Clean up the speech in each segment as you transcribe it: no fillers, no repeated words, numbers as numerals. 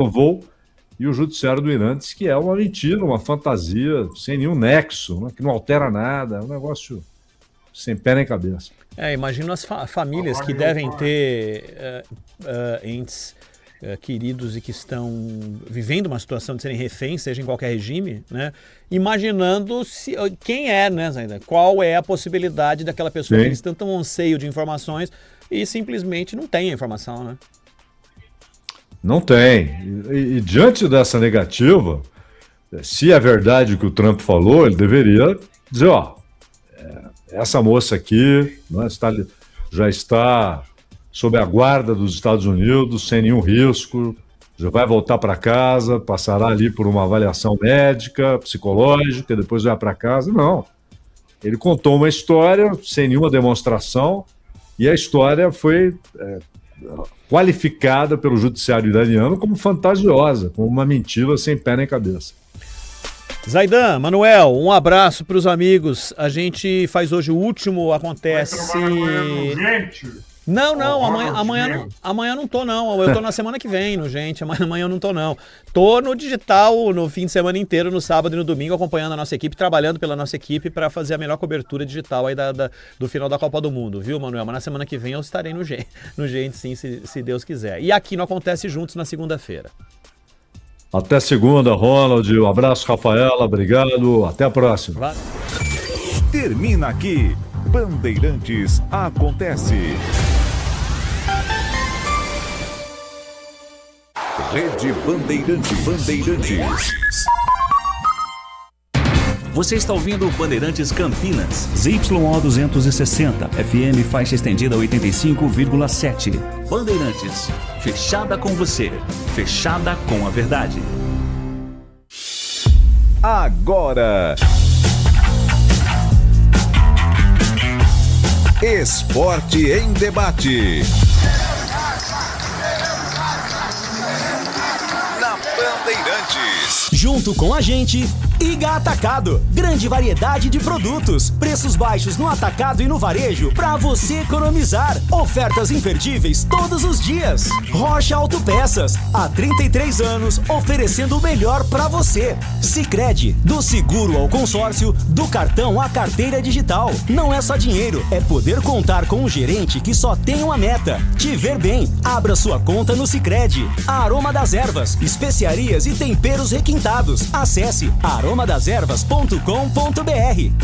voo, e o judiciário do Irã diz que é uma mentira, uma fantasia, sem nenhum nexo, né, que não altera nada, é um negócio sem pé nem cabeça. Imagino as famílias que devem ter entes queridos e que estão vivendo uma situação de serem reféns, seja em qualquer regime, né? Imaginando quem é, né, Zaidan? Qual é a possibilidade daquela pessoa que eles tentam um anseio de informações e simplesmente não tem a informação, né? Não tem. E diante dessa negativa, se é verdade o que o Trump falou, ele deveria dizer, essa moça aqui, né, já está sob a guarda dos Estados Unidos, sem nenhum risco, já vai voltar para casa, passará ali por uma avaliação médica, psicológica, depois vai para casa. Não. Ele contou uma história sem nenhuma demonstração e a história foi qualificada pelo judiciário iraniano como fantasiosa, como uma mentira sem pé nem cabeça. Zaidan, Manuel, um abraço para os amigos. A gente faz hoje o último Acontece... Não, amanhã não tô não, eu tô na semana que vem, amanhã eu não tô não. Tô no digital no fim de semana inteiro, no sábado e no domingo, acompanhando a nossa equipe, trabalhando pela nossa equipe para fazer a melhor cobertura digital aí do final da Copa do Mundo, viu, Manuel? Mas na semana que vem eu estarei no Gente sim, se Deus quiser. E aqui no Acontece Juntos na segunda-feira. Até segunda, Ronald, um abraço, Rafaela, obrigado, até a próxima. Valeu. Termina aqui, Bandeirantes Acontece. Rede Bandeirantes. Você está ouvindo Bandeirantes Campinas. ZYO 260, FM faixa estendida 85,7. Bandeirantes, fechada com você, fechada com a verdade. Agora, Esporte em Debate. Na Bandeirantes. Junto com a gente, Iga Atacado. Grande variedade de produtos. Preços baixos no atacado e no varejo para você economizar. Ofertas imperdíveis todos os dias. Rocha Autopeças. Há 33 anos oferecendo o melhor para você. Sicredi. Do seguro ao consórcio, do cartão à carteira digital. Não é só dinheiro, é poder contar com um gerente que só tem uma meta: te ver bem. Abra sua conta no Sicredi. Aroma das Ervas. Especiarias e temperos requintados. Acesse aromadeservas.com.br.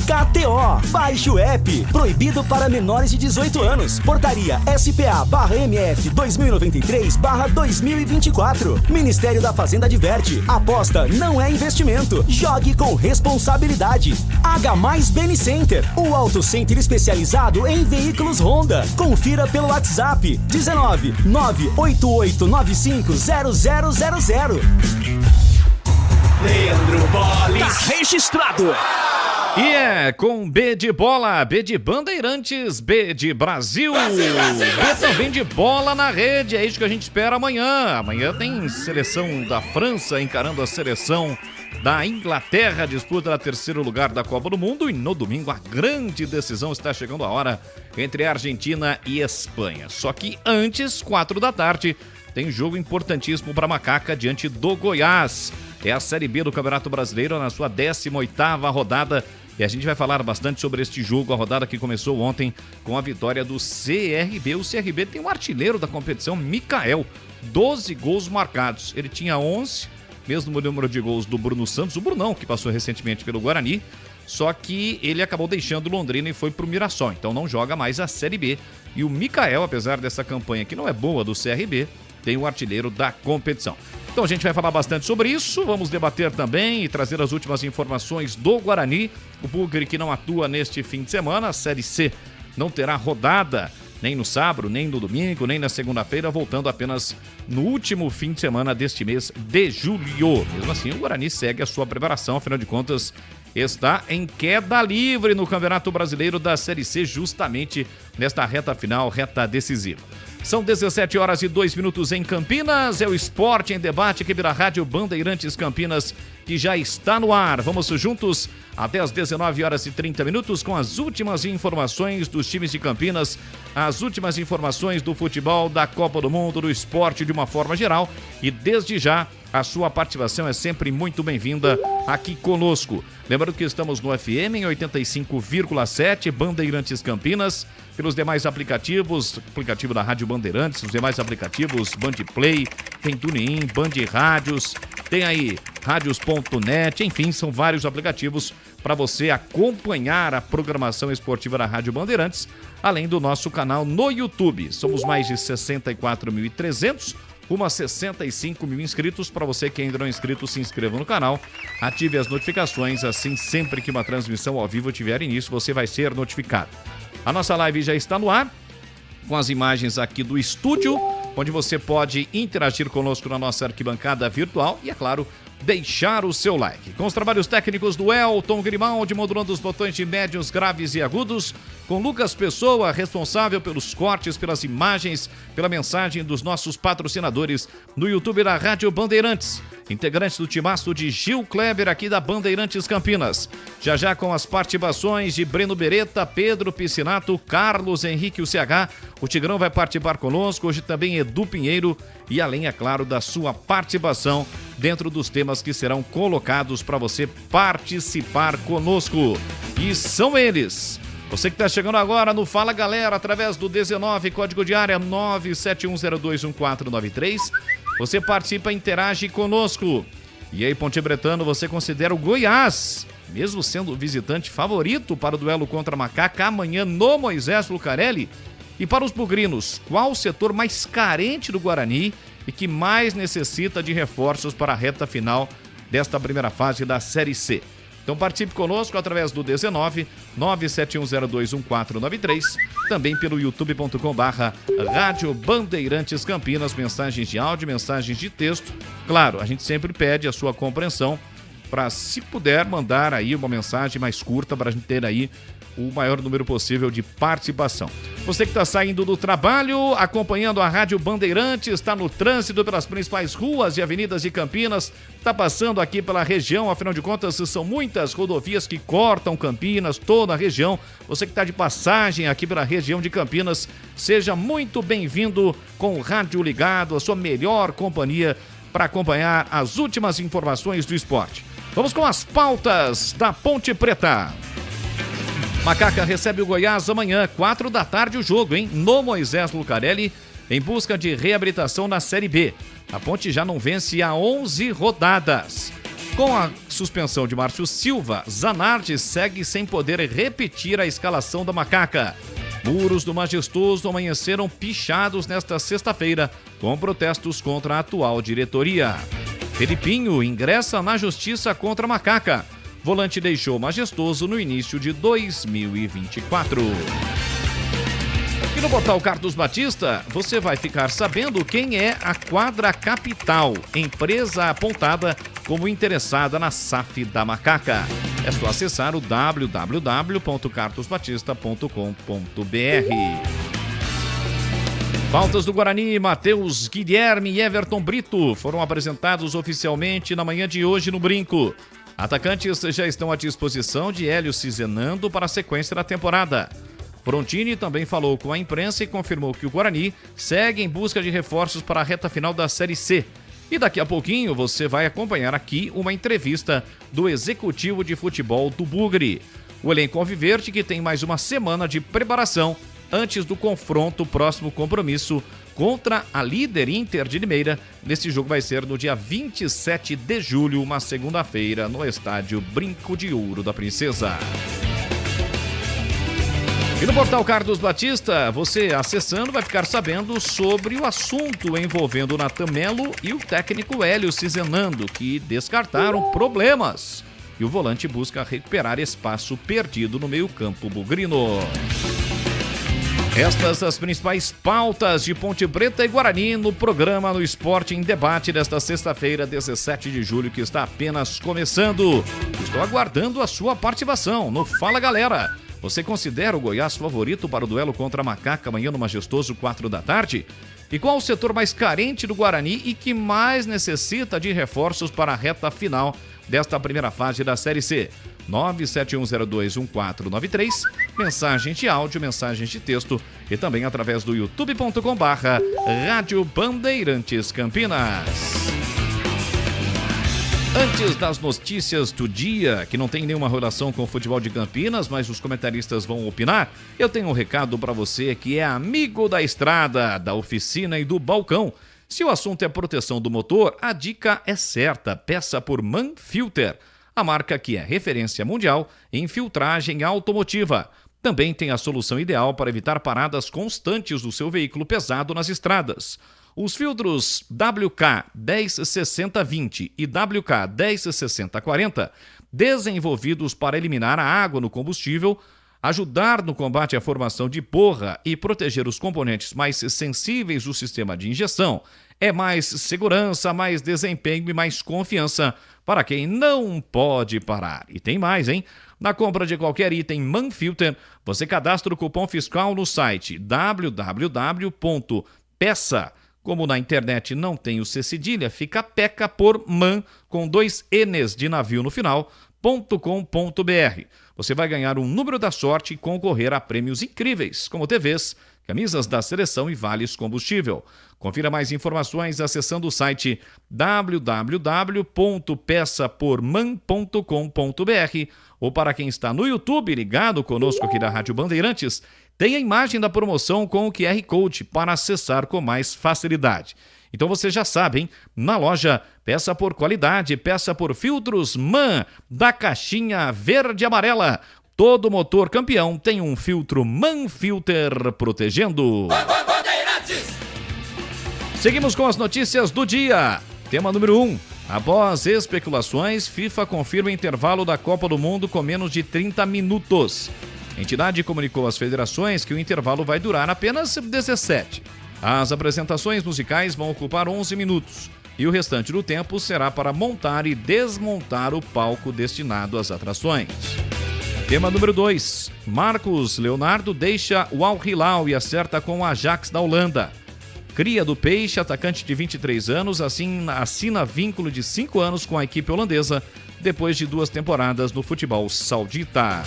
KTO. Baixe o app. Proibido para menores de 18 anos. Portaria SPA/MF 2093/2024. Ministério da Fazenda adverte: aposta não é investimento. Jogue com responsabilidade. H+ Beni Center. O auto center especializado em veículos Honda. Confira pelo WhatsApp 19 988950000. Leandro Bolis. Tá registrado. E com B de bola, B de Bandeirantes, B de Brasil, B também de bola na rede. É isso que a gente espera amanhã. Amanhã tem seleção da França encarando a seleção da Inglaterra, disputa no terceiro lugar da Copa do Mundo. E no domingo a grande decisão, está chegando a hora, entre Argentina e Espanha. Só que antes, 4 da tarde, tem jogo importantíssimo para Macaca diante do Goiás. É a Série B do Campeonato Brasileiro na sua 18ª rodada. E a gente vai falar bastante sobre este jogo, a rodada que começou ontem com a vitória do CRB. O CRB tem um artilheiro da competição, Mikael, 12 gols marcados. Ele tinha 11, mesmo número de gols do Bruno Santos, o Brunão, que passou recentemente pelo Guarani. Só que ele acabou deixando Londrina e foi pro Mirassol, então não joga mais a Série B. E o Mikael, apesar dessa campanha que não é boa do CRB, tem o artilheiro da competição. Então a gente vai falar bastante sobre isso, vamos debater também e trazer as últimas informações do Guarani. O Bugre que não atua neste fim de semana, a Série C não terá rodada nem no sábado, nem no domingo, nem na segunda-feira, voltando apenas no último fim de semana deste mês de julho. Mesmo assim, o Guarani segue a sua preparação, afinal de contas, está em queda livre no Campeonato Brasileiro da Série C, justamente nesta reta final, reta decisiva. São 17h02 em Campinas, é o Esporte em Debate aqui pela Rádio Bandeirantes Campinas que já está no ar. Vamos juntos até às 19h30 com as últimas informações dos times de Campinas, as últimas informações do futebol, da Copa do Mundo, do esporte de uma forma geral. E desde já, a sua participação é sempre muito bem-vinda aqui conosco. Lembrando que estamos no FM em 85,7, Bandeirantes Campinas, pelos demais aplicativos, aplicativo da Rádio Bandeirantes, os demais aplicativos, Band Play, tem TuneIn, Band Rádios, tem aí Radios.net, enfim, são vários aplicativos para você acompanhar a programação esportiva da Rádio Bandeirantes, além do nosso canal no YouTube. Somos mais de 64.300, rumo a 65 mil inscritos. Para você que ainda não é inscrito, se inscreva no canal, ative as notificações, assim sempre que uma transmissão ao vivo tiver início, você vai ser notificado. A nossa live já está no ar, com as imagens aqui do estúdio, onde você pode interagir conosco na nossa arquibancada virtual e, é claro, deixar o seu like. Com os trabalhos técnicos do Elton Grimaldi, modulando os botões de médios, graves e agudos, com Lucas Pessoa, responsável pelos cortes, pelas imagens, pela mensagem dos nossos patrocinadores no YouTube da Rádio Bandeirantes. Integrantes do timaço de Gil Kleber aqui da Bandeirantes Campinas. Já já com as participações de Breno Beretta, Pedro Piscinato, Carlos Henrique UCH. O Tigrão vai participar conosco, hoje também Edu Pinheiro e além, é claro, da sua participação dentro dos temas que serão colocados para você participar conosco. E são eles. Você que está chegando agora no Fala Galera, através do 19, código de área 971021493. Você participa e interage conosco. E aí, Ponte Bretano, você considera o Goiás, mesmo sendo o visitante favorito para o duelo contra a Macaca amanhã no Moisés Lucarelli? E para os bugrinos, qual o setor mais carente do Guarani e que mais necessita de reforços para a reta final desta primeira fase da Série C? Então participe conosco através do 19 971021493, também pelo youtube.com/Rádio Bandeirantes Campinas, mensagens de áudio, mensagens de texto. Claro, a gente sempre pede a sua compreensão para, se puder, mandar aí uma mensagem mais curta para a gente ter aí o maior número possível de participação. Você que está saindo do trabalho, acompanhando a Rádio Bandeirantes, está no trânsito pelas principais ruas e avenidas de Campinas, está passando aqui pela região, afinal de contas são muitas rodovias que cortam Campinas, toda a região. Você que está de passagem aqui pela região de Campinas, seja muito bem-vindo com o rádio ligado, a sua melhor companhia para acompanhar as últimas informações do esporte. Vamos com as pautas da Ponte Preta. Macaca recebe o Goiás amanhã, 4 da tarde o jogo, hein? No Moisés Lucarelli, em busca de reabilitação na Série B. A Ponte já não vence há 11 rodadas. Com a suspensão de Márcio Silva, Zanardi segue sem poder repetir a escalação da Macaca. Muros do Majestoso amanheceram pichados nesta sexta-feira, com protestos contra a atual diretoria. Felipinho ingressa na justiça contra a Macaca. Volante deixou Majestoso no início de 2024. E no portal Carlos Batista, você vai ficar sabendo quem é a Quadra Capital, empresa apontada como interessada na SAF da Macaca. É só acessar o www.carlosbatista.com.br. Pautas do Guarani, Matheus Guilherme e Everton Brito foram apresentados oficialmente na manhã de hoje no Brinco. Atacantes já estão à disposição de Hélio Cizenando para a sequência da temporada. Frontini também falou com a imprensa e confirmou que o Guarani segue em busca de reforços para a reta final da Série C. E daqui a pouquinho você vai acompanhar aqui uma entrevista do executivo de futebol do Bugre. O elenco alviverde que tem mais uma semana de preparação antes do confronto, próximo compromisso contra a líder Inter de Limeira. Nesse jogo vai ser no dia 27 de julho, uma segunda-feira, no estádio Brinco de Ouro da Princesa. E no portal Carlos Batista, você acessando vai ficar sabendo sobre o assunto envolvendo o Natan Melo e o técnico Hélio Cizenando, que descartaram problemas. E o volante busca recuperar espaço perdido no meio-campo bugrino. Estas as principais pautas de Ponte Preta e Guarani no programa No Esporte em Debate desta sexta-feira, 17 de julho, que está apenas começando. Estou aguardando a sua participação no Fala Galera. Você considera o Goiás favorito para o duelo contra a Macaca amanhã no Majestoso, 4 da tarde? E qual o setor mais carente do Guarani e que mais necessita de reforços para a reta final desta primeira fase da Série C? 971021493, mensagens de áudio, mensagens de texto e também através do youtube.com/Rádio Bandeirantes Campinas. Antes das notícias do dia, que não tem nenhuma relação com o futebol de Campinas, mas os comentaristas vão opinar, eu tenho um recado para você que é amigo da estrada, da oficina e do balcão. Se o assunto é proteção do motor, a dica é certa, peça por Manfilter, a marca que é referência mundial em filtragem automotiva. Também tem a solução ideal para evitar paradas constantes do seu veículo pesado nas estradas. Os filtros WK106020 e WK106040, desenvolvidos para eliminar a água no combustível, ajudar no combate à formação de porra e proteger os componentes mais sensíveis do sistema de injeção, é mais segurança, mais desempenho e mais confiança para quem não pode parar. E tem mais, hein? Na compra de qualquer item Manfilter, você cadastra o cupom fiscal no site www.peça. Como na internet não tem o C cedilha, fica peca por man, com 2 N's de navio no final, .com.br. Você vai ganhar um número da sorte e concorrer a prêmios incríveis, como TVs, camisas da seleção e vales combustível. Confira mais informações acessando o site www.peçaporman.com.br ou para quem está no YouTube ligado conosco aqui da Rádio Bandeirantes, tem a imagem da promoção com o QR Code para acessar com mais facilidade. Então você já sabe, hein? Na loja, peça por qualidade, peça por filtros MAN, da caixinha verde e amarela. Todo motor campeão tem um filtro Manfilter protegendo. Seguimos com as notícias do dia. Tema número 1. Após especulações, FIFA confirma o intervalo da Copa do Mundo com menos de 30 minutos. A entidade comunicou às federações que o intervalo vai durar apenas 17. As apresentações musicais vão ocupar 11 minutos e o restante do tempo será para montar e desmontar o palco destinado às atrações. Tema número 2. Marcos Leonardo deixa o Al Hilal e acerta com o Ajax da Holanda. Cria do Peixe, atacante de 23 anos, assina vínculo de 5 anos com a equipe holandesa depois de 2 temporadas no futebol saudita.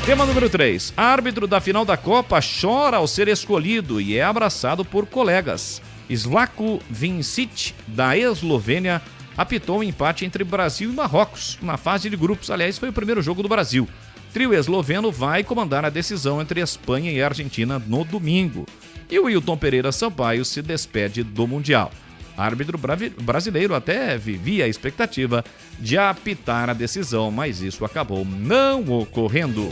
Tema número 3. Árbitro da final da Copa chora ao ser escolhido e é abraçado por colegas. Slavko Vincic, da Eslovênia, apitou um empate entre Brasil e Marrocos na fase de grupos. Aliás, foi o primeiro jogo do Brasil. O trio esloveno vai comandar a decisão entre Espanha e Argentina no domingo. E o Wilton Pereira Sampaio se despede do Mundial. Árbitro brasileiro até vivia a expectativa de apitar a decisão, mas isso acabou não ocorrendo.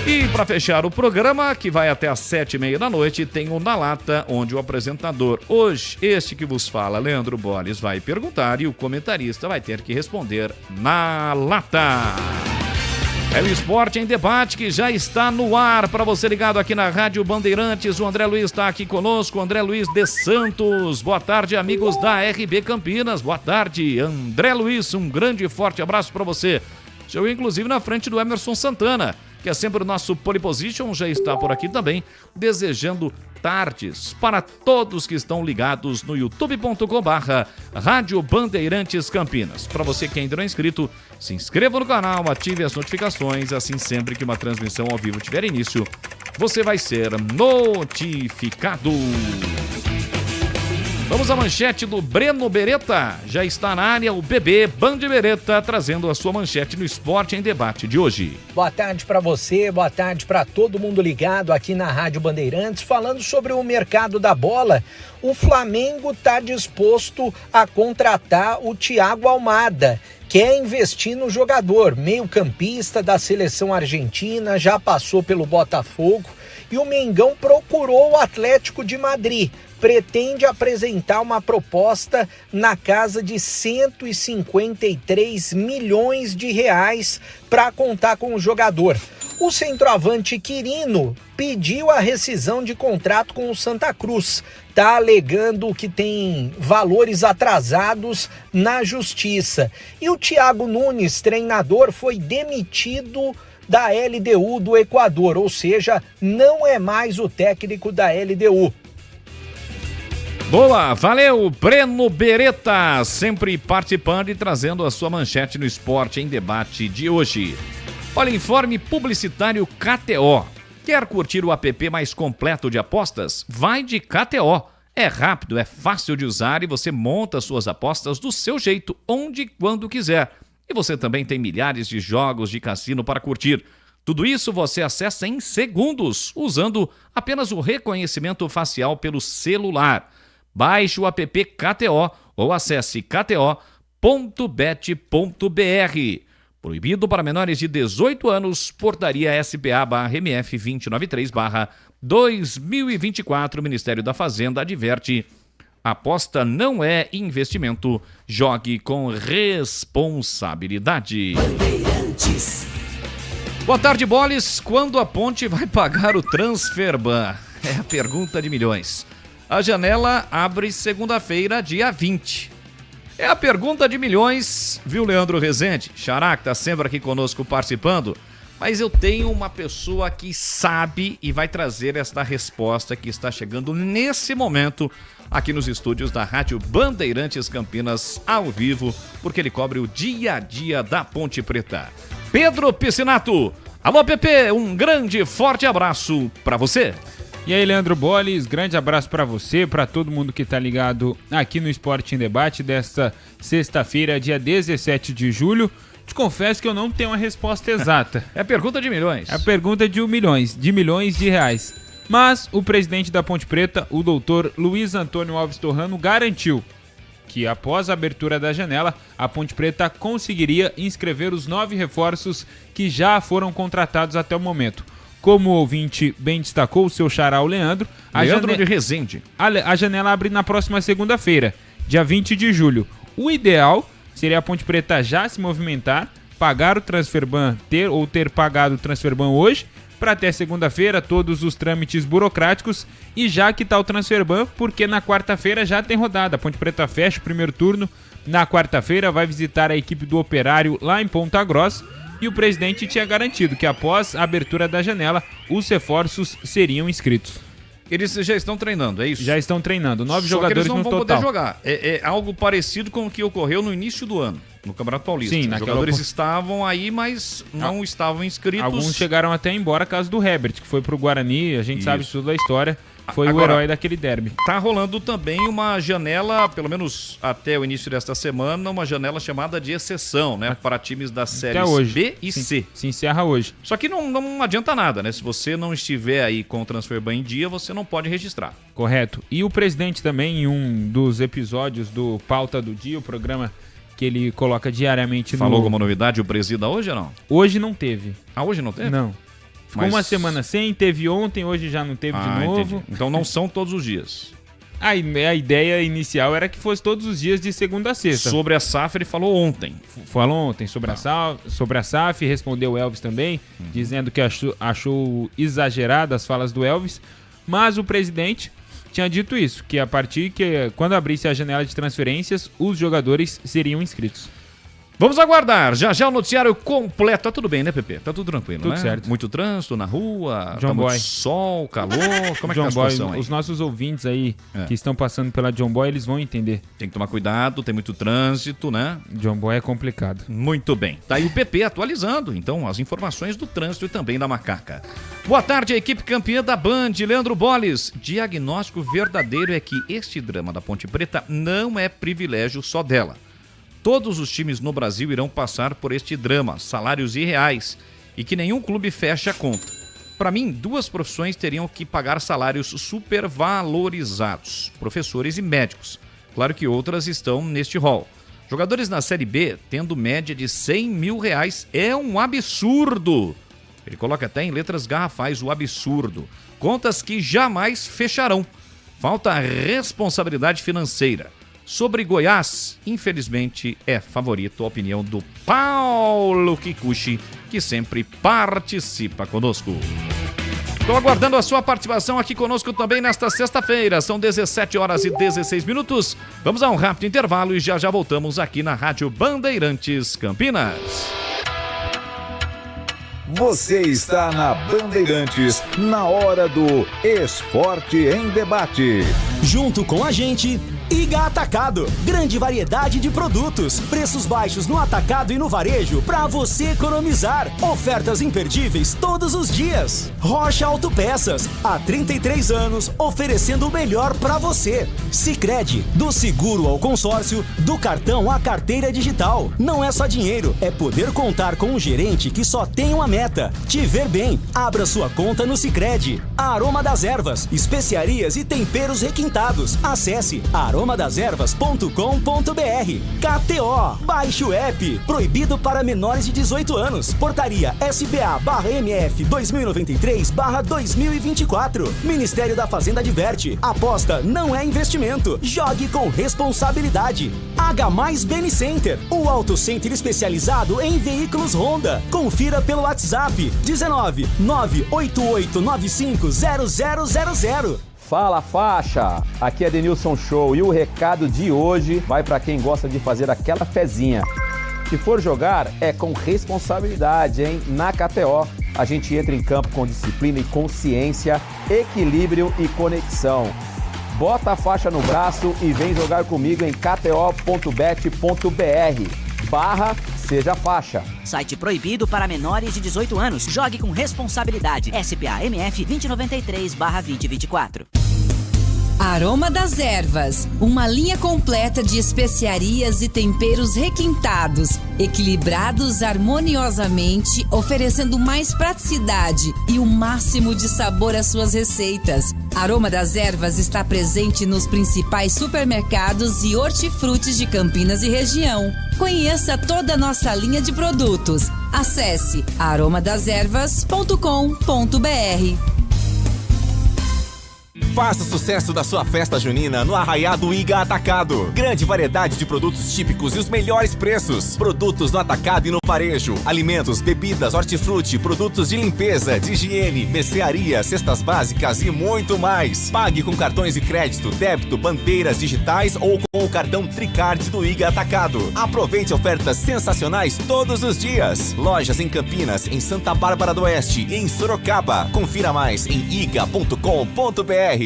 E para fechar o programa, que vai até às 7h30 da noite, tem o Na Lata, onde o apresentador, hoje, este que vos fala, Leandro Bolles, vai perguntar e o comentarista vai ter que responder na lata. É o Esporte em Debate que já está no ar para você ligado aqui na Rádio Bandeirantes. O André Luiz está aqui conosco, André Luiz de Santos. Boa tarde, amigos da RB Campinas. Boa tarde, André Luiz. Um grande e forte abraço para você. Chegou inclusive na frente do Emerson Santana, que é sempre o nosso pole position, já está por aqui também, desejando tardes para todos que estão ligados no youtube.com/Rádio Bandeirantes Campinas. Para você que ainda não é inscrito, se inscreva no canal, ative as notificações, assim sempre que uma transmissão ao vivo tiver início, você vai ser notificado. Vamos à manchete do Breno Beretta. Já está na área o bebê Band Beretta, trazendo a sua manchete no Esporte em Debate de hoje. Boa tarde para você, boa tarde para todo mundo ligado aqui na Rádio Bandeirantes, falando sobre o mercado da bola. O Flamengo está disposto a contratar o Thiago Almada. Quer investir no jogador, meio-campista da seleção argentina, já passou pelo Botafogo. E o Mengão procurou o Atlético de Madrid. Pretende apresentar uma proposta na casa de 153 milhões de reais para contar com o jogador. O centroavante Quirino pediu a rescisão de contrato com o Santa Cruz. Está alegando que tem valores atrasados na justiça. E o Thiago Nunes, treinador, foi demitido da LDU do Equador, ou seja, não é mais o técnico da LDU. Boa, valeu, Breno Beretta, sempre participando e trazendo a sua manchete no Esporte em Debate de hoje. Olha, informe publicitário KTO. Quer curtir o app mais completo de apostas? Vai de KTO. É rápido, é fácil de usar e você monta suas apostas do seu jeito, onde e quando quiser. E você também tem milhares de jogos de cassino para curtir. Tudo isso você acessa em segundos, usando apenas o reconhecimento facial pelo celular. Baixe o app KTO ou acesse kto.bet.br. Proibido para menores de 18 anos, portaria SPA/MF 293/2024, Ministério da Fazenda adverte: aposta não é investimento, jogue com responsabilidade. Boa tarde, Boles. Quando a Ponte vai pagar o Transferban? É a pergunta de milhões. A janela abre segunda-feira, dia 20. É a pergunta de milhões, viu, Leandro Rezende? Xará, que tá sempre aqui conosco participando. Mas eu tenho uma pessoa que sabe e vai trazer esta resposta que está chegando nesse momento aqui nos estúdios da Rádio Bandeirantes Campinas, ao vivo, porque ele cobre o dia a dia da Ponte Preta. Pedro Piscinato. Alô, Pepe, um grande, forte abraço para você. E aí, Leandro Boles, grande abraço para você, para todo mundo que tá ligado aqui no Esporte em Debate desta sexta-feira, dia 17 de julho. Te confesso que eu não tenho uma resposta exata. É a pergunta de milhões. É a pergunta de milhões de reais. Mas o presidente da Ponte Preta, o doutor Luiz Antônio Alves Torrano, garantiu que após a abertura da janela, a Ponte Preta conseguiria inscrever os 9 reforços que já foram contratados até o momento. Como o ouvinte bem destacou, o seu xará, o Leandro de Rezende. A janela abre na próxima segunda-feira, dia 20 de julho. O ideal seria a Ponte Preta já se movimentar, pagar o Transferban, ter pagado o Transferban hoje, para até segunda-feira todos os trâmites burocráticos e já quitar o Transferban, porque na quarta-feira já tem rodada. A Ponte Preta fecha o primeiro turno, na quarta-feira vai visitar a equipe do Operário lá em Ponta Grossa. E o presidente tinha garantido que após a abertura da janela, os reforços seriam inscritos. Eles já estão treinando, é isso? Já estão treinando, 9 Só jogadores que eles não no vão total. poder jogar. É algo parecido com o que ocorreu no início do ano, no Campeonato Paulista. Sim, os jogadores estavam aí, mas não estavam inscritos. Alguns chegaram até embora, caso do Herbert, que foi pro Guarani, a gente sabe tudo da história. Foi Agora, o herói daquele derby. Tá rolando também uma janela, pelo menos até o início desta semana, uma janela chamada de exceção, né? Para times das séries B e C. Se encerra hoje. Só que não adianta nada, né? Se você não estiver aí com o Transferban em dia, você não pode registrar. Correto. E o presidente também, em um dos episódios do Pauta do Dia, o programa que ele coloca diariamente Falou alguma novidade o presida hoje ou não? Hoje não teve. Ah, hoje não teve? Não. Ficou uma semana sem, teve ontem, hoje já não teve de novo. Entendi. Então não são todos os dias. A ideia inicial era que fosse todos os dias de segunda a sexta. Sobre a SAF ele falou ontem. Falou ontem sobre a SAF, respondeu o Elvis também, dizendo que achou exagerada as falas do Elvis, mas o presidente tinha dito isso, que quando abrisse a janela de transferências, os jogadores seriam inscritos. Vamos aguardar, já o noticiário completo. Tá tudo bem, né, Pepe? Tá tudo tranquilo, tudo né? certo. Muito trânsito na rua, John Boy. Muito sol, calor, como é que tá a John situação Boy, aí? os nossos ouvintes aí que estão passando pela John Boy, eles vão entender. Tem que tomar cuidado, tem muito trânsito, né? John Boy é complicado. Muito bem. Tá aí o PP atualizando, então, as informações do trânsito e também da Macaca. Boa tarde, a equipe campeã da Band, Leandro Boles. Diagnóstico verdadeiro é que este drama da Ponte Preta não é privilégio só dela. Todos os times no Brasil irão passar por este drama, salários irreais, e que nenhum clube feche a conta. Para mim, 2 profissões teriam que pagar salários supervalorizados, professores e médicos. Claro que outras estão neste rol. Jogadores na Série B, tendo média de R$100 mil, é um absurdo. Ele coloca até em letras garrafais o absurdo. Contas que jamais fecharão. Falta responsabilidade financeira. Sobre Goiás, infelizmente, é favorito a opinião do Paulo Kikuchi, que sempre participa conosco. Estou aguardando a sua participação aqui conosco também nesta sexta-feira. São 17h16. Vamos a um rápido intervalo e já voltamos aqui na Rádio Bandeirantes Campinas. Você está na Bandeirantes, na hora do Esporte em Debate. Junto com a gente, Iga Atacado. Grande variedade de produtos. Preços baixos no atacado e no varejo para você economizar. Ofertas imperdíveis todos os dias. Rocha Autopeças. Há 33 anos, oferecendo o melhor para você. Sicredi. Do seguro ao consórcio, do cartão à carteira digital. Não é só dinheiro, é poder contar com um gerente que só tem uma meta: te ver bem. Abra sua conta no Sicredi. Aroma das Ervas. Especiarias e temperos requintados. Acesse aromadaservas.com.br. KTO. Baixe o app. Proibido para menores de 18 anos. Portaria SPA/MF 2093/2024. Ministério da Fazenda adverte: aposta não é investimento. Jogue com responsabilidade. H+ Beni Center. O auto center especializado em veículos Honda. Confira pelo WhatsApp 19 98895 0000. Fala faixa, aqui é Denilson Show e o recado de hoje vai para quem gosta de fazer aquela fezinha. Se for jogar, é com responsabilidade, hein? Na KTO, a gente entra em campo com disciplina e consciência, equilíbrio e conexão. Bota a faixa no braço e vem jogar comigo em kto.bet.br/seja faixa. Site proibido para menores de 18 anos. Jogue com responsabilidade. SPA/MF 2093/2024. Aroma das Ervas, uma linha completa de especiarias e temperos requintados, equilibrados harmoniosamente, oferecendo mais praticidade e o máximo de sabor às suas receitas. Aroma das Ervas está presente nos principais supermercados e hortifrutis de Campinas e região. Conheça toda a nossa linha de produtos. Acesse aromadaservas.com.br. Faça o sucesso da sua festa junina no Arraiado Iga Atacado. Grande variedade de produtos típicos e os melhores preços. Produtos no atacado e no varejo. Alimentos, bebidas, hortifruti, produtos de limpeza, de higiene, mercearia, cestas básicas e muito mais. Pague com cartões de crédito, débito, bandeiras digitais ou com o cartão Tricard do Iga Atacado. Aproveite ofertas sensacionais todos os dias. Lojas em Campinas, em Santa Bárbara do Oeste e em Sorocaba. Confira mais em iga.com.br.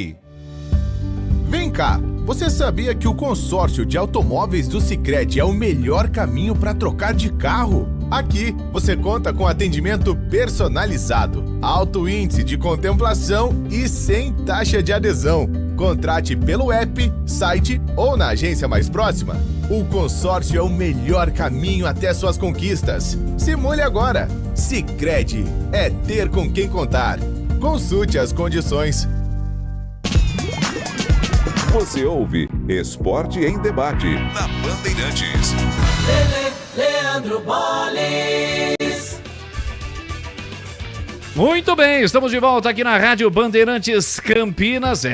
Vem cá, você sabia que o consórcio de automóveis do Sicredi é o melhor caminho para trocar de carro? Aqui você conta com atendimento personalizado, alto índice de contemplação e sem taxa de adesão. Contrate pelo app, site ou na agência mais próxima. O consórcio é o melhor caminho até suas conquistas. Simule agora. Sicredi é ter com quem contar. Consulte as condições. Você ouve Esporte em Debate na Bandeirantes. Leandro Bolles. Muito bem, estamos de volta aqui na Rádio Bandeirantes Campinas.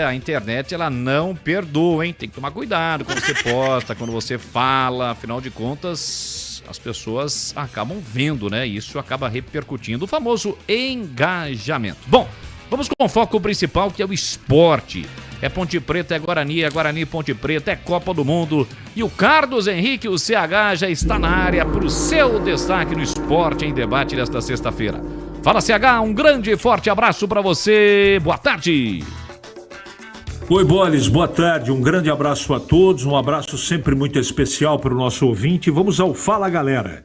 A internet ela não perdoa, hein? Tem que tomar cuidado quando você posta, quando você fala. Afinal de contas, as pessoas acabam vendo, né? Isso acaba repercutindo, o famoso engajamento. Bom, vamos com o foco principal, que é o esporte. É Ponte Preta, é Guarani e Ponte Preta, é Copa do Mundo. E o Carlos Henrique, o CH, já está na área para o seu destaque no Esporte em Debate desta sexta-feira. Fala, CH, um grande e forte abraço para você. Boa tarde. Oi, Boles, boa tarde. Um grande abraço a todos, um abraço sempre muito especial para o nosso ouvinte. Vamos ao Fala, galera.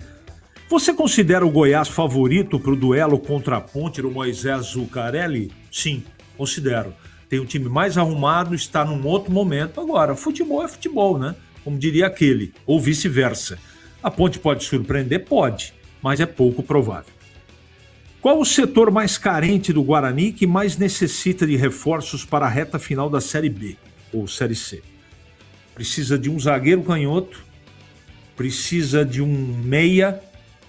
Você considera o Goiás favorito para o duelo contra a Ponte do Moisés Zuccarelli? Sim, considero. Tem um time mais arrumado, está num outro momento. Agora, futebol é futebol, né? Como diria aquele, ou vice-versa. A Ponte pode surpreender? Pode, mas é pouco provável. Qual o setor mais carente do Guarani que mais necessita de reforços para a reta final da Série B, ou Série C? Precisa de um zagueiro canhoto, precisa de um meia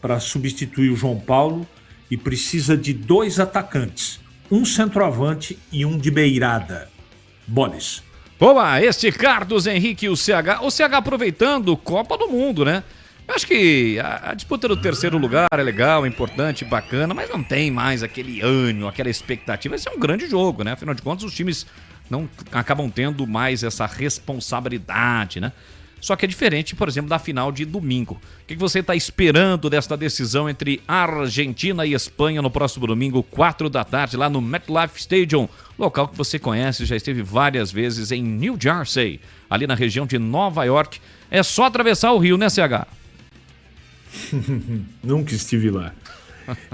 para substituir o João Paulo e precisa de 2 atacantes. Um centroavante e um de beirada. Boles. Boa, este Carlos Henrique e o CH. O CH aproveitando Copa do Mundo, né? Eu acho que a disputa do terceiro lugar é legal, é importante, bacana, mas não tem mais aquele ânimo, aquela expectativa. Esse é um grande jogo, né? Afinal de contas, os times não acabam tendo mais essa responsabilidade, né? Só que é diferente, por exemplo, da final de domingo. O que você está esperando desta decisão entre Argentina e Espanha no próximo domingo, 4 da tarde, lá no MetLife Stadium, local que você conhece, já esteve várias vezes em New Jersey, ali na região de Nova York. É só atravessar o rio, né, CH? Nunca estive lá.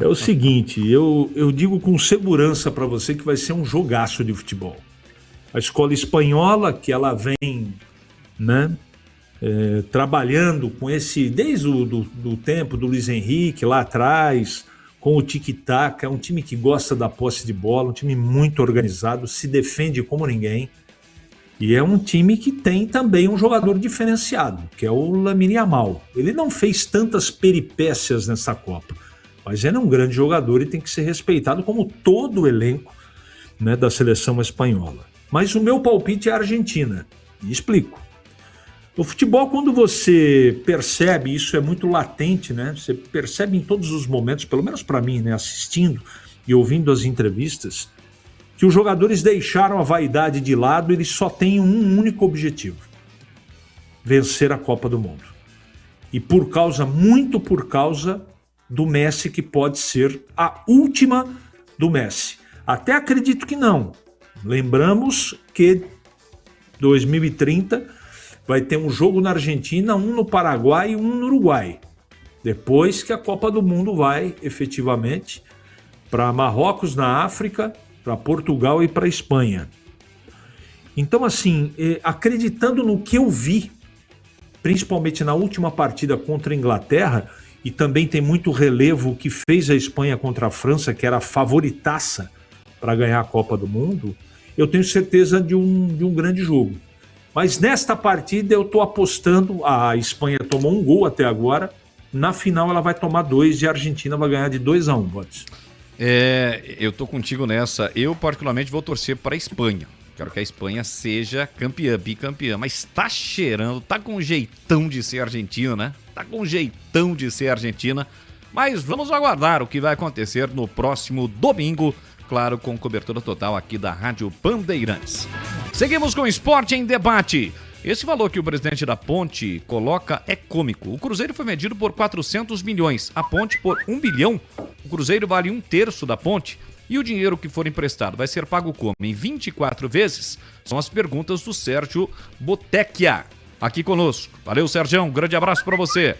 É o seguinte, eu digo com segurança para você que vai ser um jogaço de futebol. A escola espanhola, que ela vem, né, trabalhando com esse, desde o tempo do Luiz Henrique, lá atrás, com o tic-tac, é um time que gosta da posse de bola, um time muito organizado, se defende como ninguém, e é um time que tem também um jogador diferenciado, que é o Lamine Yamal. Ele não fez tantas peripécias nessa Copa, mas ele é um grande jogador e tem que ser respeitado como todo o elenco, né, da seleção espanhola. Mas o meu palpite é a Argentina, e explico. O futebol, quando você percebe, isso é muito latente, né? Você percebe em todos os momentos, pelo menos para mim, né, assistindo e ouvindo as entrevistas, que os jogadores deixaram a vaidade de lado, eles só têm um único objetivo: vencer a Copa do Mundo. E muito por causa do Messi, que pode ser a última do Messi. Até acredito que não. Lembramos que 2030 vai ter um jogo na Argentina, um no Paraguai e um no Uruguai. Depois que a Copa do Mundo vai, efetivamente, para Marrocos, na África, para Portugal e para Espanha. Então, assim, acreditando no que eu vi, principalmente na última partida contra a Inglaterra, e também tem muito relevo que fez a Espanha contra a França, que era a favoritaça para ganhar a Copa do Mundo, eu tenho certeza de um grande jogo. Mas nesta partida eu estou apostando, a Espanha tomou um gol até agora, na final ela vai tomar 2 e a Argentina vai ganhar de 2-1, Botes. Eu tô contigo nessa. Eu particularmente vou torcer para a Espanha. Quero que a Espanha seja campeã, bicampeã, mas tá cheirando, tá com um jeitão de ser Argentina, né? Tá com um jeitão de ser Argentina, mas vamos aguardar o que vai acontecer no próximo domingo, claro, com cobertura total aqui da Rádio Bandeirantes. Seguimos com Esporte em Debate. Esse valor que o presidente da Ponte coloca é cômico. O Cruzeiro foi medido por 400 milhões, a Ponte por 1 bilhão. O Cruzeiro vale 1/3 da Ponte e o dinheiro que for emprestado vai ser pago como? Em 24 vezes? São as perguntas do Sérgio Botecchia, aqui conosco. Valeu, Sérgio, um grande abraço para você.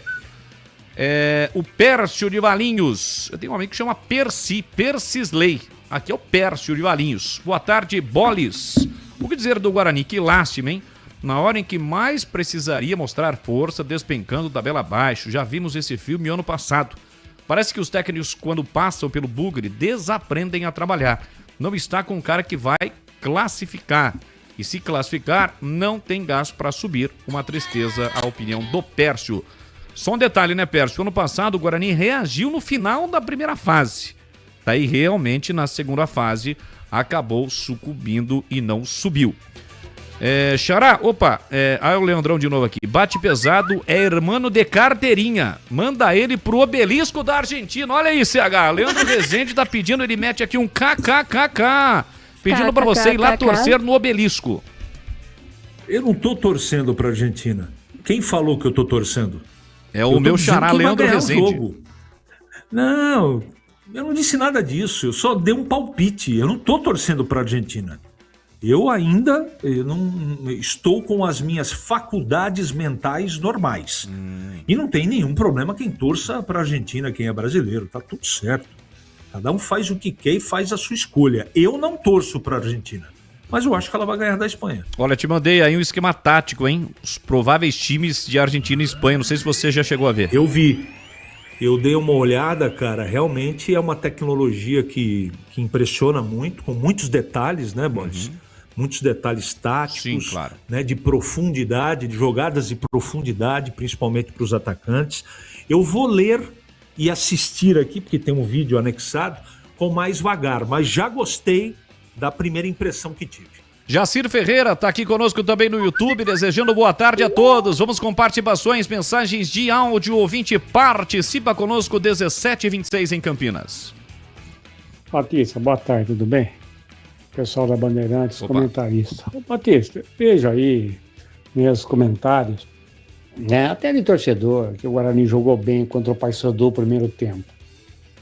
O Pércio de Valinhos. Eu tenho um amigo que chama Percisley. Aqui é o Pércio de Valinhos. Boa tarde, Boles. O que dizer do Guarani? Que lástima, hein? Na hora em que mais precisaria mostrar força, despencando tabela abaixo. Já vimos esse filme ano passado. Parece que os técnicos, quando passam pelo bugre, desaprendem a trabalhar. Não está com um cara que vai classificar. E se classificar, não tem gasto para subir. Uma tristeza, a opinião do Pércio. Só um detalhe, né, Pércio? Ano passado, o Guarani reagiu no final da primeira fase. Daí, realmente, na segunda fase, acabou sucumbindo e não subiu. Xará, o Leandrão de novo aqui. Bate pesado, é hermano de carteirinha. Manda ele pro obelisco da Argentina. Olha aí, CH. Leandro Rezende tá pedindo, ele mete aqui um kkkk. Pedindo pra você ir lá torcer no obelisco. Eu não tô torcendo pra Argentina. Quem falou que eu tô torcendo? É o meu xará, Leandro Rezende. Não, eu não disse nada disso. Eu só dei um palpite. Eu não tô torcendo pra Argentina. Eu não estou com as minhas faculdades mentais normais. E não tem nenhum problema quem torça para a Argentina, quem é brasileiro, tá tudo certo. Cada um faz o que quer e faz a sua escolha. Eu não torço para a Argentina, mas eu acho que ela vai ganhar da Espanha. Olha, te mandei aí um esquema tático, hein? Os prováveis times de Argentina e Espanha, não sei se você já chegou a ver. Eu vi. Eu dei uma olhada, cara, realmente é uma tecnologia que impressiona muito, com muitos detalhes, né, Boris? Muitos detalles táticos. Sim, claro. Né, de profundidade, de jogadas de profundidade, principalmente para os atacantes. Eu vou ler e assistir aqui, porque tem um vídeo anexado, com mais vagar, mas já gostei da primeira impressão que tive. Jacir Ferreira está aqui conosco também no YouTube, desejando boa tarde a todos. Vamos com participações, mensagens de áudio. Ouvinte participa conosco, 17h26 em Campinas. Batista, boa tarde, tudo bem? Pessoal da Bandeirantes, comentarista. Batista, veja aí meus comentários. né? Até de torcedor, que o Guarani jogou bem contra o Paysandu no primeiro tempo.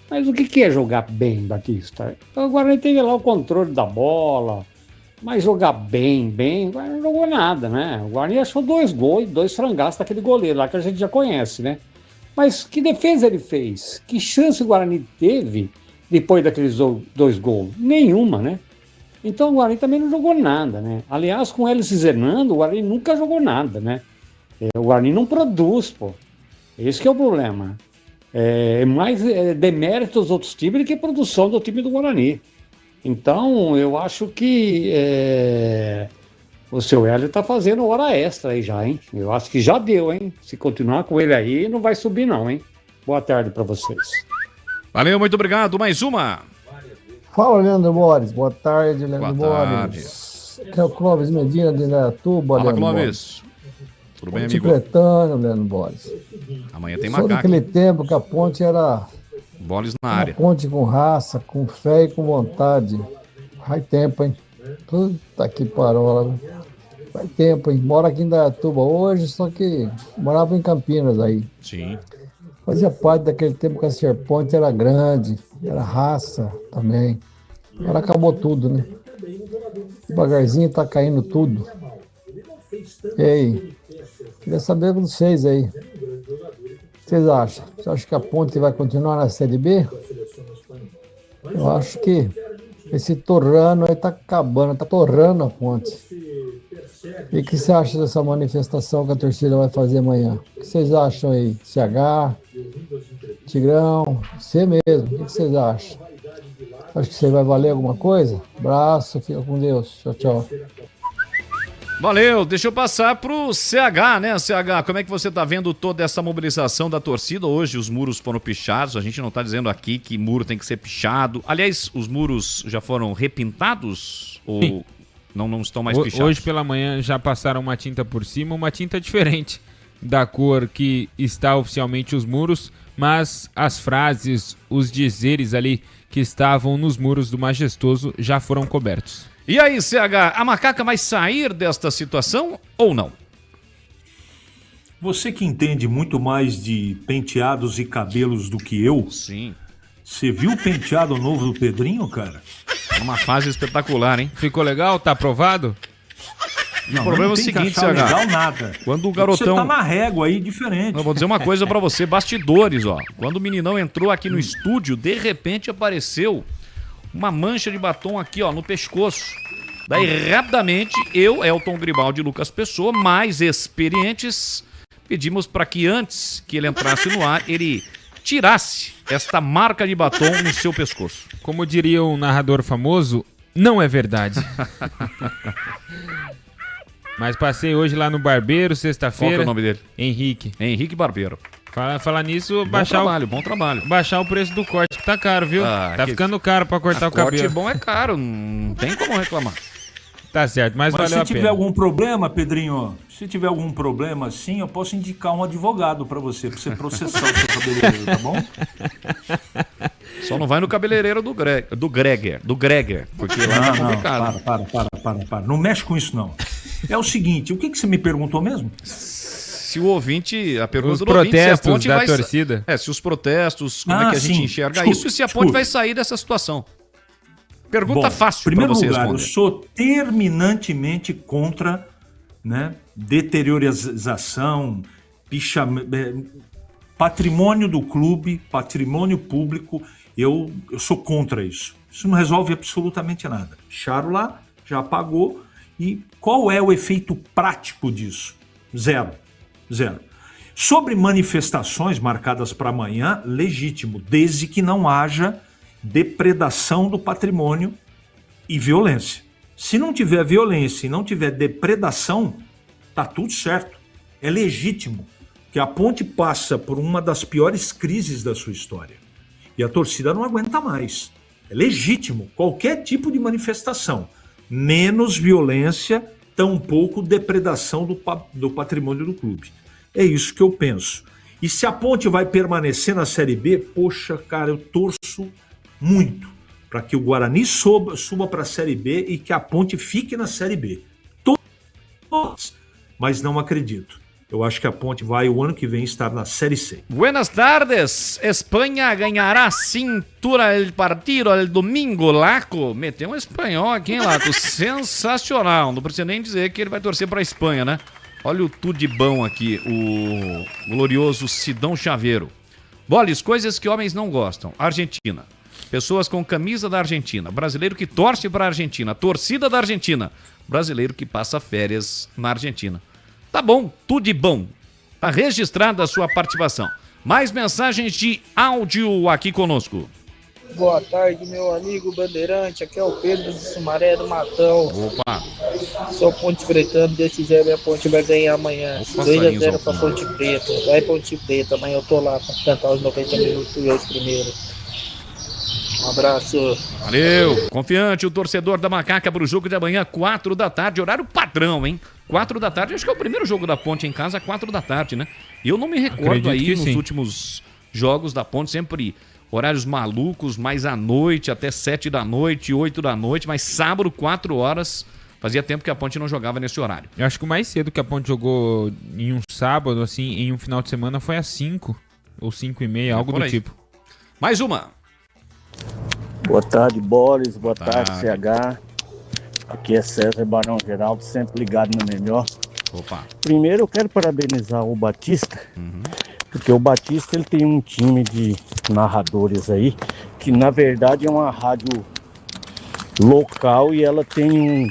Mas o que é jogar bem, Batista? O Guarani teve lá o controle da bola, mas jogar bem, o Guarani não jogou nada, né? O Guarani achou 2 gols e 2 frangaços daquele goleiro lá que a gente já conhece, né? Mas que defesa ele fez? Que chance o Guarani teve depois daqueles 2 gols? Nenhuma, né? Então o Guarani também não jogou nada, né? Aliás, com ele se Hernando, o Guarani nunca jogou nada, né? O Guarani não produz, pô. Esse que é o problema. É mais demérito dos outros times do que produção do time do Guarani. Então, eu acho que o seu Hélio tá fazendo hora extra aí já, hein? Eu acho que já deu, hein? Se continuar com ele aí, não vai subir não, hein? Boa tarde para vocês. Valeu, muito obrigado. Mais uma. Fala, Leandro Borges. Boa tarde, Leandro Boa Borges. Aqui é o Clóvis Medina de Indaiatuba, Fala, Leandro Clóvis. Borges. Tudo bem, Ponte amigo? Pretano, Leandro Borges. Amanhã tem Sou macaco. daquele tempo que a ponte era Boles na uma área. ponte com raça, com fé e com vontade. Faz tempo, hein? Puta que parola. Faz tempo, hein? Moro aqui em Indaiatuba hoje, só que morava em Campinas aí. Sim. Fazia parte daquele tempo que a Serponte era grande, era raça também. Agora acabou tudo, né? Devagarzinho tá caindo tudo. E aí? Queria saber de vocês aí. O que vocês acham? Você acha que a Ponte vai continuar na Série B? Eu acho que esse torrano aí tá acabando, tá torrando a Ponte. E o que você acha dessa manifestação que a torcida vai fazer amanhã? O que vocês acham aí? CH, Tigrão, você mesmo, o que vocês acham? Acho que você vai valer alguma coisa? Abraço, fica com Deus. Tchau, tchau. Valeu, deixa eu passar pro CH, né, CH? Como é que você tá vendo toda essa mobilização da torcida? Hoje os muros foram pichados, a gente não tá dizendo aqui que muro tem que ser pichado. Aliás, os muros já foram repintados ou não estão mais pichados? Hoje pela manhã já passaram uma tinta por cima, uma tinta diferente da cor que está oficialmente os muros, mas as frases, os dizeres ali que estavam nos muros do Majestoso já foram cobertos. E aí, CH, a macaca vai sair desta situação ou não? Você que entende muito mais de penteados e cabelos do que eu. Sim. Você viu o penteado novo do Pedrinho, cara? É uma fase espetacular, hein? Ficou legal? Tá aprovado? O problema é o seguinte, CH. Legal nada. Quando o garotão... Você tá na régua aí, diferente. Eu vou dizer uma coisa pra você, bastidores, ó. Quando o meninão entrou aqui no estúdio, de repente apareceu uma mancha de batom aqui, ó, no pescoço. Daí, rapidamente, eu, Elton Gribaldi e Lucas Pessoa, mais experientes, pedimos para que antes que ele entrasse no ar, ele tirasse esta marca de batom no seu pescoço. Como diria um narrador famoso, não é verdade. Mas passei hoje lá no barbeiro, sexta-feira. Qual que é o nome dele? Henrique. Henrique Barbeiro. Falar nisso, bom trabalho. Baixar o preço do corte, que tá caro, viu? Tá ficando caro pra cortar o cabelo. Corte bom é caro, não tem como reclamar. Tá certo, mas valeu a pena. Se tiver algum problema, Pedrinho, se tiver algum problema assim, eu posso indicar um advogado pra você processar o seu cabeleireiro, tá bom? Só não vai no cabeleireiro do Greger, porque lá tá complicado. Para. Não mexe com isso, não. É o seguinte, o que você me perguntou mesmo? Se o ouvinte, a pergunta os do ouvinte, se a ponte da vai torcida. se os protestos, como é que a gente enxerga isso e se a ponte vai sair dessa situação. Pergunta fácil para você responder. Em primeiro lugar, eu sou terminantemente contra, né, deteriorização, patrimônio do clube, patrimônio público, eu sou contra isso. Isso não resolve absolutamente nada. Charo lá, já pagou, e qual é o efeito prático disso? Zero. Sobre manifestações marcadas para amanhã, legítimo, desde que não haja depredação do patrimônio e violência. Se não tiver violência e não tiver depredação, tá tudo certo. É legítimo, que a ponte passa por uma das piores crises da sua história. E a torcida não aguenta mais. É legítimo qualquer tipo de manifestação. Menos violência, tampouco depredação do patrimônio do clube. É isso que eu penso. E se a ponte vai permanecer na Série B, poxa, cara, eu torço muito para que o Guarani suba para a Série B e que a ponte fique na Série B. Todos, mas não acredito. Eu acho que a Ponte vai, o ano que vem, estar na Série C. Buenas tardes. Espanha ganhará cintura el partido el domingo, Laco. Meteu um espanhol aqui, hein, Laco? Sensacional. Não precisa nem dizer que ele vai torcer pra Espanha, né? Olha o tudo de bom aqui, o glorioso Sidão Chaveiro. Boles, coisas que homens não gostam. Argentina. Pessoas com camisa da Argentina. Brasileiro que torce pra Argentina. Torcida da Argentina. Brasileiro que passa férias na Argentina. Tá bom, tudo de bom. Tá registrada a sua participação. Mais mensagens de áudio aqui conosco. Boa tarde, meu amigo Bandeirante. Aqui é o Pedro de Sumaré do Matão. Opa. Sou Ponte Pretano, Deus quiser, minha Ponte vai ganhar amanhã. 2-0 pra Ponte Preta. Vai Ponte Preta, amanhã eu tô lá pra cantar os 90 minutos hoje primeiro. Um abraço. Valeu. Confiante, o torcedor da Macaca pro jogo de amanhã, 4 da tarde. Horário padrão, hein? 4 da tarde, acho que é o primeiro jogo da Ponte em casa, 4 da tarde, né? E eu não me recordo aí nos últimos jogos da Ponte, sempre horários malucos, mais à noite, até 7 da noite, 8 da noite, mas sábado, 4 horas, fazia tempo que a Ponte não jogava nesse horário. Eu acho que o mais cedo que a Ponte jogou em um sábado, assim, em um final de semana, foi às 5 ou 5:30, algo do tipo. Mais uma. Boa tarde, Boris. Boa tarde, CH. Aqui é César Barão Geraldo, sempre ligado no melhor. Opa. Primeiro eu quero parabenizar o Batista, porque o Batista ele tem um time de narradores aí, que na verdade é uma rádio local e ela tem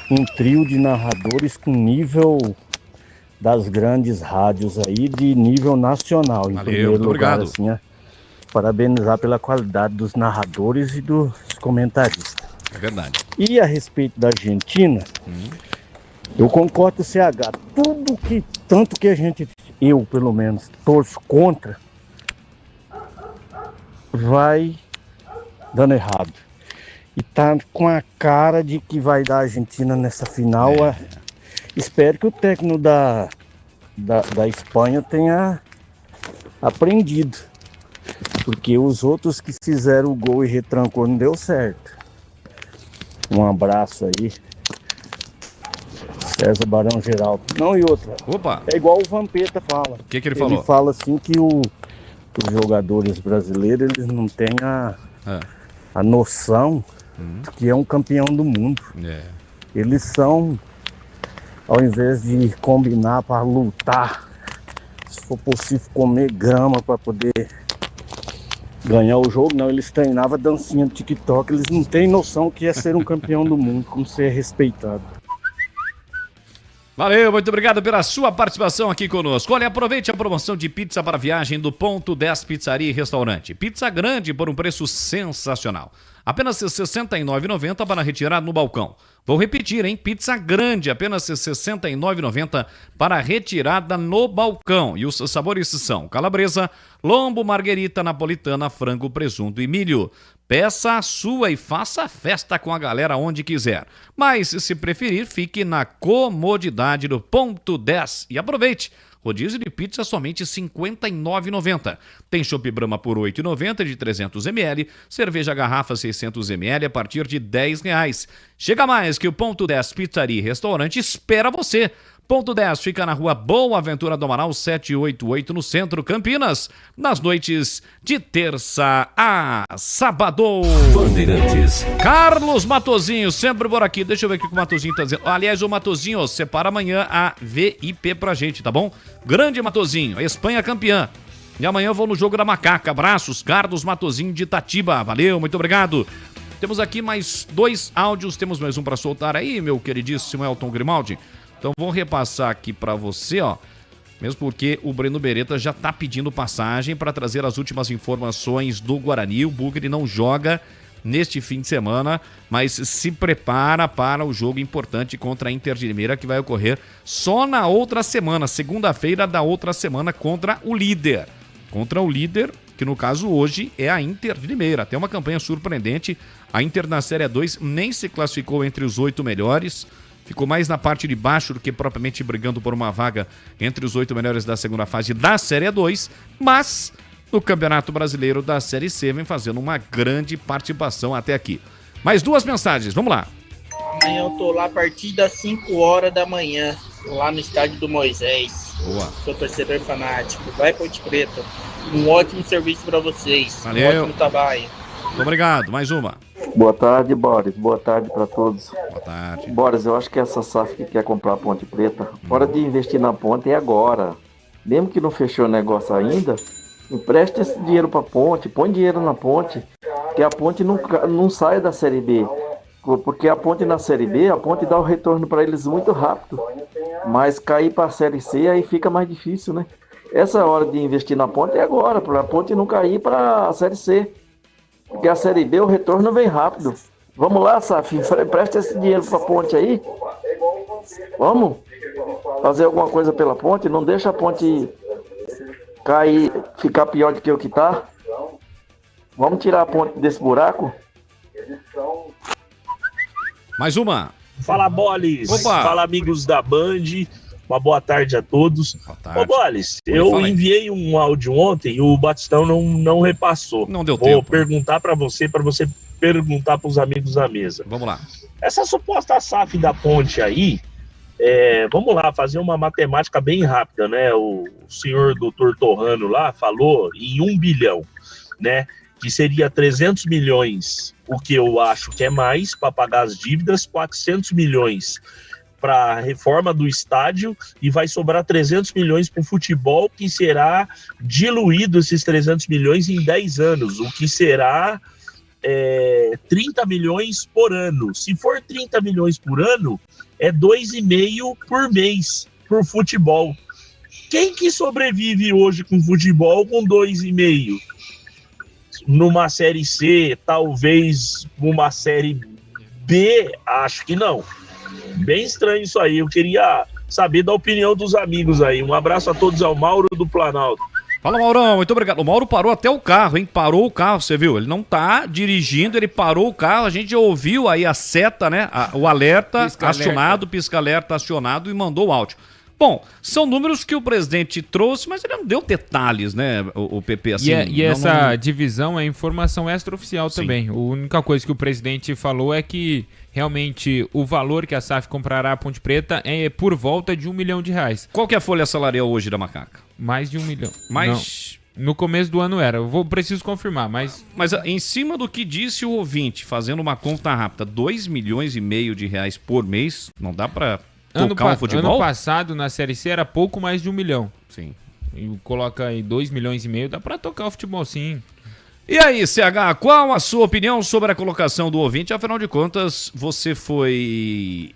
um trio de narradores com nível das grandes rádios aí, de nível nacional. Em primeiro lugar, obrigado. Assim, parabenizar pela qualidade dos narradores e dos comentaristas. É verdade. E a respeito da Argentina, eu concordo com o CH. Tanto que a gente, eu pelo menos, torço contra, vai dando errado. E tá com a cara de que vai dar a Argentina nessa final. Espero que o técnico da Espanha tenha aprendido. Porque os outros que fizeram o gol e retrancou não deu certo. Um abraço aí. César Barão Geraldo. Não, e outra. Opa. É igual o Vampeta fala. O que ele falou? Ele fala assim que os jogadores brasileiros eles não têm a noção de que é um campeão do mundo. Eles são, ao invés de combinar para lutar, se for possível comer grama para poder ganhar o jogo, não, eles treinavam dancinha do TikTok, eles não têm noção que é ser um campeão do mundo, como ser respeitado. Valeu, muito obrigado pela sua participação aqui conosco. Olha, aproveite a promoção de pizza para viagem do Ponto 10 Pizzaria e Restaurante. Pizza grande por um preço sensacional. Apenas R$ 69,90 para retirar no balcão. Vou repetir, hein? Pizza grande, apenas R$ 69,90 para retirada no balcão. E os sabores são calabresa, lombo, marguerita, napolitana, frango, presunto e milho. Peça a sua e faça a festa com a galera onde quiser. Mas, se preferir, fique na comodidade do Ponto 10 e aproveite. Rodízio de pizza somente R$ 59,90. Tem chopp Brahma por R$ 8,90 de 300 ml. Cerveja garrafa 600 ml a partir de R$ 10,00. Chega mais que o Ponto 10 Pizzaria e Restaurante espera você. Ponto 10 fica na rua Boa Aventura do Amaral 788 no centro Campinas. Nas noites de terça a sábado. Bandeirantes. Carlos Matozinho, sempre por aqui. Deixa eu ver o que o Matozinho tá dizendo. Aliás, o Matozinho, separa amanhã a VIP pra gente, tá bom? Grande Matozinho, Espanha campeã. E amanhã eu vou no jogo da Macaca. Abraços, Carlos Matozinho de Itatiba. Valeu, muito obrigado. Temos aqui mais 2 áudios. Temos mais um pra soltar aí, meu queridíssimo Elton Grimaldi. Então vou repassar aqui para você, ó, mesmo porque o Breno Beretta já tá pedindo passagem para trazer as últimas informações do Guarani. O Bugre não joga neste fim de semana, mas se prepara para o jogo importante contra a Inter de Limeira, que vai ocorrer só na outra semana, segunda-feira da outra semana, contra o líder. Contra o líder, que no caso hoje é a Inter de Limeira. Tem uma campanha surpreendente. A Inter na Série 2 nem se classificou entre os 8 melhores. Ficou mais na parte de baixo do que propriamente brigando por uma vaga entre os 8 melhores da segunda fase da Série 2, mas no Campeonato Brasileiro da Série C vem fazendo uma grande participação até aqui. Mais 2 mensagens, vamos lá. Amanhã eu tô lá a partir das 5 horas da manhã. lá no estádio do Moisés. Boa. Sou torcedor fanático. Vai Ponte Preta. Um ótimo serviço para vocês. Valeu. Um ótimo trabalho. Muito obrigado. Mais uma. Boa tarde, Boris. Boa tarde para todos. Boa tarde. Boris, eu acho que essa SAF que quer comprar a Ponte Preta, hora de investir na Ponte é agora. Mesmo que não fechou o negócio ainda, empresta esse dinheiro para a Ponte, põe dinheiro na Ponte, que a Ponte não sai da Série B. Porque a Ponte na Série B, a Ponte dá o retorno para eles muito rápido. Mas cair para a Série C aí fica mais difícil, né? Essa hora de investir na Ponte é agora, para a Ponte não cair para a Série C. Porque a Série B o retorno vem rápido. Vamos lá, Saf, presta esse dinheiro para a Ponte aí. Vamos fazer alguma coisa pela Ponte. Não deixa a Ponte cair, ficar pior do que o que tá. Vamos tirar a Ponte desse buraco. Mais uma. Fala, Bolis. Opa. Fala, amigos da Band. Uma boa tarde a todos. Boa tarde. Ô, Bolis, eu enviei um áudio ontem e o Batistão não repassou. Não deu Vou tempo. perguntar para você perguntar para os amigos da mesa. Vamos lá. Essa suposta SAF da Ponte aí, vamos lá, fazer uma matemática bem rápida, né? O senhor doutor Torrano lá falou em 1 bilhão, né? Que seria 300 milhões, o que eu acho que é mais, para pagar as dívidas, 400 milhões para a reforma do estádio e vai sobrar 300 milhões para o futebol, que será diluído esses 300 milhões em 10 anos, o que será 30 milhões por ano. Se for 30 milhões por ano, é 2,5 por mês por futebol. Quem que sobrevive hoje com futebol com 2,5? Numa Série C, talvez numa Série B, acho que não. Bem estranho isso aí, eu queria saber da opinião dos amigos aí. Um abraço a todos, é o Mauro do Planalto. Fala, Maurão, muito obrigado. O Mauro parou até o carro, hein? Parou o carro, você viu? Ele não tá dirigindo, ele parou o carro. A gente ouviu aí a seta, né? O alerta acionado, pisca-alerta acionado e mandou o áudio. Bom, são números que o presidente trouxe, mas ele não deu detalhes, né, o PP, assim. E essa divisão é informação extraoficial também. A única coisa que o presidente falou é que realmente o valor que a SAF comprará a Ponte Preta é por volta de R$1 milhão. Qual que é a folha salarial hoje da Macaca? Mais de 1 milhão. Mais... Não. No começo do ano era. Preciso confirmar, mas... Mas em cima do que disse o ouvinte, fazendo uma conta rápida, R$2,5 milhões por mês, não dá pra... tocar um futebol? Ano passado, na Série C, era pouco mais de 1 milhão. Sim. E coloca aí 2,5 milhões, dá pra tocar o futebol, sim. E aí, CH, qual a sua opinião sobre a colocação do ouvinte? Afinal de contas, você foi,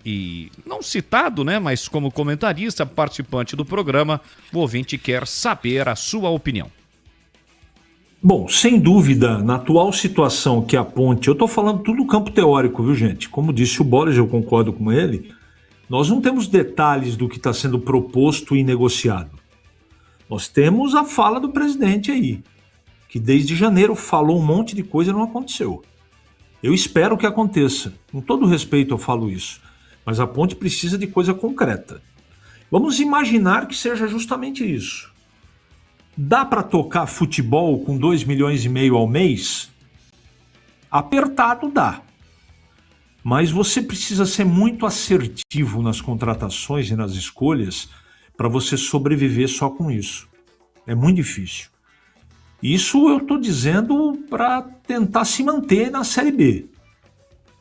não citado, né, mas como comentarista, participante do programa, o ouvinte quer saber a sua opinião. Bom, sem dúvida, na atual situação que a Ponte... Eu estou falando tudo do campo teórico, viu, gente? Como disse o Boris, eu concordo com ele... Nós não temos detalhes do que está sendo proposto e negociado. Nós temos a fala do presidente aí, que desde janeiro falou um monte de coisa e não aconteceu. Eu espero que aconteça. Com todo respeito eu falo isso. Mas a Ponte precisa de coisa concreta. Vamos imaginar que seja justamente isso. Dá para tocar futebol com 2,5 milhões ao mês? Apertado dá. Mas você precisa ser muito assertivo nas contratações e nas escolhas para você sobreviver só com isso. É muito difícil. Isso eu estou dizendo para tentar se manter na Série B,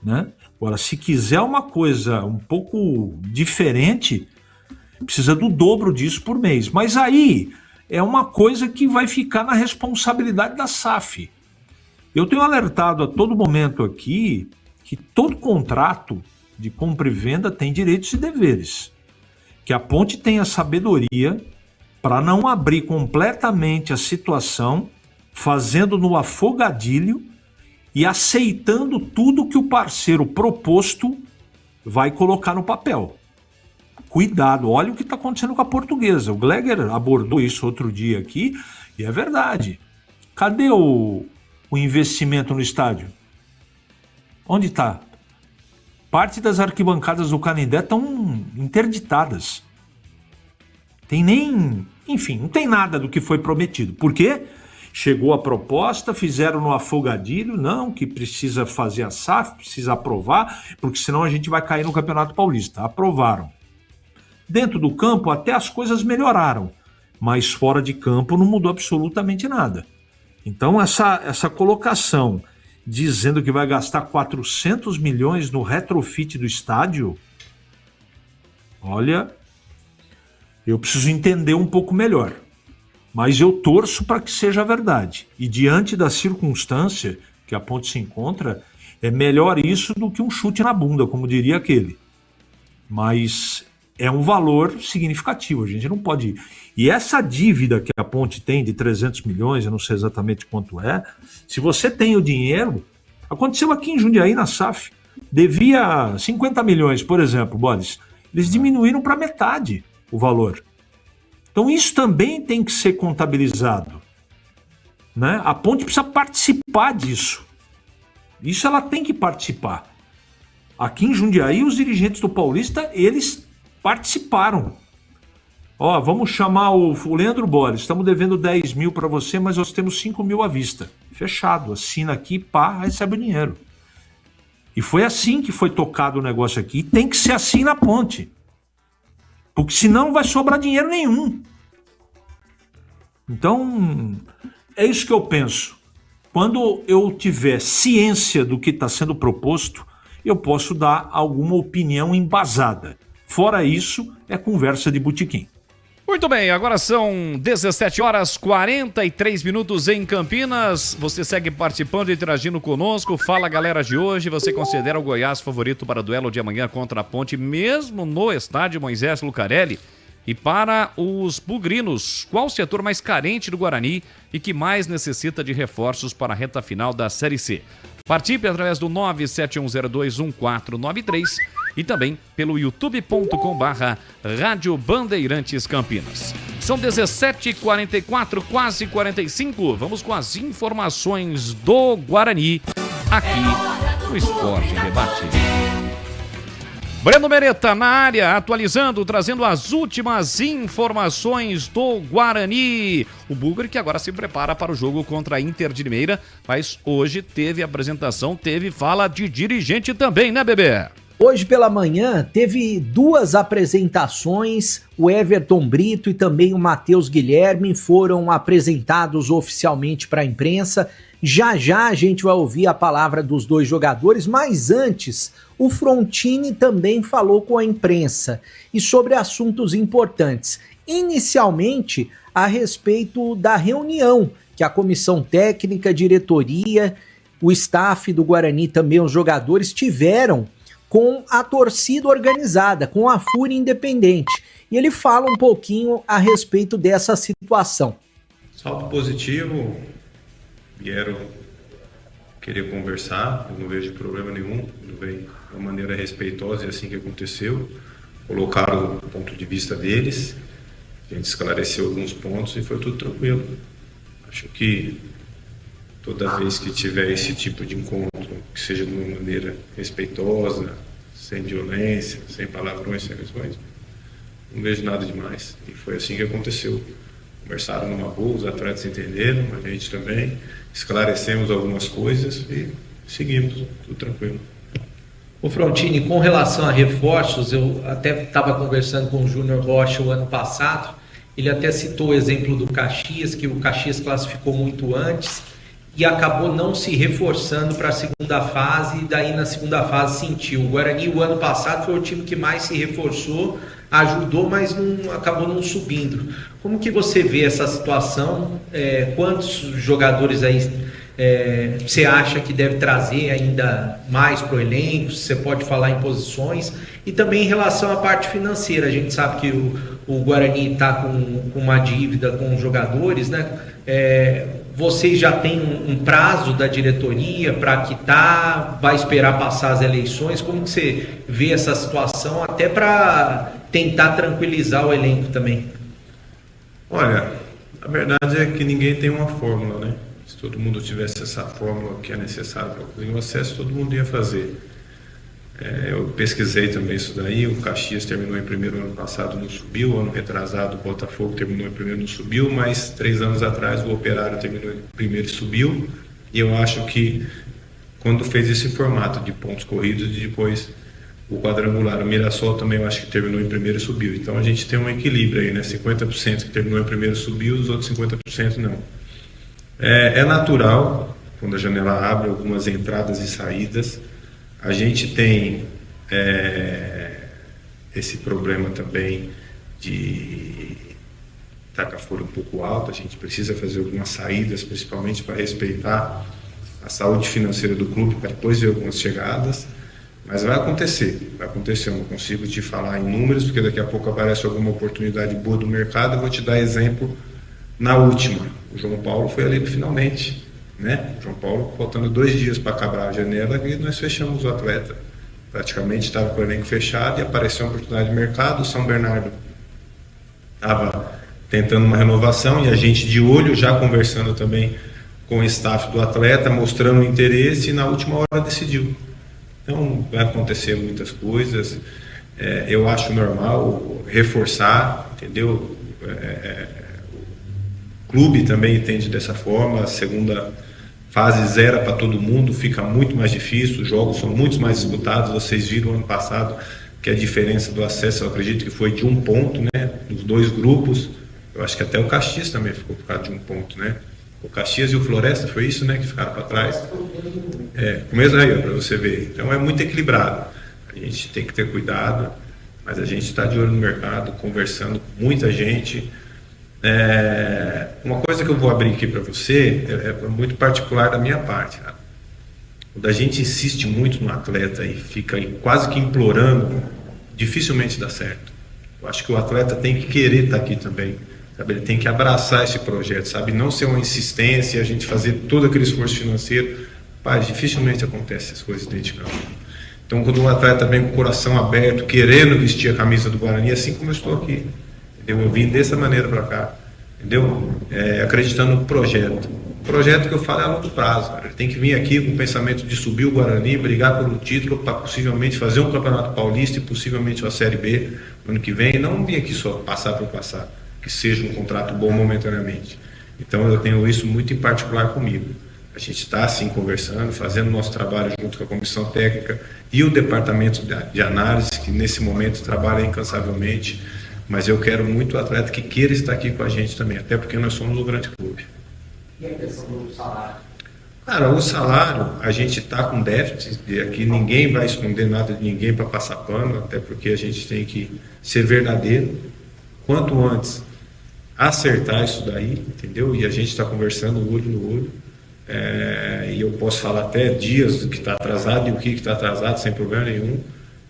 né? Agora, se quiser uma coisa um pouco diferente, precisa do dobro disso por mês. Mas aí é uma coisa que vai ficar na responsabilidade da SAF. Eu tenho alertado a todo momento aqui que todo contrato de compra e venda tem direitos e deveres. Que a Ponte tenha sabedoria para não abrir completamente a situação, fazendo no afogadilho e aceitando tudo que o parceiro proposto vai colocar no papel. Cuidado, olha o que está acontecendo com a Portuguesa. O Gleger abordou isso outro dia aqui e é verdade. Cadê o investimento no estádio? Onde está? Parte das arquibancadas do Canindé estão interditadas. Tem nem... Enfim, não tem nada do que foi prometido. Por quê? Chegou a proposta, fizeram no afogadilho, não, que precisa fazer a SAF, precisa aprovar, porque senão a gente vai cair no Campeonato Paulista. Aprovaram. Dentro do campo até as coisas melhoraram, mas fora de campo não mudou absolutamente nada. Então essa colocação dizendo que vai gastar 400 milhões no retrofit do estádio, olha, eu preciso entender um pouco melhor. Mas eu torço para que seja verdade. E diante da circunstância que a Ponte se encontra, é melhor isso do que um chute na bunda, como diria aquele. Mas é um valor significativo, a gente não pode... E essa dívida que a Ponte tem de 300 milhões, eu não sei exatamente quanto é, se você tem o dinheiro... Aconteceu aqui em Jundiaí, na SAF, devia 50 milhões, por exemplo, Boris. Eles diminuíram para metade o valor. Então isso também tem que ser contabilizado, né? A Ponte precisa participar disso. Isso ela tem que participar. Aqui em Jundiaí, os dirigentes do Paulista, eles participaram. Ó, vamos chamar o Leandro Boris, estamos devendo 10 mil para você, mas nós temos 5 mil à vista. Fechado, assina aqui, pá, recebe o dinheiro. E foi assim que foi tocado o negócio aqui. E tem que ser assim na Ponte. Porque senão não vai sobrar dinheiro nenhum. Então, é isso que eu penso. Quando eu tiver ciência do que está sendo proposto, eu posso dar alguma opinião embasada. Fora isso, é conversa de botequim. Muito bem, agora são 17 horas 43 minutos em Campinas. Você segue participando e interagindo conosco. Fala, galera de hoje. Você considera o Goiás favorito para o duelo de amanhã contra a Ponte, mesmo no estádio Moisés Lucarelli? E para os bugrinos, qual o setor mais carente do Guarani e que mais necessita de reforços para a reta final da Série C? Participe através do 971021493 e também pelo youtube.com/Rádio Bandeirantes Campinas. São 17h44, quase 45. Vamos com as informações do Guarani aqui no Esporte em Debate. Breno Mereta na área, atualizando, trazendo as últimas informações do Guarani. O Bugre que agora se prepara para o jogo contra a Inter de Limeira, mas hoje teve apresentação, teve fala de dirigente também, né, bebê? Hoje pela manhã teve duas apresentações, o Everton Brito e também o Matheus Guilherme foram apresentados oficialmente para a imprensa. Já já a gente vai ouvir a palavra dos dois jogadores, mas antes o Frontini também falou com a imprensa e sobre assuntos importantes. Inicialmente a respeito da reunião que a comissão técnica, a diretoria, o staff do Guarani também, os jogadores tiveram com a torcida organizada, com a Fúria Independente. E ele fala um pouquinho a respeito dessa situação. Salto positivo, vieram querer conversar, eu não vejo problema nenhum, não veio de uma maneira respeitosa e assim que aconteceu. Colocaram o ponto de vista deles, a gente esclareceu alguns pontos e foi tudo tranquilo. Acho que toda vez que tiver esse tipo de encontro, que seja de uma maneira respeitosa, sem violência, sem palavrões, sem agressões, não vejo nada demais. E foi assim que aconteceu. Conversaram numa boa, os atletas entenderam, a gente também, esclarecemos algumas coisas e seguimos, tudo tranquilo. O Frontini, com relação a reforços, eu até estava conversando com o Júnior Rocha o ano passado, ele até citou o exemplo do Caxias, que o Caxias classificou muito antes e acabou não se reforçando para a segunda fase, e daí na segunda fase sentiu. O Guarani, o ano passado, foi o time que mais se reforçou, ajudou, mas acabou não subindo. Como que você vê essa situação? Quantos jogadores aí você acha que deve trazer ainda mais para o elenco? Você pode falar em posições? E também em relação à parte financeira, a gente sabe que o Guarani está com uma dívida com os jogadores, né? Vocês já têm um prazo da diretoria para quitar? Vai esperar passar as eleições? Como que você vê essa situação, até para tentar tranquilizar o elenco também? Olha, a verdade é que ninguém tem uma fórmula, né? Se todo mundo tivesse essa fórmula que é necessária para conseguir o acesso, todo mundo ia fazer. Eu pesquisei também isso daí, o Caxias terminou em primeiro ano passado, não subiu, ano retrasado o Botafogo terminou em primeiro, não subiu, mas 3 anos atrás o Operário terminou em primeiro e subiu, e eu acho que quando fez esse formato de pontos corridos e depois o quadrangular. O Mirassol também eu acho que terminou em primeiro e subiu. Então a gente tem um equilíbrio aí, né? 50% que terminou em primeiro subiu, os outros 50% não. É natural, quando a janela abre, algumas entradas e saídas. A gente tem esse problema também de taca fora um pouco alto. A gente precisa fazer algumas saídas, principalmente para respeitar a saúde financeira do clube, para depois ver algumas chegadas. Mas vai acontecer, eu não consigo te falar em números, porque daqui a pouco aparece alguma oportunidade boa do mercado. Eu vou te dar exemplo na última. O João Paulo foi eleito finalmente, né? O João Paulo, faltando 2 dias para acabar a janela, e nós fechamos o atleta. Praticamente estava com o elenco fechado e apareceu uma oportunidade de mercado. O São Bernardo estava tentando uma renovação e a gente de olho, já conversando também com o staff do atleta, mostrando interesse, e na última hora decidiu. Então vai acontecer muitas coisas. Eu acho normal reforçar, entendeu? O clube também entende dessa forma. A segunda fase zera para todo mundo, fica muito mais difícil, os jogos são muito mais disputados. Vocês viram ano passado que a diferença do acesso, eu acredito que foi de 1 ponto, né? Nos 2 grupos. Eu acho que até o Caxias também ficou por causa de 1 ponto, né? O Caxias e o Floresta, foi isso, né, que ficaram para trás. Começo aí, para você ver. Então é muito equilibrado. A gente tem que ter cuidado, mas a gente está de olho no mercado, conversando com muita gente. Uma coisa que eu vou abrir aqui para você é muito particular da minha parte. Cara. Quando a gente insiste muito no atleta e fica quase que implorando, dificilmente dá certo. Eu acho que o atleta tem que querer estar aqui também. Sabe? Ele tem que abraçar esse projeto, sabe? Não ser uma insistência, a gente fazer todo aquele esforço financeiro. Dificilmente acontece essas coisas dentro de campo. Então, quando um atleta vem com o coração aberto, querendo vestir a camisa do Guarani, assim como eu estou aqui, entendeu? Eu vim dessa maneira para cá, entendeu? Acreditando no projeto. O projeto que eu falo é a longo prazo, cara. Ele tem que vir aqui com o pensamento de subir o Guarani, brigar pelo título, para possivelmente fazer um Campeonato Paulista e possivelmente uma Série B no ano que vem. Não vir aqui só passar por passar, que seja um contrato bom momentaneamente. Então eu tenho isso muito em particular comigo. A gente está assim conversando, fazendo nosso trabalho junto com a comissão técnica e o departamento de análise, que nesse momento trabalha incansavelmente, mas eu quero muito o atleta que queira estar aqui com a gente também, até porque nós somos um grande clube. E a questão do salário? Cara, o salário, a gente está com déficit, e aqui ninguém vai esconder nada de ninguém para passar pano, até porque a gente tem que ser verdadeiro. Quanto antes acertar isso daí, entendeu? E a gente está conversando olho no olho, e eu posso falar até dias do que está atrasado e o que está atrasado sem problema nenhum,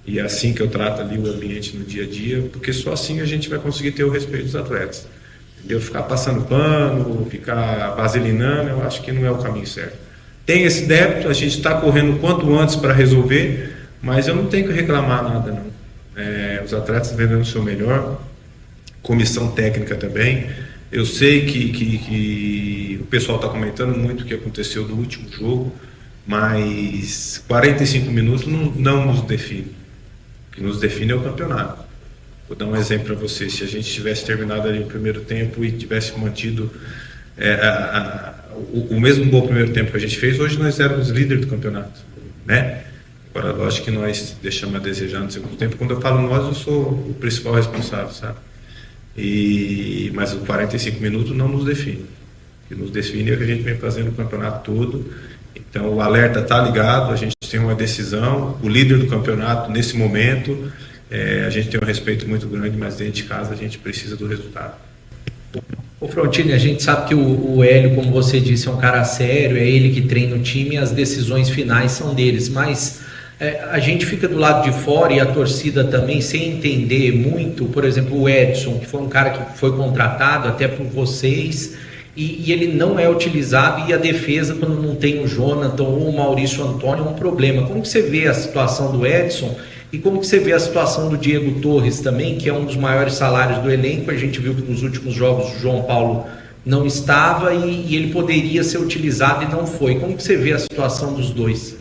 e é assim que eu trato ali o ambiente no dia a dia, porque só assim a gente vai conseguir ter o respeito dos atletas, entendeu? Ficar passando pano, ficar vaselinando, eu acho que não é o caminho certo. Tem esse débito, a gente está correndo o quanto antes para resolver, mas eu não tenho que reclamar nada não. Os atletas estão vendendo o seu melhor, comissão técnica também. Eu sei que o pessoal está comentando muito o que aconteceu no último jogo, mas 45 minutos não nos define. O que nos define é o campeonato. Vou dar um exemplo para você. Se a gente tivesse terminado ali o primeiro tempo e tivesse mantido o mesmo bom primeiro tempo que a gente fez, hoje nós éramos líder do campeonato, né? Agora, lógico que nós deixamos a desejar no segundo tempo. Quando eu falo nós, eu sou o principal responsável, sabe? Mas os 45 minutos não nos define. O que nos define é o que a gente vem fazendo o campeonato todo. Então o alerta está ligado, a gente tem uma decisão, o líder do campeonato nesse momento, a gente tem um respeito muito grande, mas dentro de casa a gente precisa do resultado. Ô Frontini, a gente sabe que o Hélio, como você disse, é um cara sério, é ele que treina o time e as decisões finais são deles, mas a gente fica do lado de fora e a torcida também sem entender muito. Por exemplo, o Edson, que foi um cara que foi contratado até por vocês e ele não é utilizado, e a defesa, quando não tem o Jonathan ou o Maurício Antônio, é um problema. Como que você vê a situação do Edson e como que você vê a situação do Diego Torres também, que é um dos maiores salários do elenco? A gente viu que nos últimos jogos o João Paulo não estava e ele poderia ser utilizado e não foi. Como que você vê a situação dos dois?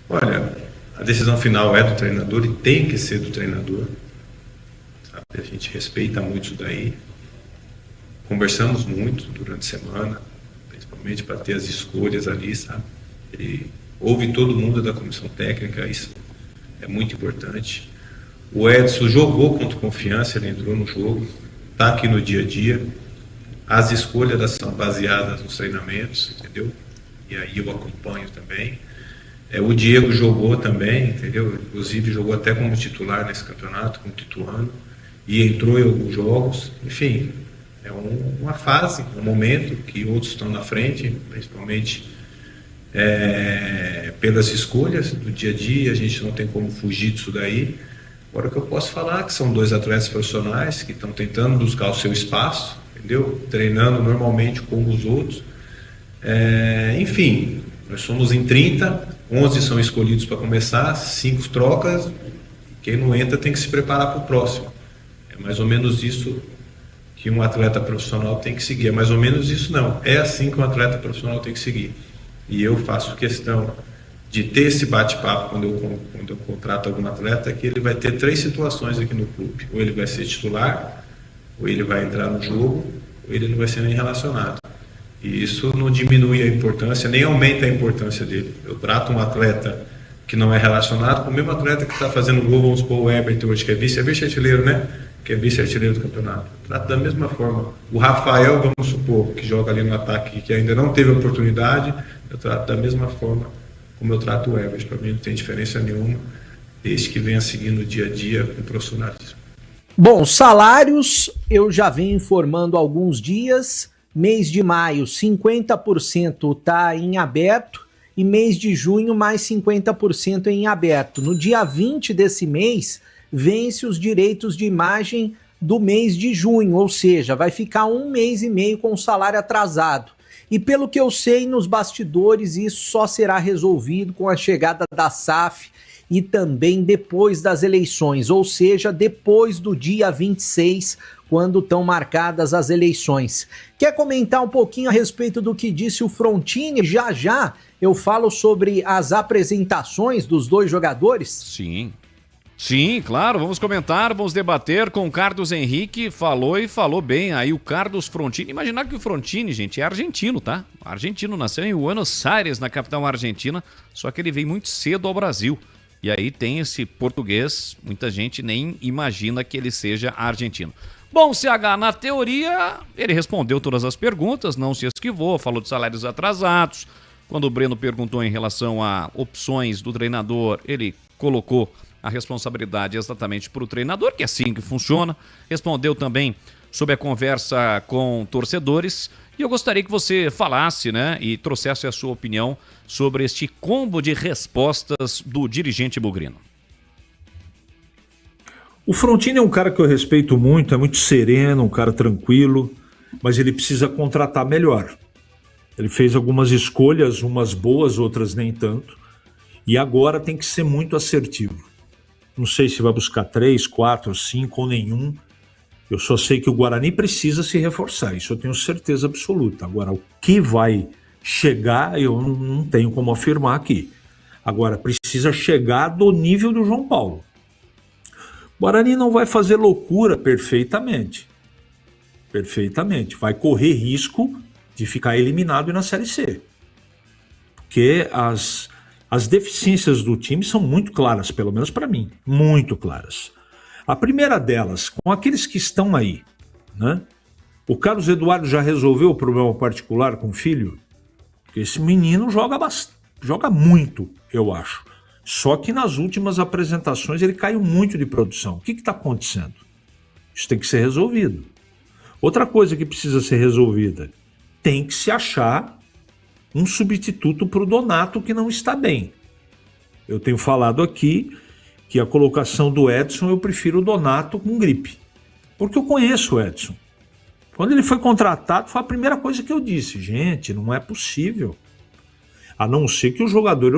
Olha, a decisão final é do treinador e tem que ser do treinador, sabe? A gente respeita muito isso daí. Conversamos muito durante a semana, principalmente para ter as escolhas ali, sabe? E houve todo mundo da comissão técnica, isso é muito importante. O Edson jogou contra Confiança, ele entrou no jogo, está aqui no dia a dia. As escolhas são baseadas nos treinamentos, entendeu? E aí eu acompanho também. O Diego jogou também, entendeu? Inclusive jogou até como titular nesse campeonato, como tituano, e entrou em alguns jogos. Enfim, é uma fase, um momento que outros estão na frente, principalmente pelas escolhas do dia a dia. A gente não tem como fugir disso daí. Agora, o que eu posso falar é que são 2 atletas profissionais que estão tentando buscar o seu espaço, entendeu? Treinando normalmente como os outros. Enfim, nós somos em 30, 11 são escolhidos para começar, 5 trocas, quem não entra tem que se preparar para o próximo. É mais ou menos isso que um atleta profissional tem que seguir. É mais ou menos isso não, é assim que um atleta profissional tem que seguir. E eu faço questão de ter esse bate-papo quando eu contrato algum atleta, que ele vai ter 3 situações aqui no clube. Ou ele vai ser titular, ou ele vai entrar no jogo, ou ele não vai ser nem relacionado. E isso não diminui a importância, nem aumenta a importância dele. Eu trato um atleta que não é relacionado com o mesmo atleta que está fazendo gol, vamos supor o Herbert hoje, que é vice-artilheiro, né? Que é vice-artilheiro do campeonato. Eu trato da mesma forma. O Rafael, vamos supor, que joga ali no ataque, que ainda não teve oportunidade, eu trato da mesma forma como eu trato o Herbert. Para mim não tem diferença nenhuma, desde que venha seguindo o dia a dia com profissionalismo. Bom, salários eu já venho informando há alguns dias. Mês de maio, 50% está em aberto e mês de junho, mais 50% em aberto. No dia 20 desse mês, vence os direitos de imagem do mês de junho, ou seja, vai ficar 1 mês e meio com o salário atrasado. E pelo que eu sei, nos bastidores, isso só será resolvido com a chegada da SAF e também depois das eleições, ou seja, depois do dia 26, quando estão marcadas as eleições. Quer comentar um pouquinho a respeito do que disse o Frontini? Já já eu falo sobre as apresentações dos 2 jogadores. Sim, claro, vamos comentar, vamos debater com o Carlos Henrique, falou e falou bem aí o Carlos Frontini. Imaginar que o Frontini, gente, é argentino, tá? Argentino, nasceu em Buenos Aires, na capital argentina, só que ele veio muito cedo ao Brasil. E aí tem esse português, muita gente nem imagina que ele seja argentino. Bom, CH, na teoria, ele respondeu todas as perguntas, não se esquivou, falou de salários atrasados. Quando o Breno perguntou em relação a opções do treinador, ele colocou a responsabilidade exatamente para o treinador, que é assim que funciona. Respondeu também sobre a conversa com torcedores. E eu gostaria que você falasse, né, e trouxesse a sua opinião sobre este combo de respostas do dirigente bugrino. O Frontini é um cara que eu respeito muito, é muito sereno, um cara tranquilo, mas ele precisa contratar melhor. Ele fez algumas escolhas, umas boas, outras nem tanto, e agora tem que ser muito assertivo. Não sei se vai buscar 3, 4, 5 ou nenhum. Eu só sei que o Guarani precisa se reforçar, isso eu tenho certeza absoluta. Agora, o que vai chegar, eu não tenho como afirmar aqui. Agora, precisa chegar do nível do João Paulo. O Guarani não vai fazer loucura perfeitamente. Perfeitamente. Vai correr risco de ficar eliminado na Série C. Porque as deficiências do time são muito claras, pelo menos para mim. Muito claras. A primeira delas, com aqueles que estão aí, né? O Carlos Eduardo já resolveu o problema particular com o filho? Porque esse menino joga muito, eu acho. Só que nas últimas apresentações ele caiu muito de produção. O que está acontecendo? Isso tem que ser resolvido. Outra coisa que precisa ser resolvida, tem que se achar um substituto para o Donato que não está bem. Eu tenho falado aqui que a colocação do Edson, eu prefiro o Donato com gripe. Porque eu conheço o Edson. Quando ele foi contratado, foi a primeira coisa que eu disse. Gente, não é possível. A não ser que o jogador...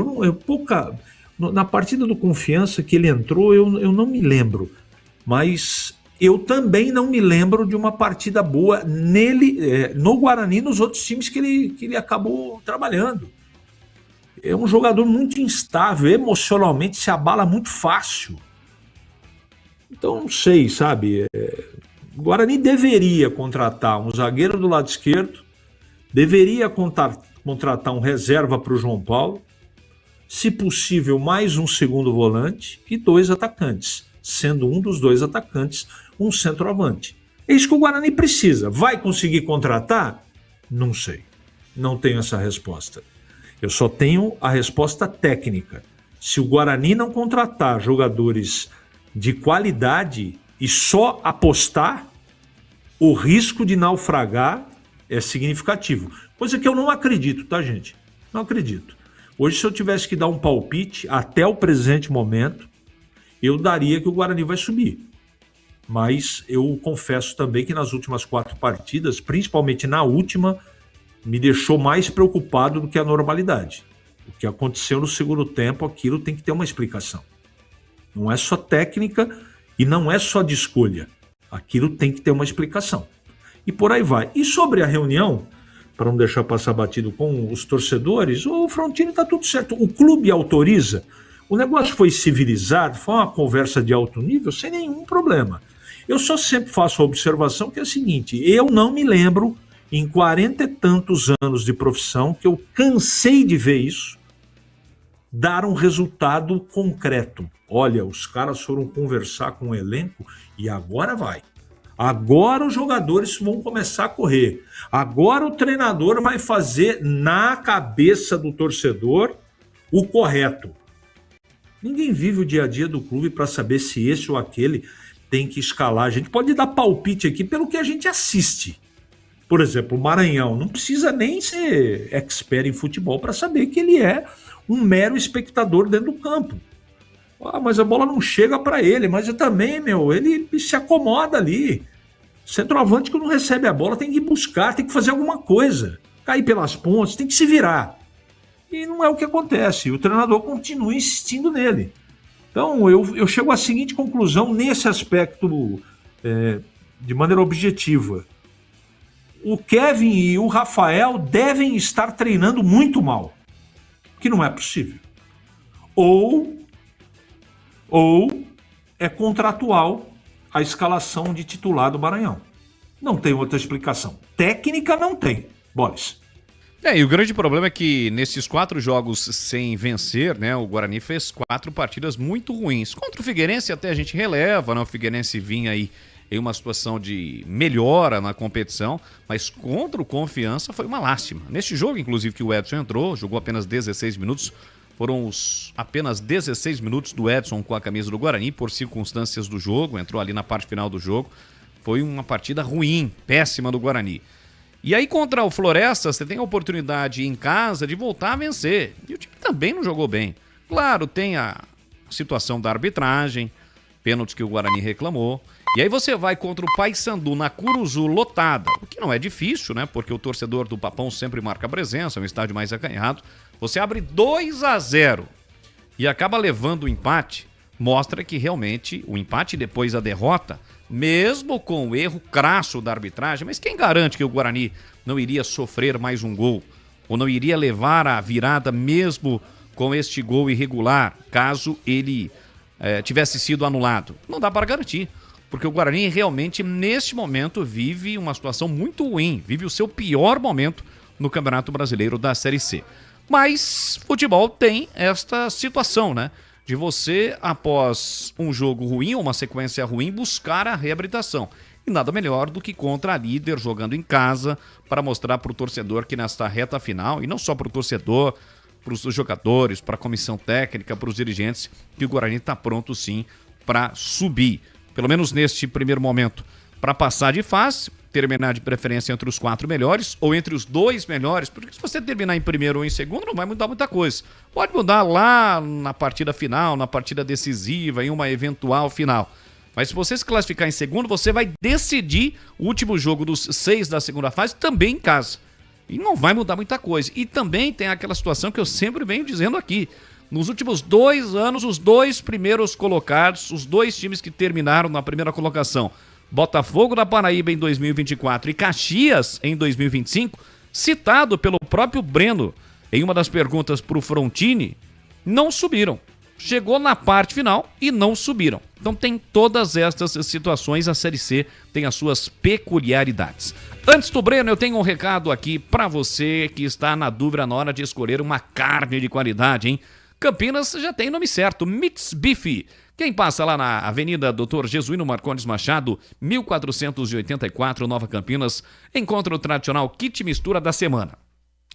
Na partida do Confiança que ele entrou, eu não me lembro. Mas eu também não me lembro de uma partida boa nele, no Guarani, nos outros times que ele acabou trabalhando. É um jogador muito instável, emocionalmente se abala muito fácil. Então, não sei, sabe? O Guarani deveria contratar um zagueiro do lado esquerdo, deveria contratar um reserva para o João Paulo, se possível mais um segundo volante e 2 atacantes, sendo um dos 2 atacantes um centroavante. É isso que o Guarani precisa. Vai conseguir contratar? Não sei. Não tenho essa resposta. Eu só tenho a resposta técnica. Se o Guarani não contratar jogadores de qualidade e só apostar, o risco de naufragar é significativo. Coisa que eu não acredito, tá, gente? Não acredito. Hoje, se eu tivesse que dar um palpite, até o presente momento, eu daria que o Guarani vai subir. Mas eu confesso também que nas últimas 4 partidas, principalmente na última, me deixou mais preocupado do que a normalidade. O que aconteceu no segundo tempo, aquilo tem que ter uma explicação. Não é só técnica e não é só de escolha. Aquilo tem que ter uma explicação. E por aí vai. E sobre a reunião, para não deixar passar batido com os torcedores, o Frontini está tudo certo. O clube autoriza. O negócio foi civilizado, foi uma conversa de alto nível, sem nenhum problema. Eu só sempre faço a observação que é a seguinte: eu não me lembro, em 40 e tantos anos de profissão, que eu cansei de ver isso, dar um resultado concreto. Olha, os caras foram conversar com o elenco e agora vai. Agora os jogadores vão começar a correr. Agora o treinador vai fazer na cabeça do torcedor o correto. Ninguém vive o dia a dia do clube para saber se esse ou aquele tem que escalar. A gente pode dar palpite aqui pelo que a gente assiste. Por exemplo, o Maranhão não precisa nem ser expert em futebol para saber que ele é um mero espectador dentro do campo. Ah, mas a bola não chega para ele, mas também, ele se acomoda ali. Centroavante que não recebe a bola tem que ir buscar, tem que fazer alguma coisa. Cair pelas pontes, tem que se virar. E não é o que acontece. O treinador continua insistindo nele. Então, eu chego à seguinte conclusão nesse aspecto de maneira objetiva. O Kevin e o Rafael devem estar treinando muito mal. Que não é possível. Ou é contratual a escalação de titular do Maranhão. Não tem outra explicação. Técnica não tem. Boris. E o grande problema é que nesses 4 jogos sem vencer, né, o Guarani fez 4 partidas muito ruins. Contra o Figueirense até a gente releva, né, o Figueirense vinha aí em uma situação de melhora na competição, mas contra o Confiança foi uma lástima. Neste jogo, inclusive, que o Edson entrou, jogou apenas 16 minutos, foram apenas 16 minutos do Edson com a camisa do Guarani, por circunstâncias do jogo, entrou ali na parte final do jogo. Foi uma partida ruim, péssima do Guarani. E aí contra o Floresta, você tem a oportunidade em casa de voltar a vencer. E o time também não jogou bem. Claro, tem a situação da arbitragem, pênalti que o Guarani reclamou. E aí você vai contra o Paysandu na Curuzu lotada, o que não é difícil, né? Porque o torcedor do Papão sempre marca presença, é um estádio mais acanhado. Você abre 2-0 e acaba levando o empate, mostra que realmente o empate depois a derrota, mesmo com o erro crasso da arbitragem, mas quem garante que o Guarani não iria sofrer mais um gol? Ou não iria levar a virada mesmo com este gol irregular, caso ele tivesse sido anulado? Não dá para garantir. Porque o Guarani realmente, neste momento, vive uma situação muito ruim, vive o seu pior momento no Campeonato Brasileiro da Série C. Mas futebol tem esta situação, né? De você, após um jogo ruim, uma sequência ruim, buscar a reabilitação. E nada melhor do que contra a líder, jogando em casa, para mostrar para o torcedor que nesta reta final, e não só para o torcedor, para os jogadores, para a comissão técnica, para os dirigentes, que o Guarani está pronto sim para subir. Pelo menos neste primeiro momento, para passar de fase, terminar de preferência entre os 4 melhores ou entre os 2 melhores, porque se você terminar em primeiro ou em segundo, não vai mudar muita coisa. Pode mudar lá na partida final, na partida decisiva, em uma eventual final. Mas se você se classificar em segundo, você vai decidir o último jogo dos 6 da segunda fase também em casa. E não vai mudar muita coisa. E também tem aquela situação que eu sempre venho dizendo aqui. Nos últimos 2 anos, os 2 primeiros colocados, os 2 times que terminaram na primeira colocação, Botafogo da Paraíba em 2024 e Caxias em 2025, citado pelo próprio Breno em uma das perguntas para o Frontini, não subiram. Chegou na parte final e não subiram. Então tem todas estas situações, a Série C tem as suas peculiaridades. Antes do Breno, eu tenho um recado aqui para você que está na dúvida na hora de escolher uma carne de qualidade, hein? Campinas já tem nome certo, Meats Beef. Quem passa lá na Avenida Dr. Jesuíno Marcondes Machado, 1484, Nova Campinas, encontra o tradicional kit mistura da semana.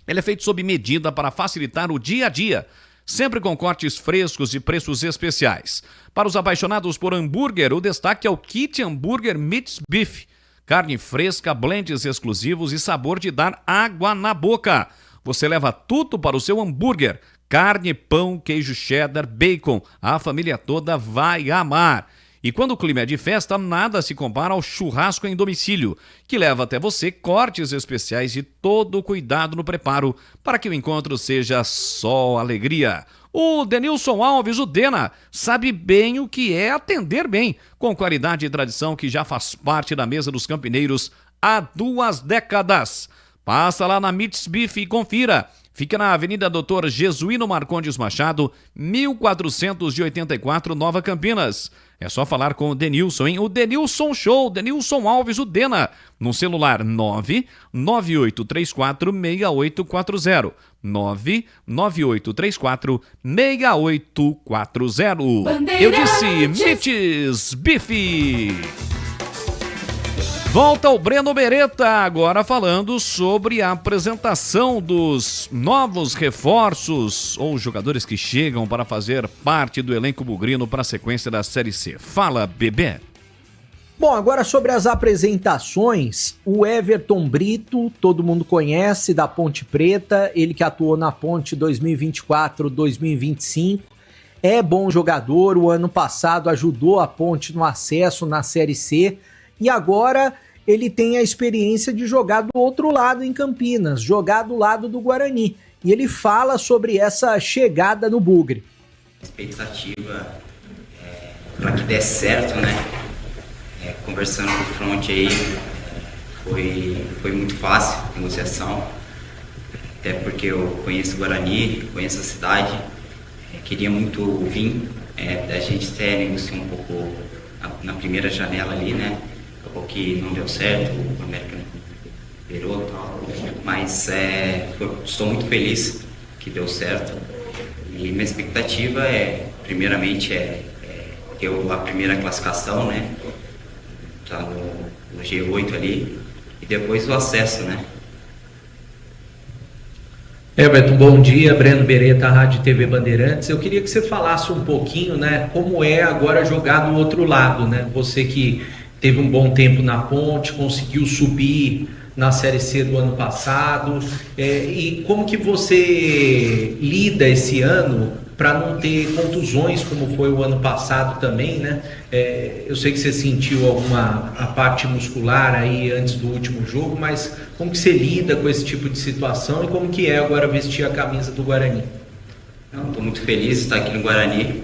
Ele é feito sob medida para facilitar o dia a dia, sempre com cortes frescos e preços especiais. Para os apaixonados por hambúrguer, o destaque é o kit hambúrguer Meats Beef. Carne fresca, blends exclusivos e sabor de dar água na boca. Você leva tudo para o seu hambúrguer. Carne, pão, queijo cheddar, bacon. A família toda vai amar. E quando o clima é de festa, nada se compara ao churrasco em domicílio, que leva até você cortes especiais e todo o cuidado no preparo para que o encontro seja só alegria. O Denilson Alves, o Dena, sabe bem o que é atender bem, com qualidade e tradição que já faz parte da mesa dos campineiros há 2 décadas. Passa lá na Meats Beef e confira. Fica na Avenida Dr. Jesuíno Marcondes Machado, 1484, Nova Campinas. É só falar com o Denilson, hein? O Denilson Show, Denilson Alves, o Dena, no celular 99834-6840. 99834-6840. Eu disse Meats Beef. Volta o Breno Beretta, agora falando sobre a apresentação dos novos reforços ou jogadores que chegam para fazer parte do elenco bugrino para a sequência da Série C. Fala, bebê. Bom, agora sobre as apresentações, o Everton Brito, todo mundo conhece, da Ponte Preta, ele que atuou na Ponte 2024-2025, é bom jogador, o ano passado ajudou a Ponte no acesso na Série C, e agora ele tem a experiência de jogar do outro lado em Campinas, jogar do lado do Guarani. E ele fala sobre essa chegada no Bugre. A expectativa para que dê certo, né? Conversando com o front aí, foi muito fácil a negociação. Até porque eu conheço o Guarani, conheço a cidade. Queria muito vir. A gente até negociou um pouco na primeira janela ali, né? Acabou que não deu certo, o América liberou e tal, mas estou muito feliz que deu certo. E minha expectativa primeiramente, ter a primeira classificação, né? Tá no G8 ali, e depois o acesso, né? Everton, bom dia, Breno Beretta, Rádio TV Bandeirantes. Eu queria que você falasse um pouquinho, né, como é agora jogar do outro lado, né? Você que teve um bom tempo na Ponte, conseguiu subir na Série C do ano passado, e como que você lida esse ano para não ter contusões como foi o ano passado também, né? Eu sei que você sentiu a parte muscular aí antes do último jogo, mas como que você lida com esse tipo de situação e como que é agora vestir a camisa do Guarani? Estou muito feliz de estar aqui no Guarani.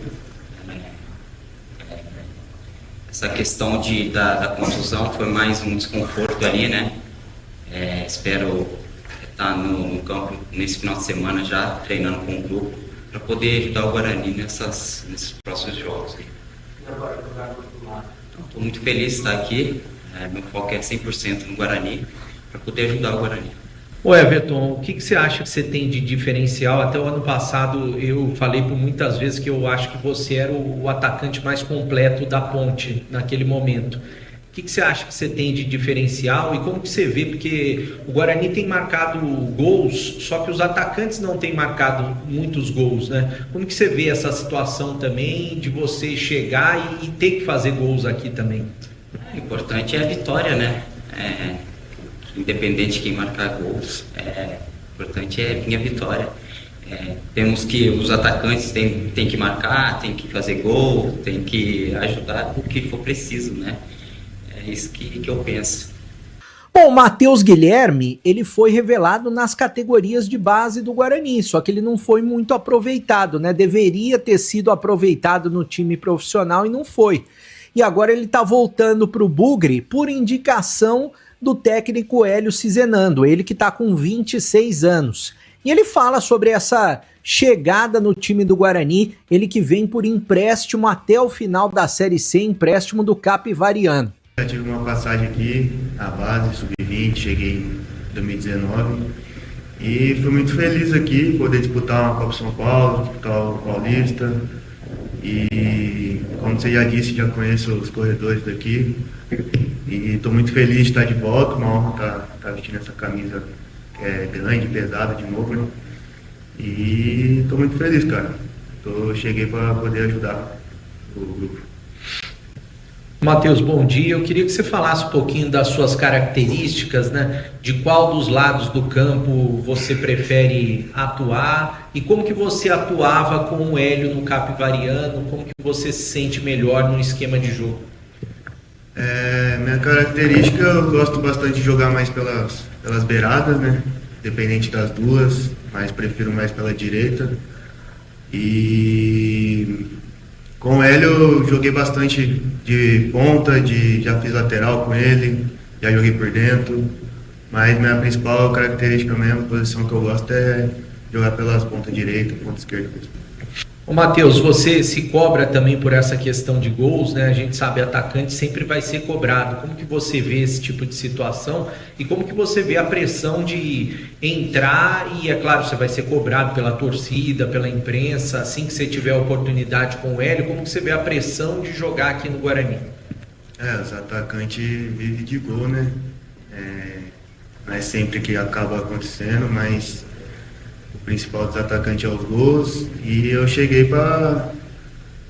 Essa questão da contusão foi mais um desconforto ali, né? Espero estar no campo nesse final de semana já, treinando com o grupo, para poder ajudar o Guarani nesses próximos jogos. Estou muito feliz de estar aqui, meu foco é 100% no Guarani, para poder ajudar o Guarani. Ô Everton, o que você acha que você tem de diferencial? Até o ano passado eu falei por muitas vezes que eu acho que você era o atacante mais completo da Ponte naquele momento. O que você acha que você tem de diferencial e como que você vê? Porque o Guarani tem marcado gols, só que os atacantes não têm marcado muitos gols, né? Como que você vê essa situação também de você chegar e ter que fazer gols aqui também? O importante é a vitória, né? Independente de quem marcar gols, o importante é vir a vitória. Temos que, os atacantes têm que marcar, têm que fazer gol, têm que ajudar o que for preciso, né? É isso que eu penso. Bom, o Matheus Guilherme, ele foi revelado nas categorias de base do Guarani, só que ele não foi muito aproveitado, né? Deveria ter sido aproveitado no time profissional e não foi. E agora ele tá voltando pro Bugre por indicação do técnico Hélio Cizenando, ele que tá com 26 anos. E ele fala sobre essa chegada no time do Guarani, ele que vem por empréstimo até o final da Série C, empréstimo do Capivariano. Eu tive uma passagem aqui, a base, sub-20, cheguei em 2019 E fui muito feliz aqui, poder disputar uma Copa São Paulo, disputar o Paulista. E como você já disse, já conheço os corredores daqui. E estou muito feliz de estar de volta, uma honra estar vestindo essa camisa que é grande, pesada de novo, né? E estou muito feliz, cara. Cheguei para poder ajudar o grupo. Matheus, bom dia. Eu queria que você falasse um pouquinho das suas características, né? De qual dos lados do campo você prefere atuar e como que você atuava com o Hélio no Capivariano, como que você se sente melhor no esquema de jogo? Minha característica, eu gosto bastante de jogar mais pelas beiradas, né? Independente das duas, mas prefiro mais pela direita. E com o Hélio eu joguei bastante de ponta, já fiz lateral com ele, já joguei por dentro, mas minha principal característica mesmo, a posição que eu gosto é jogar pelas pontas direita, ponta esquerda. Ô Matheus, você se cobra também por essa questão de gols, né? A gente sabe, atacante sempre vai ser cobrado. Como que você vê esse tipo de situação e como que você vê a pressão de entrar e, é claro, você vai ser cobrado pela torcida, pela imprensa, assim que você tiver a oportunidade com o Hélio, como que você vê a pressão de jogar aqui no Guarani? Os atacantes vivem de gol, né? Não é sempre que acaba acontecendo, mas o principal dos atacantes é os gols, e eu cheguei para,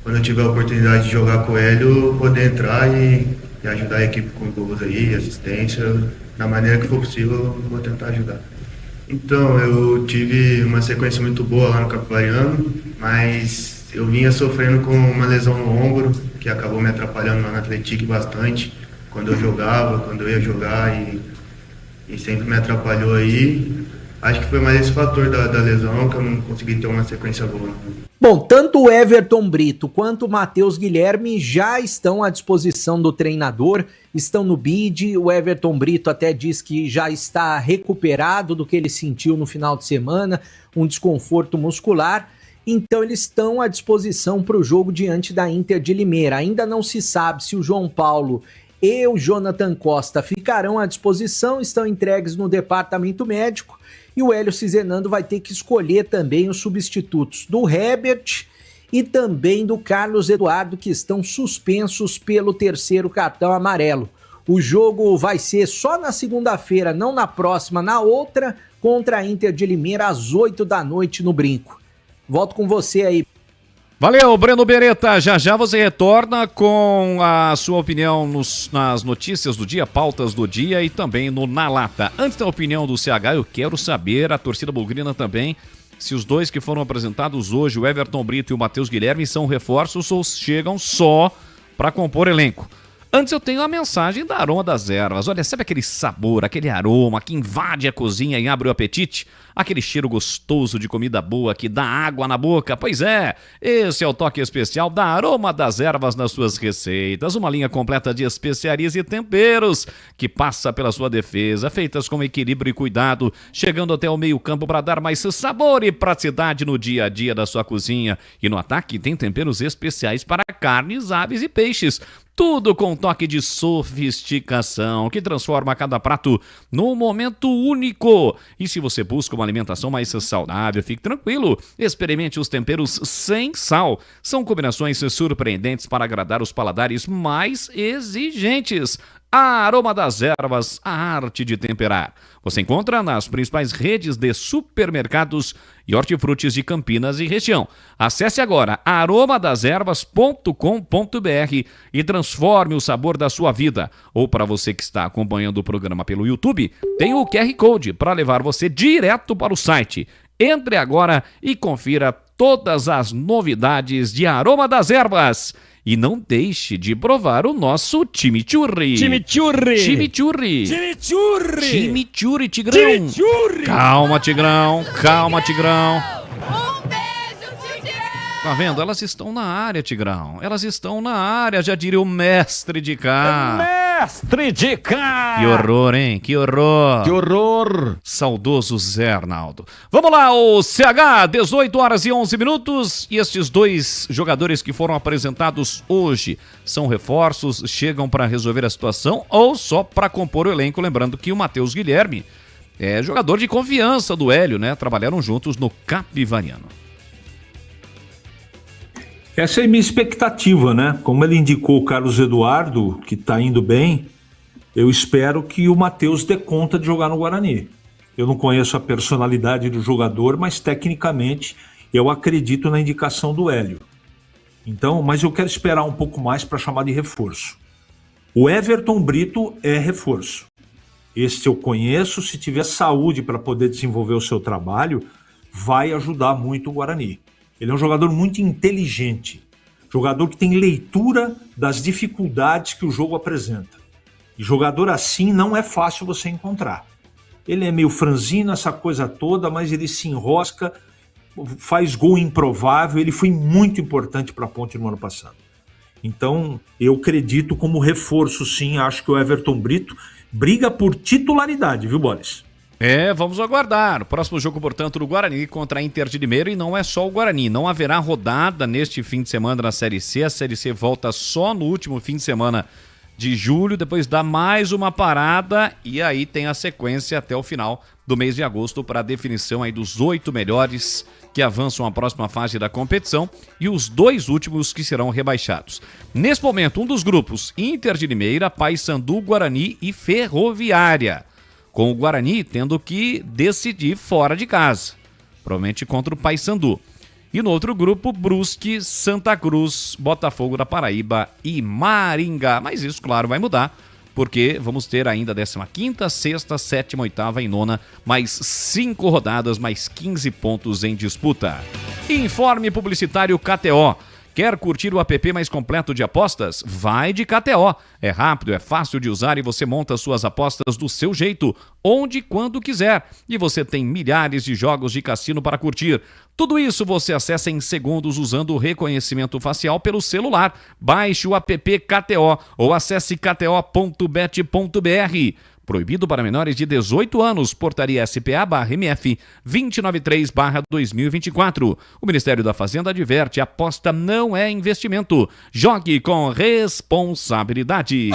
quando eu tiver a oportunidade de jogar com o Hélio, poder entrar e ajudar a equipe com gols aí, assistência, da maneira que for possível, eu vou tentar ajudar. Então, eu tive uma sequência muito boa lá no Capivariano, mas eu vinha sofrendo com uma lesão no ombro, que acabou me atrapalhando lá no Atlético bastante, quando eu jogava, quando eu ia jogar, e sempre me atrapalhou aí. Acho que foi mais esse fator da lesão, que eu não consegui ter uma sequência boa. Bom, tanto o Everton Brito quanto o Matheus Guilherme já estão à disposição do treinador, estão no bid. O Everton Brito até diz que já está recuperado do que ele sentiu no final de semana, um desconforto muscular. Então eles estão à disposição para o jogo diante da Inter de Limeira. Ainda não se sabe se o João Paulo e o Jonathan Costa ficarão à disposição, estão entregues no departamento médico. E o Hélio Cizenando vai ter que escolher também os substitutos do Herbert e também do Carlos Eduardo, que estão suspensos pelo terceiro cartão amarelo. O jogo vai ser só na segunda-feira, não na próxima, na outra, contra a Inter de Limeira, às 8 da noite no Brinco. Volto com você aí. Valeu, Breno Beretta. Já já você retorna com a sua opinião nas notícias do dia, pautas do dia e também no Na Lata. Antes da opinião do CH, eu quero saber, a torcida bugrina também, se os dois que foram apresentados hoje, o Everton Brito e o Matheus Guilherme, são reforços ou chegam só para compor elenco. Antes eu tenho a mensagem da Aroma das Ervas. Olha, sabe aquele sabor, aquele aroma que invade a cozinha e abre o apetite? Aquele cheiro gostoso de comida boa que dá água na boca? Pois é, esse é o toque especial da Aroma das Ervas nas suas receitas. Uma linha completa de especiarias e temperos que passa pela sua defesa, feitas com equilíbrio e cuidado, chegando até o meio-campo para dar mais sabor e praticidade no dia a dia da sua cozinha. E no ataque tem temperos especiais para carnes, aves e peixes. Tudo com um toque de sofisticação que transforma cada prato num momento único. E se você busca uma alimentação mais saudável, fique tranquilo. Experimente os temperos sem sal. São combinações surpreendentes para agradar os paladares mais exigentes. A Aroma das Ervas, a arte de temperar. Você encontra nas principais redes de supermercados e hortifrutis de Campinas e região. Acesse agora aromadeservas.com.br e transforme o sabor da sua vida. Ou para você que está acompanhando o programa pelo YouTube, tem o QR Code para levar você direto para o site. Entre agora e confira todas as novidades de Aroma das Ervas. E não deixe de provar o nosso chimichurri. Chimichurri. Chimichurri. Chimichurri. Chimichurri, Tigrão. Chimichurri. Calma, Tigrão. Calma, Tigrão. Tá vendo? Elas estão na área, Tigrão. Elas estão na área, já diria o mestre de cá. Mestre de cá! Que horror, hein? Que horror! Que horror! Saudoso Zé Arnaldo. Vamos lá, o CH, 18 horas e 11 minutos. E estes dois jogadores que foram apresentados hoje são reforços, chegam para resolver a situação ou só para compor o elenco? Lembrando que o Matheus Guilherme é jogador de confiança do Hélio, né? Trabalharam juntos no Capivariano. Essa é minha expectativa, né? Como ele indicou o Carlos Eduardo, que está indo bem, eu espero que o Matheus dê conta de jogar no Guarani. Eu não conheço a personalidade do jogador, mas tecnicamente eu acredito na indicação do Hélio. Então, mas eu quero esperar um pouco mais para chamar de reforço. O Everton Brito é reforço. Este eu conheço, se tiver saúde para poder desenvolver o seu trabalho, vai ajudar muito o Guarani. Ele é um jogador muito inteligente, jogador que tem leitura das dificuldades que o jogo apresenta. E jogador assim não é fácil você encontrar. Ele é meio franzino, essa coisa toda, mas ele se enrosca, faz gol improvável, ele foi muito importante para a Ponte no ano passado. Então, eu acredito como reforço, sim, acho que o Everton Brito briga por titularidade, viu, Boris? Vamos aguardar. O próximo jogo, portanto, do Guarani contra a Inter de Limeira, e não é só o Guarani. Não haverá rodada neste fim de semana na Série C. A Série C volta só no último fim de semana de julho, depois dá mais uma parada e aí tem a sequência até o final do mês de agosto para a definição aí dos 8 melhores que avançam à próxima fase da competição e os 2 últimos que serão rebaixados. Nesse momento, um dos grupos, Inter de Limeira, Paysandu, Guarani e Ferroviária, com o Guarani tendo que decidir fora de casa, provavelmente contra o Paysandu. E no outro grupo, Brusque, Santa Cruz, Botafogo da Paraíba e Maringá. Mas isso, claro, vai mudar, porque vamos ter ainda 15ª, 6ª, 7ª, 8ª e 9ª, mais 5 rodadas, mais 15 pontos em disputa. Informe publicitário KTO. Quer curtir o app mais completo de apostas? Vai de KTO. É rápido, é fácil de usar e você monta suas apostas do seu jeito, onde e quando quiser. E você tem milhares de jogos de cassino para curtir. Tudo isso você acessa em segundos usando o reconhecimento facial pelo celular. Baixe o app KTO ou acesse kto.bet.br. Proibido para menores de 18 anos. Portaria SPA/MF 293/2024. O Ministério da Fazenda adverte: aposta não é investimento. Jogue com responsabilidade.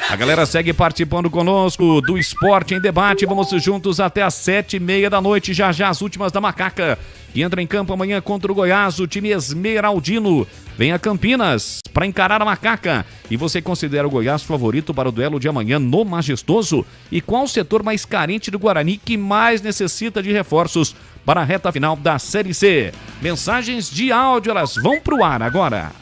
A galera segue participando conosco do Esporte em Debate. Vamos juntos até às 7h30 da noite. Já as últimas da Macaca, que entra em campo amanhã contra o Goiás, o time esmeraldino. Vem a Campinas para encarar a Macaca. E você considera o Goiás favorito para o duelo de amanhã no Majestoso? E qual o setor mais carente do Guarani que mais necessita de reforços para a reta final da Série C? Mensagens de áudio, elas vão pro ar agora.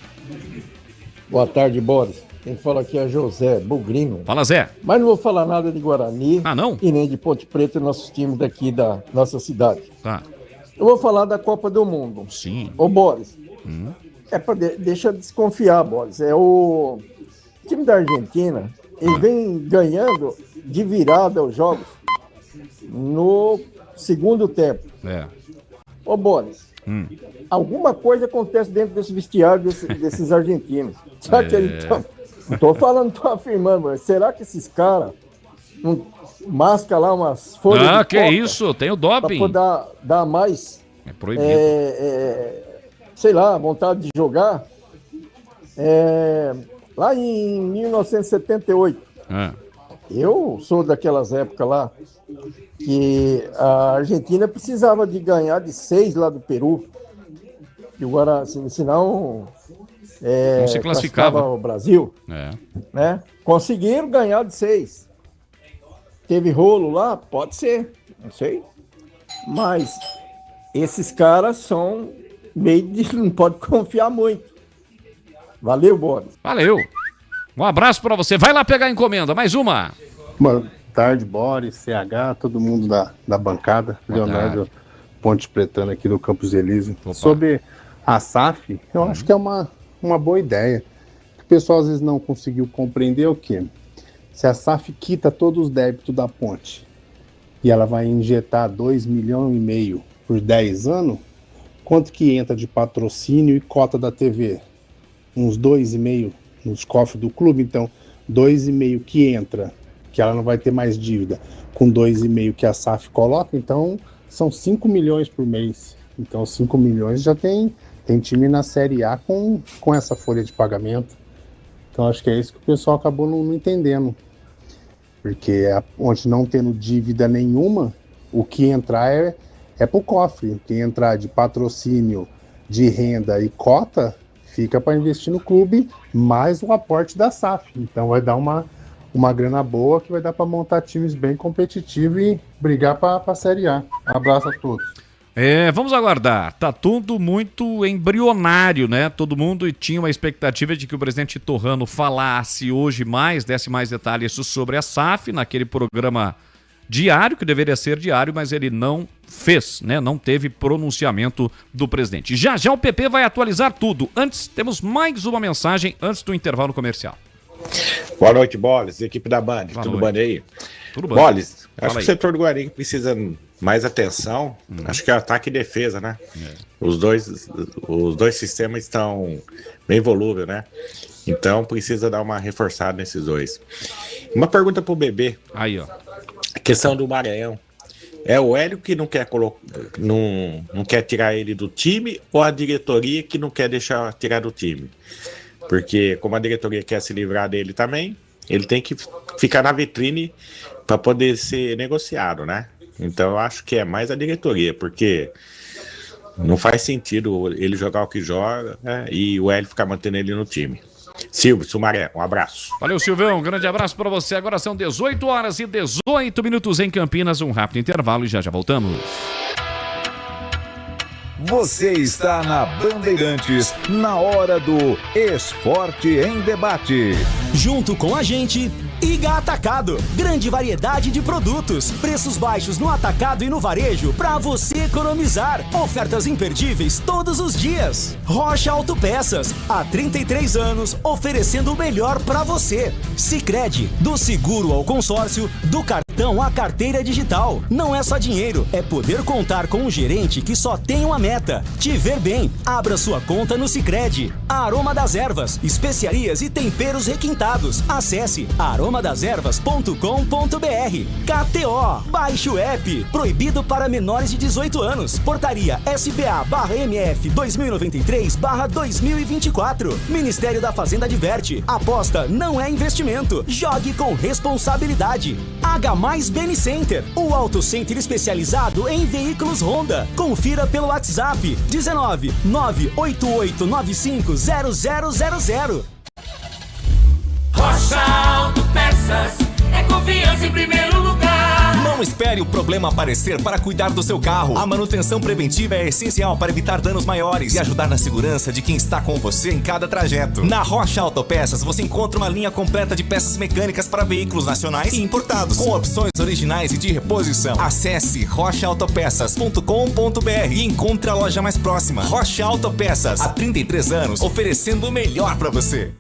Boa tarde, Boris. Quem fala aqui é José Bugrino. Fala, Zé. Mas não vou falar nada de Guarani. Não? E nem de Ponte Preta e nossos times daqui da nossa cidade. Tá. Eu vou falar da Copa do Mundo. Sim. Ô, Boris. Deixa desconfiar, Boris. É o time da Argentina. Ele vem ganhando de virada os jogos no segundo tempo. Ô, Boris. Alguma coisa acontece dentro desse vestiário desses argentinos. Será que eles estão... Não tô falando, não tô afirmando, mas será que esses caras não mascam lá umas folhas de que coca isso, tem o doping. pra poder dar mais... É proibido. Sei lá, vontade de jogar. Lá em 1978, eu sou daquelas épocas lá que a Argentina precisava de ganhar de 6 lá do Peru. E agora, senão... não se classificava o Brasil, né? Conseguiram ganhar de 6. Teve rolo lá? Pode ser, não sei. Mas esses caras são meio de... não pode confiar muito. Valeu, Boris. Valeu. Um abraço pra você. Vai lá pegar a encomenda. Mais uma. Boa tarde, Boris, CH, todo mundo da bancada. Leonardo Ponte Pretano aqui do Campos Elísio. Sobre a SAF, eu acho que é uma boa ideia. O pessoal às vezes não conseguiu compreender o quê? Se a SAF quita todos os débitos da ponte e ela vai injetar 2,5 milhões por 10 anos, quanto que entra de patrocínio e cota da TV? Uns 2,5 nos cofres do clube. Então 2,5 que entra, que ela não vai ter mais dívida, com 2,5 que a SAF coloca, então são 5 milhões por mês. Então 5 milhões já tem time na Série A com essa folha de pagamento. Então acho que é isso que o pessoal acabou não entendendo. Porque onde não tendo dívida nenhuma, o que entrar é pro cofre. O que entrar de patrocínio, de renda e cota, fica para investir no clube, mais o aporte da SAF. Então vai dar uma grana boa que vai dar para montar times bem competitivos e brigar para a Série A. Abraço a todos. Vamos aguardar. Tá tudo muito embrionário, né? Todo mundo tinha uma expectativa de que o presidente Torrano falasse hoje desse mais detalhes sobre a SAF naquele programa diário, que deveria ser diário, mas ele não fez, né? Não teve pronunciamento do presidente. Já o PP vai atualizar tudo. Antes, temos mais uma mensagem antes do intervalo comercial. Boa noite, Boles, equipe da Band. Tudo bom aí? Tudo bom. Boles, acho que o setor do Guarani precisa mais atenção. Acho que é ataque e defesa, né? Os dois sistemas estão bem volúveis, né? Então precisa dar uma reforçada nesses dois. Uma pergunta pro Bebê. Aí, ó. A questão do Maranhão. É o Hélio que não quer não quer tirar ele do time, ou a diretoria que não quer deixar tirar do time? Porque como a diretoria quer se livrar dele também, ele tem que ficar na vitrine para poder ser negociado, né? Então eu acho que é mais a diretoria, porque não faz sentido ele jogar o que joga, né? E o Hélio ficar mantendo ele no time. Silvio, Sumaré, um abraço. Valeu, Silvão, um grande abraço para você. Agora são 18 horas e 18 minutos em Campinas, um rápido intervalo e já voltamos. Você está na Bandeirantes, na hora do Esporte em Debate. Junto com a gente, Iga Atacado. Grande variedade de produtos, preços baixos no atacado e no varejo para você economizar. Ofertas imperdíveis todos os dias. Rocha Autopeças, há 33 anos, oferecendo o melhor para você. Sicredi, do seguro ao consórcio, do cartão à carteira digital. Não é só dinheiro, é poder contar com um gerente que só tem uma meta: te ver bem. Abra sua conta no Sicredi. Aroma das Ervas, especiarias e temperos requintados. Acesse aromadeservas.com.br. KTO, baixe o app. Proibido para menores de 18 anos. Portaria SPA/MF 2093/2024. Ministério da Fazenda adverte: aposta não é investimento. Jogue com responsabilidade. H+ Beni Center, o auto center especializado em veículos Honda. Confira pelo WhatsApp 19 988950000. Rocha Autopeças, é confiança em primeiro lugar. Não espere o problema aparecer para cuidar do seu carro. A manutenção preventiva é essencial para evitar danos maiores e ajudar na segurança de quem está com você em cada trajeto. Na Rocha Autopeças você encontra uma linha completa de peças mecânicas para veículos nacionais e importados, com opções originais e de reposição. Acesse rochaautopeças.com.br e encontre a loja mais próxima. Rocha Autopeças, há 33 anos, oferecendo o melhor para você.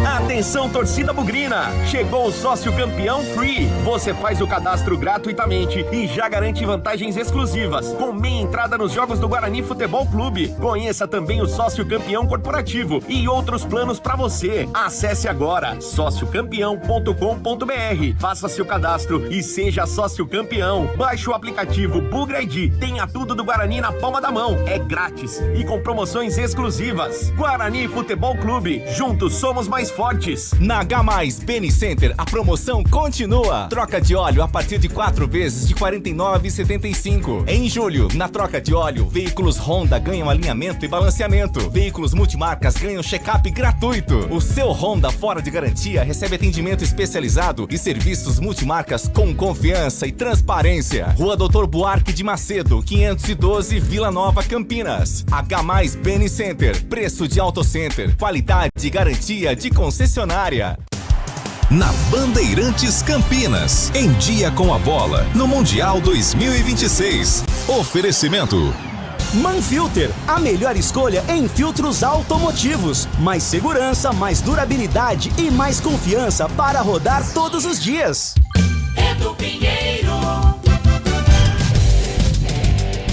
Atenção, torcida bugrina! Chegou o Sócio Campeão Free. Você faz o cadastro gratuitamente e já garante vantagens exclusivas, com meia entrada nos jogos do Guarani Futebol Clube. Conheça também o Sócio Campeão Corporativo e outros planos para você. Acesse agora sociocampeão.com.br. Faça seu cadastro e seja sócio campeão. Baixe o aplicativo Bugra ID. Tenha tudo do Guarani na palma da mão. É grátis e com promoções exclusivas. Guarani Futebol Clube. Juntos somos mais fortes. Na H+ Beni Center, a promoção continua. Troca de óleo a partir de 4 vezes de R$ 49,75. Em julho, na troca de óleo, veículos Honda ganham alinhamento e balanceamento. Veículos multimarcas ganham check-up gratuito. O seu Honda fora de garantia recebe atendimento especializado e serviços multimarcas com confiança e transparência. Rua Doutor Buarque de Macedo, 512, Vila Nova, Campinas. H+ Beni Center, preço de Auto Center, qualidade e garantia de concessionária. Na Bandeirantes Campinas, em dia com a bola, no Mundial 2026. Oferecimento Manfilter, a melhor escolha em filtros automotivos. Mais segurança, mais durabilidade e mais confiança para rodar todos os dias. É do Pinheiro.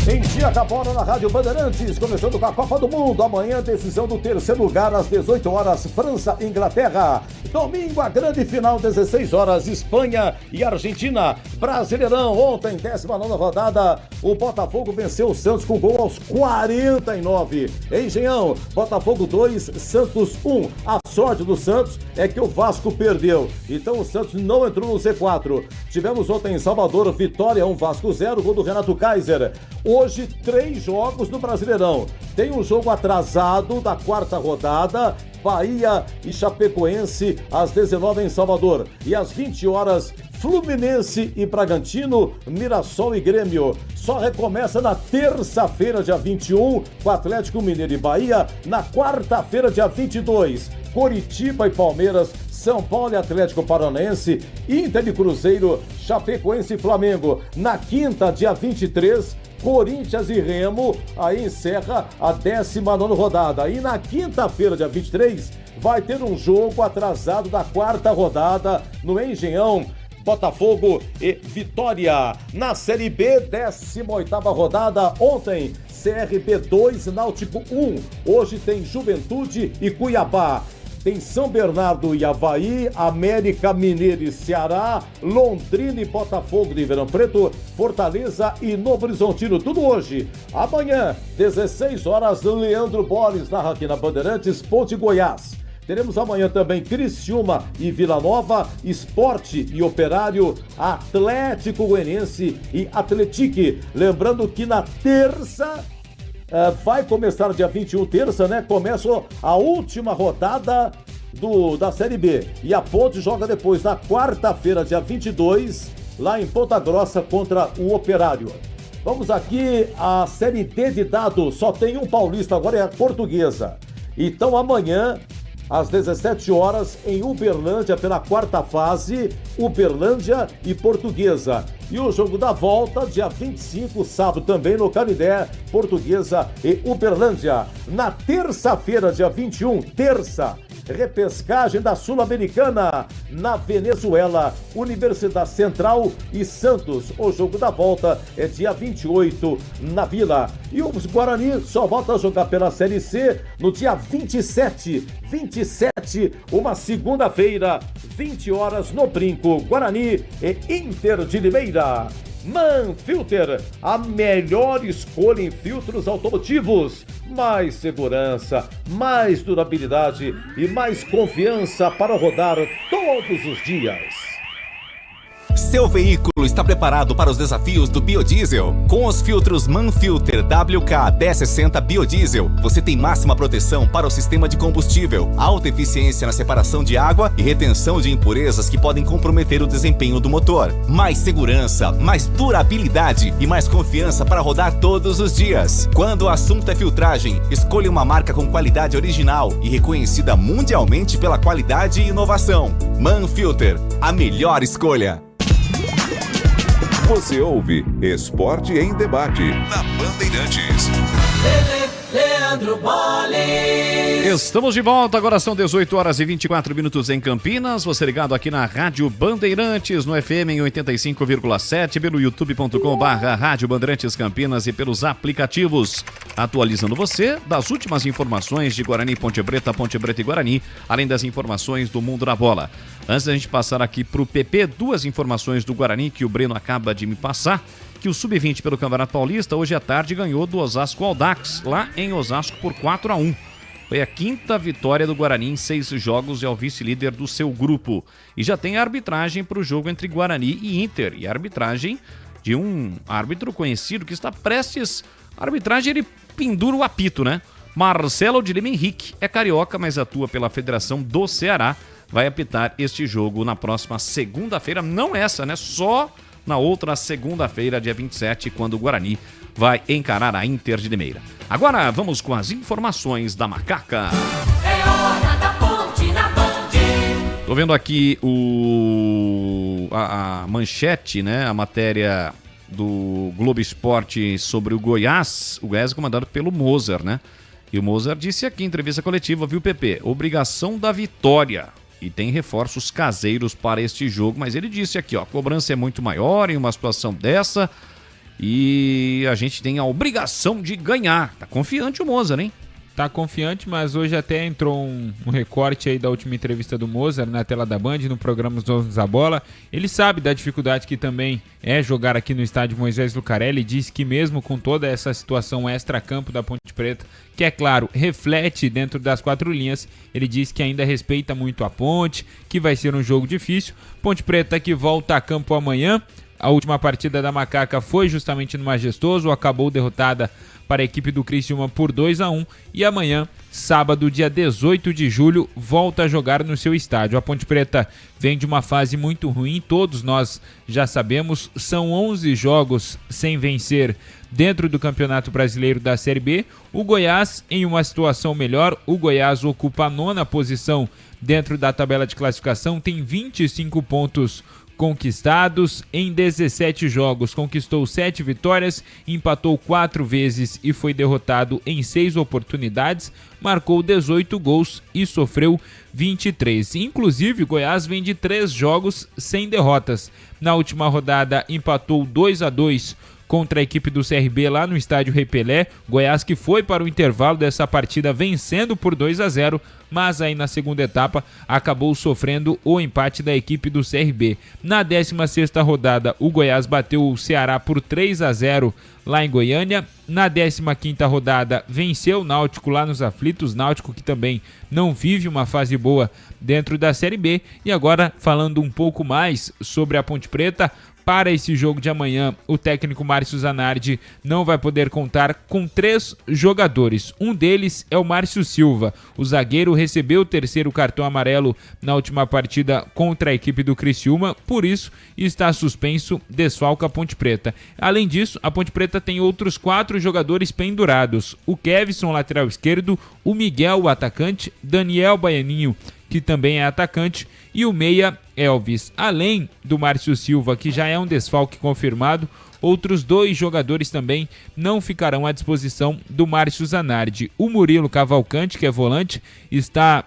Em dia dia da bola na Rádio Bandeirantes, começando com a Copa do Mundo. Amanhã, decisão do terceiro lugar às 18 horas, França e Inglaterra. Domingo, a grande final, 16 horas, Espanha e Argentina. Brasileirão, ontem, 19ª rodada, o Botafogo venceu o Santos com gol aos 49. Engenhão, Botafogo 2, Santos 1. A sorte do Santos é que o Vasco perdeu, então o Santos não entrou no Z4. Tivemos ontem em Salvador, Vitória 1, Vasco 0, gol do Renato Kaiser. Hoje, 3 jogos no Brasileirão. Tem um jogo atrasado da 4ª rodada, Bahia e Chapecoense, às 19 em Salvador. E às 20 horas, Fluminense e Bragantino, Mirassol e Grêmio. Só recomeça na terça-feira, dia 21, com Atlético Mineiro e Bahia. Na quarta-feira, dia 22, Coritiba e Palmeiras, São Paulo e Atlético Paranaense, Inter e Cruzeiro, Chapecoense e Flamengo. Na quinta, dia 23, Corinthians e Remo, aí encerra a 19ª rodada. E na quinta-feira, dia 23, vai ter um jogo atrasado da 4ª rodada no Engenhão, Botafogo e Vitória. Na Série B, 18ª rodada, ontem, CRB 2, Náutico 1. Hoje tem Juventude e Cuiabá. Tem São Bernardo e Avaí, América Mineiro e Ceará, Londrina e Botafogo de Ribeirão Preto, Fortaleza e Novo Horizontino. Tudo hoje. Amanhã, 16 horas, Leandro Borges narra aqui na Bandeirantes, Ponte Goiás. Teremos amanhã também Criciúma e Vila Nova, Sport e Operário, Atlético Goianiense e Atletique. Lembrando que na terça... vai começar dia 21, terça, né? Começa a última rodada da Série B. E a Ponte joga depois, na quarta-feira, dia 22, lá em Ponta Grossa, contra o Operário. Vamos aqui, a Série D de dados. Só tem um paulista, agora é a Portuguesa. Então amanhã, às 17 horas, em Uberlândia, pela 4ª fase, Uberlândia e Portuguesa. E o jogo da volta, dia 25, sábado também, no Canindé, Portuguesa e Uberlândia. Na terça-feira, dia 21, terça, repescagem da Sul-Americana, na Venezuela, Universidade Central e Santos. O jogo da volta é dia 28, na Vila. E o Guarani só volta a jogar pela Série C no dia 27, uma segunda-feira, 20 horas, no Brinco, Guarani e Inter de Limeira. Manfilter, a melhor escolha em filtros automotivos. Mais segurança, mais durabilidade e mais confiança para rodar todos os dias. Seu veículo está preparado para os desafios do biodiesel? Com os filtros Manfilter WK-1060 Biodiesel, você tem máxima proteção para o sistema de combustível, alta eficiência na separação de água e retenção de impurezas que podem comprometer o desempenho do motor. Mais segurança, mais durabilidade e mais confiança para rodar todos os dias. Quando o assunto é filtragem, escolha uma marca com qualidade original e reconhecida mundialmente pela qualidade e inovação. Manfilter, a melhor escolha. Você ouve Esporte em Debate na Bandeirantes. Leandro Borges. Estamos de volta, agora são 18 horas e 24 minutos em Campinas. Você ligado aqui na Rádio Bandeirantes, no FM em 85,7, pelo youtube.com/Rádio Bandeirantes Campinas e pelos aplicativos. Atualizando você das últimas informações de Guarani, Ponte Preta e Guarani, além das informações do mundo da bola. Antes da gente passar aqui para o PP, 2 informações do Guarani que o Breno acaba de me passar. Que o Sub-20 pelo Campeonato Paulista hoje à tarde ganhou do Osasco Audax, lá em Osasco por 4-1. Foi a 5ª vitória do Guarani em 6 jogos e é o vice-líder do seu grupo. E já tem a arbitragem para o jogo entre Guarani e Inter. E a arbitragem de um árbitro conhecido que está prestes... A arbitragem, ele pendura o apito, né? Marcelo de Lima Henrique é carioca, mas atua pela Federação do Ceará. Vai apitar este jogo na próxima segunda-feira. Não essa, né? Só na outra segunda-feira, dia 27, quando o Guarani vai encarar a Inter de Limeira. Agora vamos com as informações da Macaca. É hora da Ponte na Band. Tô vendo aqui a manchete, né? A matéria do Globo Esporte sobre o Goiás. O Goiás é comandado pelo Moser, né? E o Moser disse aqui em entrevista coletiva, viu, PP? Obrigação da vitória. E tem reforços caseiros para este jogo, mas ele disse aqui, ó, a cobrança é muito maior em uma situação dessa e a gente tem a obrigação de ganhar. Tá confiante o Mozart, hein? Tá confiante, mas hoje até entrou um recorte aí da última entrevista do Mozart na tela da Band, no programa Os Donos da Bola. Ele sabe da dificuldade que também é jogar aqui no estádio Moisés Lucarelli. Diz que mesmo com toda essa situação extra-campo da Ponte Preta, que é claro, reflete dentro das 4 linhas, ele diz que ainda respeita muito a Ponte, que vai ser um jogo difícil. Ponte Preta que volta a campo amanhã. A última partida da Macaca foi justamente no Majestoso, acabou derrotada para a equipe do Criciúma por 2-1 e amanhã, sábado, dia 18 de julho, volta a jogar no seu estádio. A Ponte Preta vem de uma fase muito ruim, todos nós já sabemos, são 11 jogos sem vencer dentro do Campeonato Brasileiro da Série B. O Goiás em uma situação melhor, o Goiás ocupa a 9ª posição dentro da tabela de classificação, tem 25 pontos conquistados em 17 jogos, conquistou 7 vitórias, empatou 4 vezes e foi derrotado em 6 oportunidades, marcou 18 gols e sofreu 23. Inclusive, o Goiás vem de 3 jogos sem derrotas. Na última rodada empatou 2-2 contra a equipe do CRB lá no estádio Rei Pelé. Goiás que foi para o intervalo dessa partida vencendo por 2-0, mas aí na segunda etapa acabou sofrendo o empate da equipe do CRB. Na 16ª rodada, o Goiás bateu o Ceará por 3-0 lá em Goiânia. Na 15ª rodada, venceu o Náutico lá nos aflitos, Náutico que também não vive uma fase boa dentro da Série B. E agora, falando um pouco mais sobre a Ponte Preta, para esse jogo de amanhã, o técnico Márcio Zanardi não vai poder contar com 3 jogadores. Um deles é o Márcio Silva. O zagueiro recebeu o 3º cartão amarelo na última partida contra a equipe do Criciúma, por isso está suspenso, desfalca a Ponte Preta. Além disso, a Ponte Preta tem outros 4 jogadores pendurados. O Kevson, lateral esquerdo, o Miguel, o atacante, Daniel Baianinho, que também é atacante, e o meia Elvis. Além do Márcio Silva, que já é um desfalque confirmado, outros 2 jogadores também não ficarão à disposição do Márcio Zanardi. O Murilo Cavalcante, que é volante, está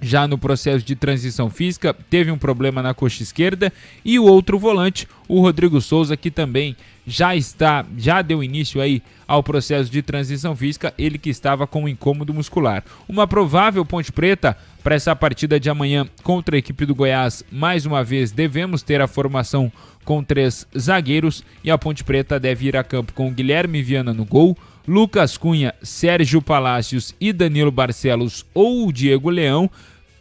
já no processo de transição física, teve um problema na coxa esquerda, e o outro volante, o Rodrigo Souza, que também já deu início aí ao processo de transição física, ele que estava com um incômodo muscular. Uma provável Ponte Preta para essa partida de amanhã contra a equipe do Goiás. Mais uma vez devemos ter a formação com 3 zagueiros e a Ponte Preta deve ir a campo com Guilherme Viana no gol, Lucas Cunha, Sérgio Palácios e Danilo Barcelos ou o Diego Leão.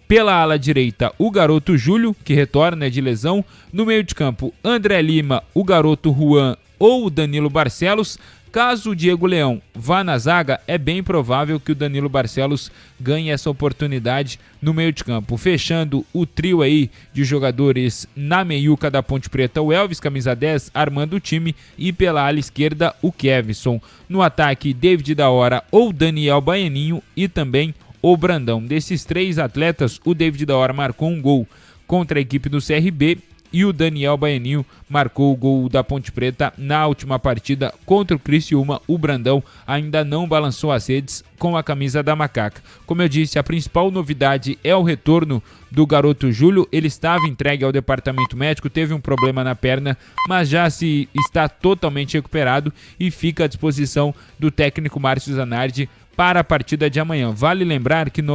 Pela ala direita, o garoto Júlio, que retorna de lesão. No meio de campo, André Lima, o garoto Juan ou o Danilo Barcelos. Caso o Diego Leão vá na zaga, é bem provável que o Danilo Barcelos ganhe essa oportunidade no meio de campo. Fechando o trio aí de jogadores na meiuca da Ponte Preta, o Elvis, camisa 10, armando o time, e pela ala esquerda, o Kevson. No ataque, David da Hora ou Daniel Baianinho e também o Brandão. Desses 3 atletas, o David da Hora marcou um gol contra a equipe do CRB e o Daniel Baianinho marcou o gol da Ponte Preta na última partida contra o Criciúma. O Brandão ainda não balançou as redes com a camisa da Macaca. Como eu disse, a principal novidade é o retorno do garoto Júlio. Ele estava entregue ao departamento médico, teve um problema na perna, mas já se está totalmente recuperado e fica à disposição do técnico Márcio Zanardi para a partida de amanhã. Vale lembrar que na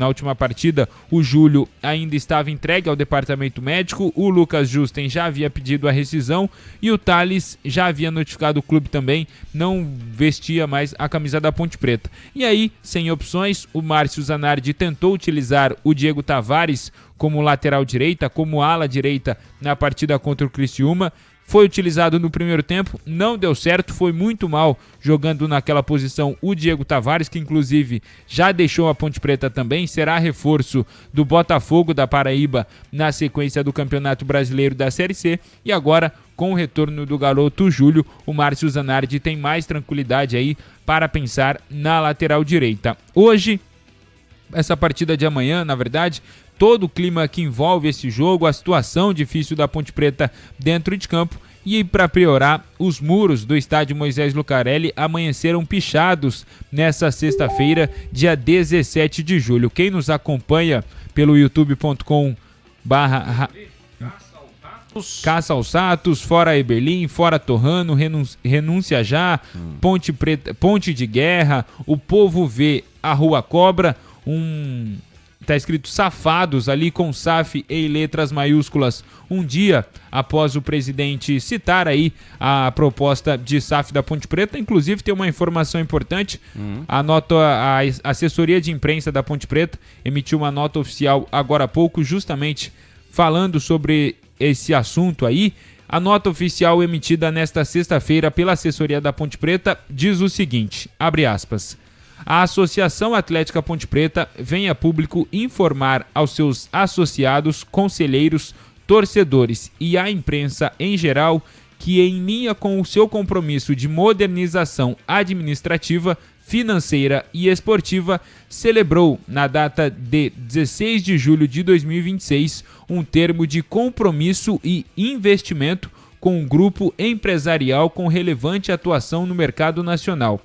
última partida o Júlio ainda estava entregue ao departamento médico, o Lucas Justen já havia pedido a rescisão e o Thales já havia notificado o clube também, não vestia mais a camisa da Ponte Preta. E aí, sem opções, o Márcio Zanardi tentou utilizar o Diego Tavares como lateral direita, como ala direita na partida contra o Criciúma. Foi utilizado no primeiro tempo, não deu certo, foi muito mal jogando naquela posição o Diego Tavares, que inclusive já deixou a Ponte Preta também, será reforço do Botafogo da Paraíba na sequência do Campeonato Brasileiro da Série C. E agora, com o retorno do garoto Júlio, o Márcio Zanardi tem mais tranquilidade aí para pensar na lateral direita. Hoje, essa partida de amanhã, na verdade, todo o clima que envolve esse jogo, a situação difícil da Ponte Preta dentro de campo, e para piorar, os muros do estádio Moisés Lucarelli amanheceram pichados nessa sexta-feira, dia 17 de julho. Quem nos acompanha pelo youtube.com/... Caça aos Satos, fora Eberlim, fora Torrano, renúncia já, Ponte Preta, Ponte de Guerra, o povo vê a Rua Cobra, tá escrito Safados ali com SAF em letras maiúsculas, um dia após o presidente citar aí a proposta de SAF da Ponte Preta. Inclusive tem uma informação importante, a assessoria de imprensa da Ponte Preta emitiu uma nota oficial agora há pouco, justamente falando sobre esse assunto aí. A nota oficial emitida nesta sexta-feira pela assessoria da Ponte Preta diz o seguinte, abre aspas: a Associação Atlética Ponte Preta vem a público informar aos seus associados, conselheiros, torcedores e à imprensa em geral que, em linha com o seu compromisso de modernização administrativa, financeira e esportiva, celebrou, na data de 16 de julho de 2026, um termo de compromisso e investimento com um grupo empresarial com relevante atuação no mercado nacional.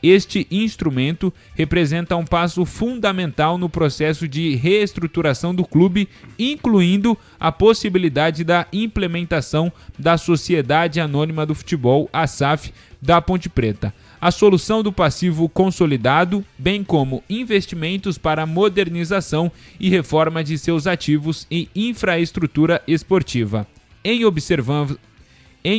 Este instrumento representa um passo fundamental no processo de reestruturação do clube, incluindo a possibilidade da implementação da Sociedade Anônima do Futebol, a SAF, da Ponte Preta, a solução do passivo consolidado, bem como investimentos para a modernização e reforma de seus ativos e infraestrutura esportiva. Em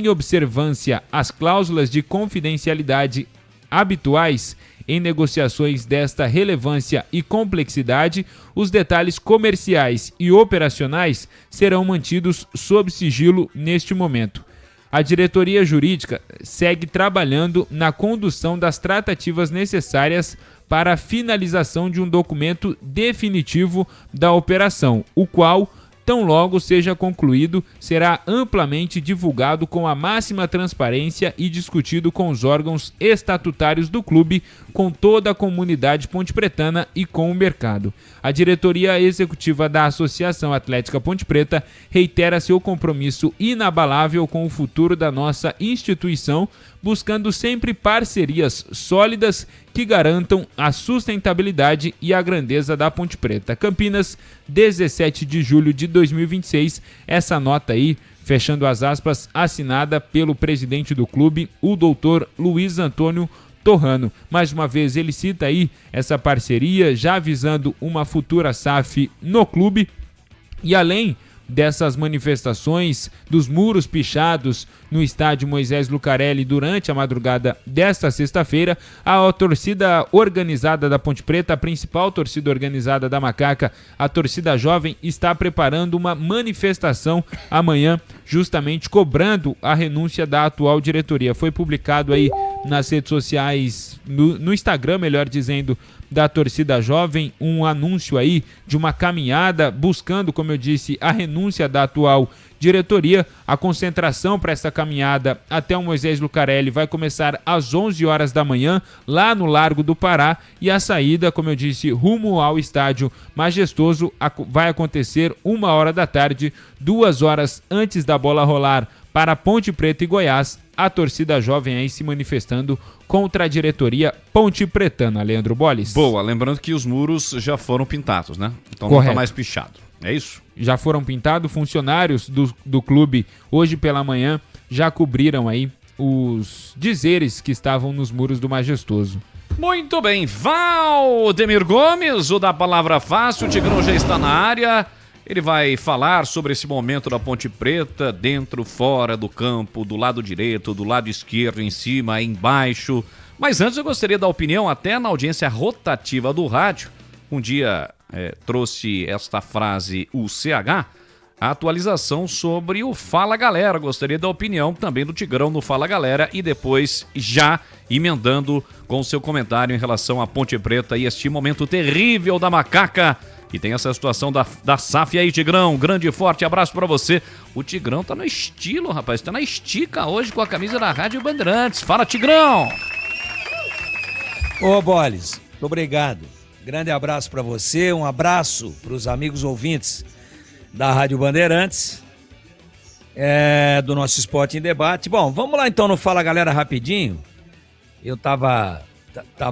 observância às cláusulas de confidencialidade habituais em negociações desta relevância e complexidade, os detalhes comerciais e operacionais serão mantidos sob sigilo neste momento. A diretoria jurídica segue trabalhando na condução das tratativas necessárias para a finalização de um documento definitivo da operação, o qual, tão logo seja concluído, será amplamente divulgado com a máxima transparência e discutido com os órgãos estatutários do clube, com toda a comunidade pontepretana e com o mercado. A diretoria executiva da Associação Atlética Ponte Preta reitera seu compromisso inabalável com o futuro da nossa instituição, buscando sempre parcerias sólidas que garantam a sustentabilidade e a grandeza da Ponte Preta. Campinas, 17 de julho de 2026, essa nota aí, fechando as aspas, assinada pelo presidente do clube, o doutor Luiz Antônio Torrano. Mais uma vez ele cita aí essa parceria, já visando uma futura SAF no clube, e além dessas manifestações, dos muros pichados no estádio Moisés Lucarelli durante a madrugada desta sexta-feira, a torcida organizada da Ponte Preta, a principal torcida organizada da Macaca, a torcida jovem, está preparando uma manifestação amanhã, justamente cobrando a renúncia da atual diretoria. Foi publicado aí nas redes sociais, no Instagram, melhor dizendo, da torcida jovem, um anúncio aí de uma caminhada buscando, como eu disse, a renúncia da atual diretoria. A concentração para essa caminhada até o Moisés Lucarelli vai começar às 11 horas da manhã, lá no Largo do Pará, e a saída, como eu disse, rumo ao Estádio Majestoso vai acontecer 1h da tarde, 2 horas antes da bola rolar para Ponte Preta e Goiás, a torcida jovem aí se manifestando contra a diretoria ponte pretana. Leandro Bolles. Boa, lembrando que os muros já foram pintados, né? Então Correto. Não tá mais pichado, é isso? Já foram pintados, funcionários do clube hoje pela manhã já cobriram aí os dizeres que estavam nos muros do Majestoso. Muito bem, Valdemir Gomes, o da Palavra Fácil, o Tigrão já está na área. Ele vai falar sobre esse momento da Ponte Preta, dentro, fora do campo, do lado direito, do lado esquerdo, em cima, embaixo. Mas antes eu gostaria da opinião, até na audiência rotativa do rádio. Um dia trouxe esta frase, o CH, a atualização sobre o Fala Galera. Gostaria da opinião também do Tigrão no Fala Galera e depois já emendando com o seu comentário em relação à Ponte Preta e este momento terrível da Macaca. E tem essa situação da SAF aí, Tigrão. Grande e forte abraço pra você. O Tigrão tá no estilo, rapaz. Tá na estica hoje com a camisa da Rádio Bandeirantes. Fala, Tigrão! Ô, Boles, obrigado. Grande abraço pra você. Um abraço pros amigos ouvintes da Rádio Bandeirantes. Do nosso Esporte em Debate. Bom, vamos lá então no Fala Galera rapidinho. Eu tava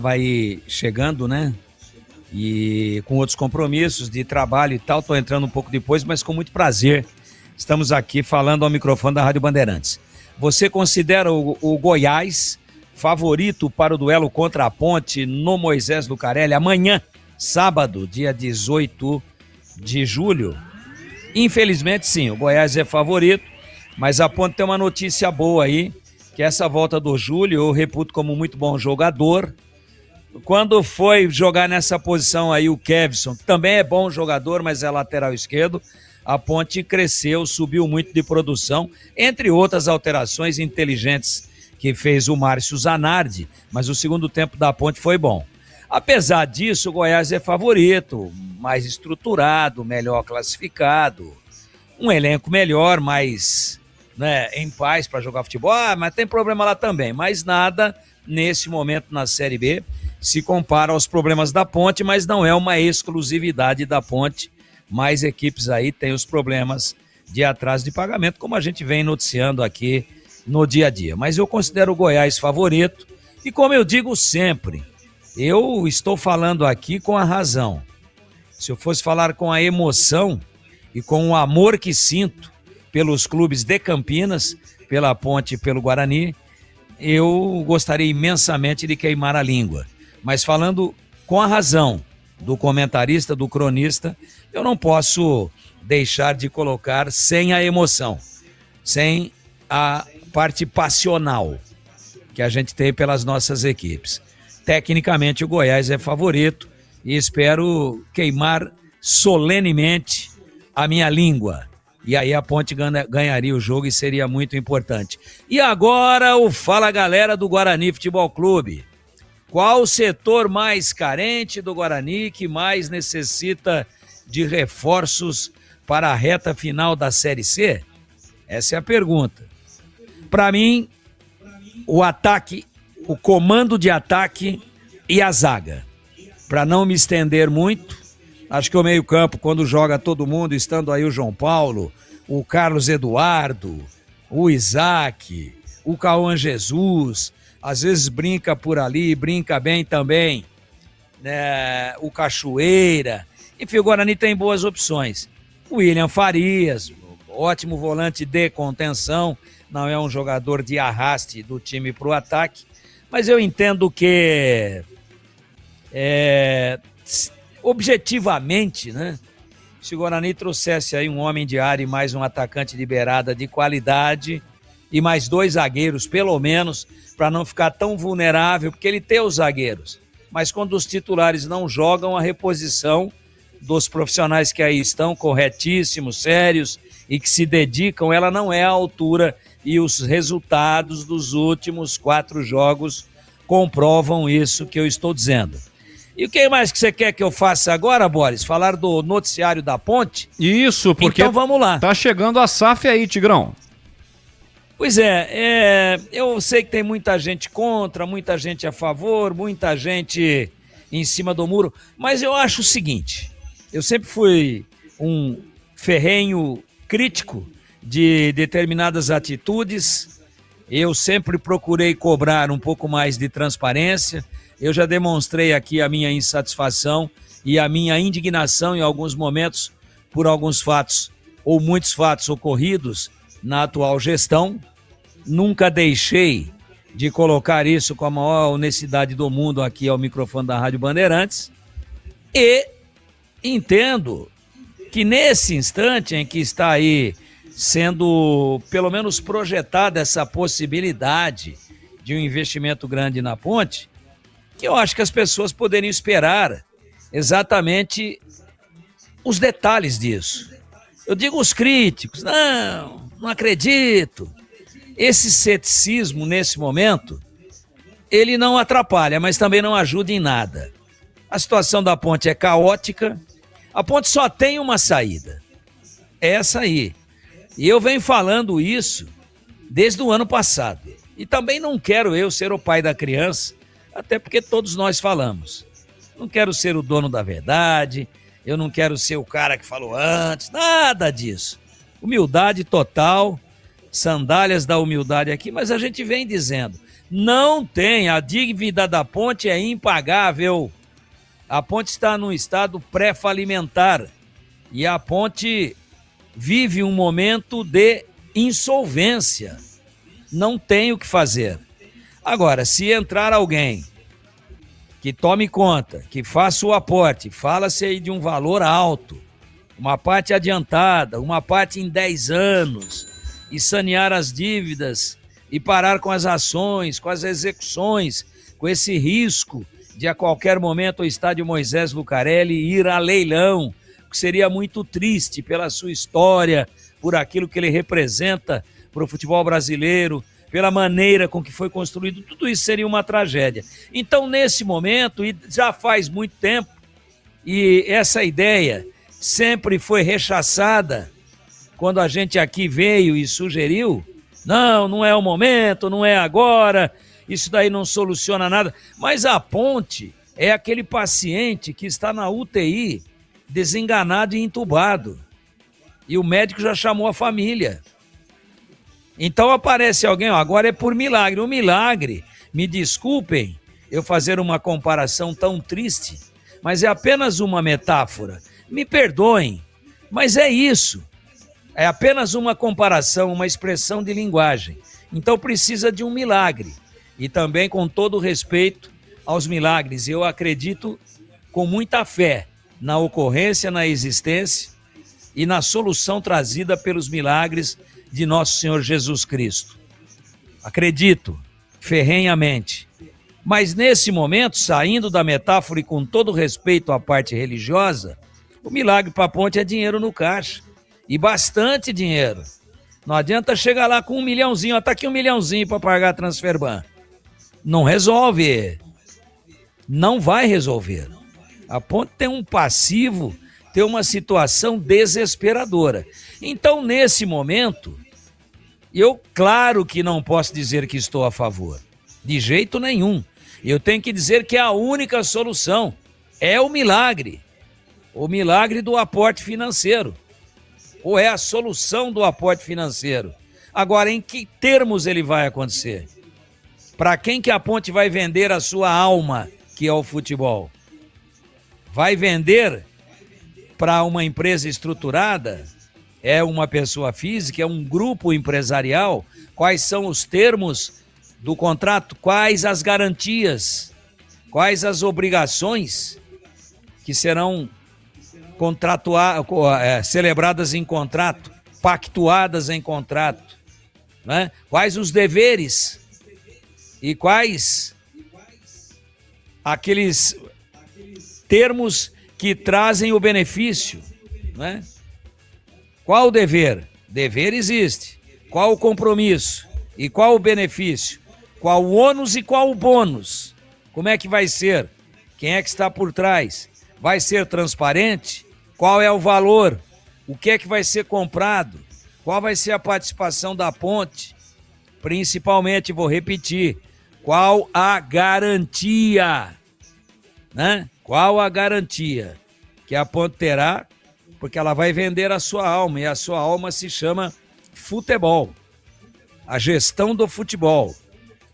aí chegando, né? E com outros compromissos de trabalho e tal, tô entrando um pouco depois, mas com muito prazer estamos aqui falando ao microfone da Rádio Bandeirantes. Você considera o Goiás favorito para o duelo contra a Ponte no Moisés Lucarelli amanhã, sábado, dia 18 de julho? Infelizmente, sim, o Goiás é favorito, mas a Ponte tem uma notícia boa aí, que essa volta do Júlio eu reputo como muito bom jogador. Quando foi jogar nessa posição aí o Kevson, que também é bom jogador, mas é lateral esquerdo, a Ponte cresceu, subiu muito de produção, entre outras alterações inteligentes que fez o Márcio Zanardi, mas o segundo tempo da Ponte foi bom. Apesar disso, o Goiás é favorito, mais estruturado, melhor classificado, um elenco melhor, mais em paz para jogar futebol. Mas tem problema lá também, mas nada nesse momento na Série B se compara aos problemas da Ponte, mas não é uma exclusividade da Ponte. Mais equipes aí têm os problemas de atraso de pagamento, como a gente vem noticiando aqui no dia a dia. Mas eu considero o Goiás favorito e, como eu digo sempre, eu estou falando aqui com a razão. Se eu fosse falar com a emoção e com o amor que sinto pelos clubes de Campinas, pela Ponte e pelo Guarani, eu gostaria imensamente de queimar a língua. Mas falando com a razão do comentarista, do cronista, eu não posso deixar de colocar sem a emoção, sem a parte passional que a gente tem pelas nossas equipes. Tecnicamente o Goiás é favorito e espero queimar solenemente a minha língua. E aí a Ponte ganharia o jogo e seria muito importante. E agora o Fala Galera do Guarani Futebol Clube. Qual o setor mais carente do Guarani que mais necessita de reforços para a reta final da Série C? Essa é a pergunta. Para mim, o ataque, o comando de ataque e a zaga. Para não me estender muito, acho que o meio-campo, quando joga todo mundo, estando aí o João Paulo, o Carlos Eduardo, o Isaac, o Cauã Jesus, às vezes brinca por ali, brinca bem também, né? O Cachoeira. Enfim, o Guarani tem boas opções. O William Farias, ótimo volante de contenção, não é um jogador de arraste do time para o ataque, mas eu entendo que objetivamente, né? Se o Guarani trouxesse aí um homem de área e mais um atacante de beirada de qualidade e mais 2 zagueiros, pelo menos, para não ficar tão vulnerável, porque ele tem os zagueiros. Mas quando os titulares não jogam, a reposição dos profissionais que aí estão, corretíssimos, sérios e que se dedicam, ela não é à altura e os resultados dos últimos 4 jogos comprovam isso que eu estou dizendo. E o que mais que você quer que eu faça agora, Boris? Falar do noticiário da Ponte? Isso, porque então vamos lá. Tá chegando a SAF aí, Tigrão. Pois é, eu sei que tem muita gente contra, muita gente a favor, muita gente em cima do muro, mas eu acho o seguinte, eu sempre fui um ferrenho crítico de determinadas atitudes, eu sempre procurei cobrar um pouco mais de transparência, eu já demonstrei aqui a minha insatisfação e a minha indignação em alguns momentos por alguns fatos ou muitos fatos ocorridos na atual gestão. Nunca deixei de colocar isso com a maior honestidade do mundo aqui ao microfone da Rádio Bandeirantes e entendo que nesse instante em que está aí sendo pelo menos projetada essa possibilidade de um investimento grande na Ponte, que eu acho que as pessoas poderiam esperar exatamente os detalhes disso. Eu digo os críticos, não acredito. Esse ceticismo nesse momento, ele não atrapalha, mas também não ajuda em nada. A situação da Ponte é caótica, a Ponte só tem uma saída, é essa aí. E eu venho falando isso desde o ano passado. E também não quero eu ser o pai da criança, até porque todos nós falamos. Não quero ser o dono da verdade, eu não quero ser o cara que falou antes, nada disso. Humildade total, sandálias da humildade aqui, mas a gente vem dizendo, não tem, a dívida da Ponte é impagável. A Ponte está num estado pré-falimentar e a Ponte vive um momento de insolvência. Não tem o que fazer. Agora, se entrar alguém que tome conta, que faça o aporte, fala-se aí de um valor alto, uma parte adiantada, uma parte em 10 anos, e sanear as dívidas, e parar com as ações, com as execuções, com esse risco de a qualquer momento o estádio Moisés Lucarelli ir a leilão, que seria muito triste pela sua história, por aquilo que ele representa para o futebol brasileiro, pela maneira com que foi construído, tudo isso seria uma tragédia. Então, nesse momento, e já faz muito tempo, e essa ideia sempre foi rechaçada, quando a gente aqui veio e sugeriu, não é o momento, não é agora, isso daí não soluciona nada, mas a ponte é aquele paciente que está na UTI, desenganado e entubado, e o médico já chamou a família. Então aparece alguém, agora é por milagre. O milagre, me desculpem eu fazer uma comparação tão triste, mas é apenas uma metáfora. Me perdoem, mas é isso. É apenas uma comparação, uma expressão de linguagem. Então precisa de um milagre. E também com todo respeito aos milagres. Eu acredito com muita fé na ocorrência, na existência e na solução trazida pelos milagres de nosso Senhor Jesus Cristo. Acredito ferrenhamente. Mas nesse momento, saindo da metáfora e com todo respeito à parte religiosa, o milagre para a ponte é dinheiro no caixa. E bastante dinheiro. Não adianta chegar lá com 1 milhãozinho, tá aqui 1 milhãozinho para pagar a Transferban. Não resolve. Não vai resolver. A ponte tem um passivo, tem uma situação desesperadora. Então, nesse momento, eu, claro que não posso dizer que estou a favor. De jeito nenhum. Eu tenho que dizer que a única solução é o milagre. O milagre do aporte financeiro. Ou é a solução do aporte financeiro. Agora, em que termos ele vai acontecer? Para quem que a ponte vai vender a sua alma, que é o futebol? Vai vender para uma empresa estruturada? É uma pessoa física? É um grupo empresarial? Quais são os termos do contrato? Quais as garantias? Quais as obrigações que serão celebradas em contrato, pactuadas em contrato, né? Quais os deveres e quais aqueles termos que trazem o benefício, né? Qual o dever? Dever existe. Qual o compromisso? E qual o benefício? Qual o ônus e qual o bônus? Como é que vai ser? Quem é que está por trás? Vai ser transparente? Qual é o valor? O que é que vai ser comprado? Qual vai ser a participação da ponte? Principalmente, vou repetir, qual a garantia? Né? Qual a garantia que a ponte terá? Porque ela vai vender a sua alma, e a sua alma se chama futebol. A gestão do futebol.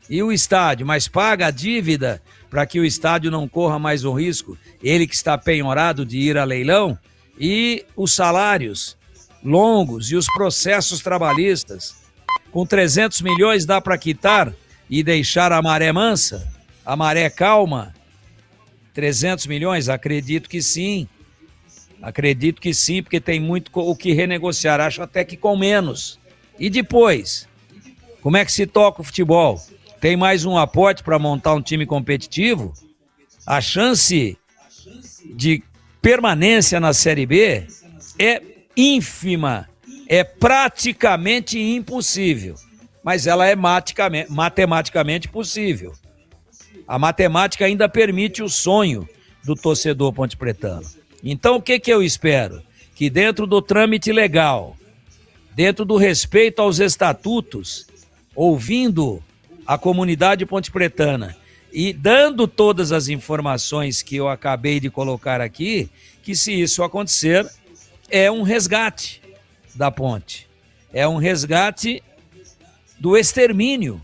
E o estádio, mas paga a dívida para que o estádio não corra mais o risco, ele que está penhorado de ir a leilão, e os salários longos e os processos trabalhistas. Com 300 milhões dá para quitar e deixar a maré mansa, a maré calma? 300 milhões? Acredito que sim. Acredito que sim, porque tem muito o que renegociar. Acho até que com menos. E depois? Como é que se toca o futebol? Tem mais um aporte para montar um time competitivo? A chance de permanência na Série B é ínfima, é praticamente impossível, mas ela é matematicamente possível. A matemática ainda permite o sonho do torcedor pontepretano. Então o que eu espero? Que dentro do trâmite legal, dentro do respeito aos estatutos, ouvindo a comunidade pontepretana e dando todas as informações que eu acabei de colocar aqui, que se isso acontecer, é um resgate da ponte. É um resgate do extermínio.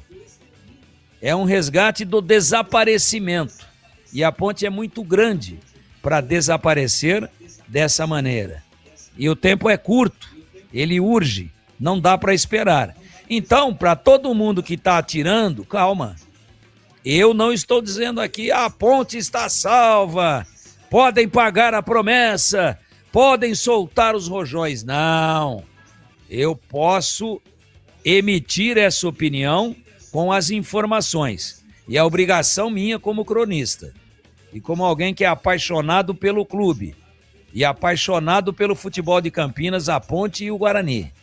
É um resgate do desaparecimento. E a ponte é muito grande para desaparecer dessa maneira. E o tempo é curto. Ele urge, não dá para esperar. Então, para todo mundo que está atirando, calma. Eu não estou dizendo aqui, a ponte está salva, podem pagar a promessa, podem soltar os rojões. Não, eu posso emitir essa opinião com as informações. E é obrigação minha como cronista e como alguém que é apaixonado pelo clube e apaixonado pelo futebol de Campinas, a Ponte e o Guarani.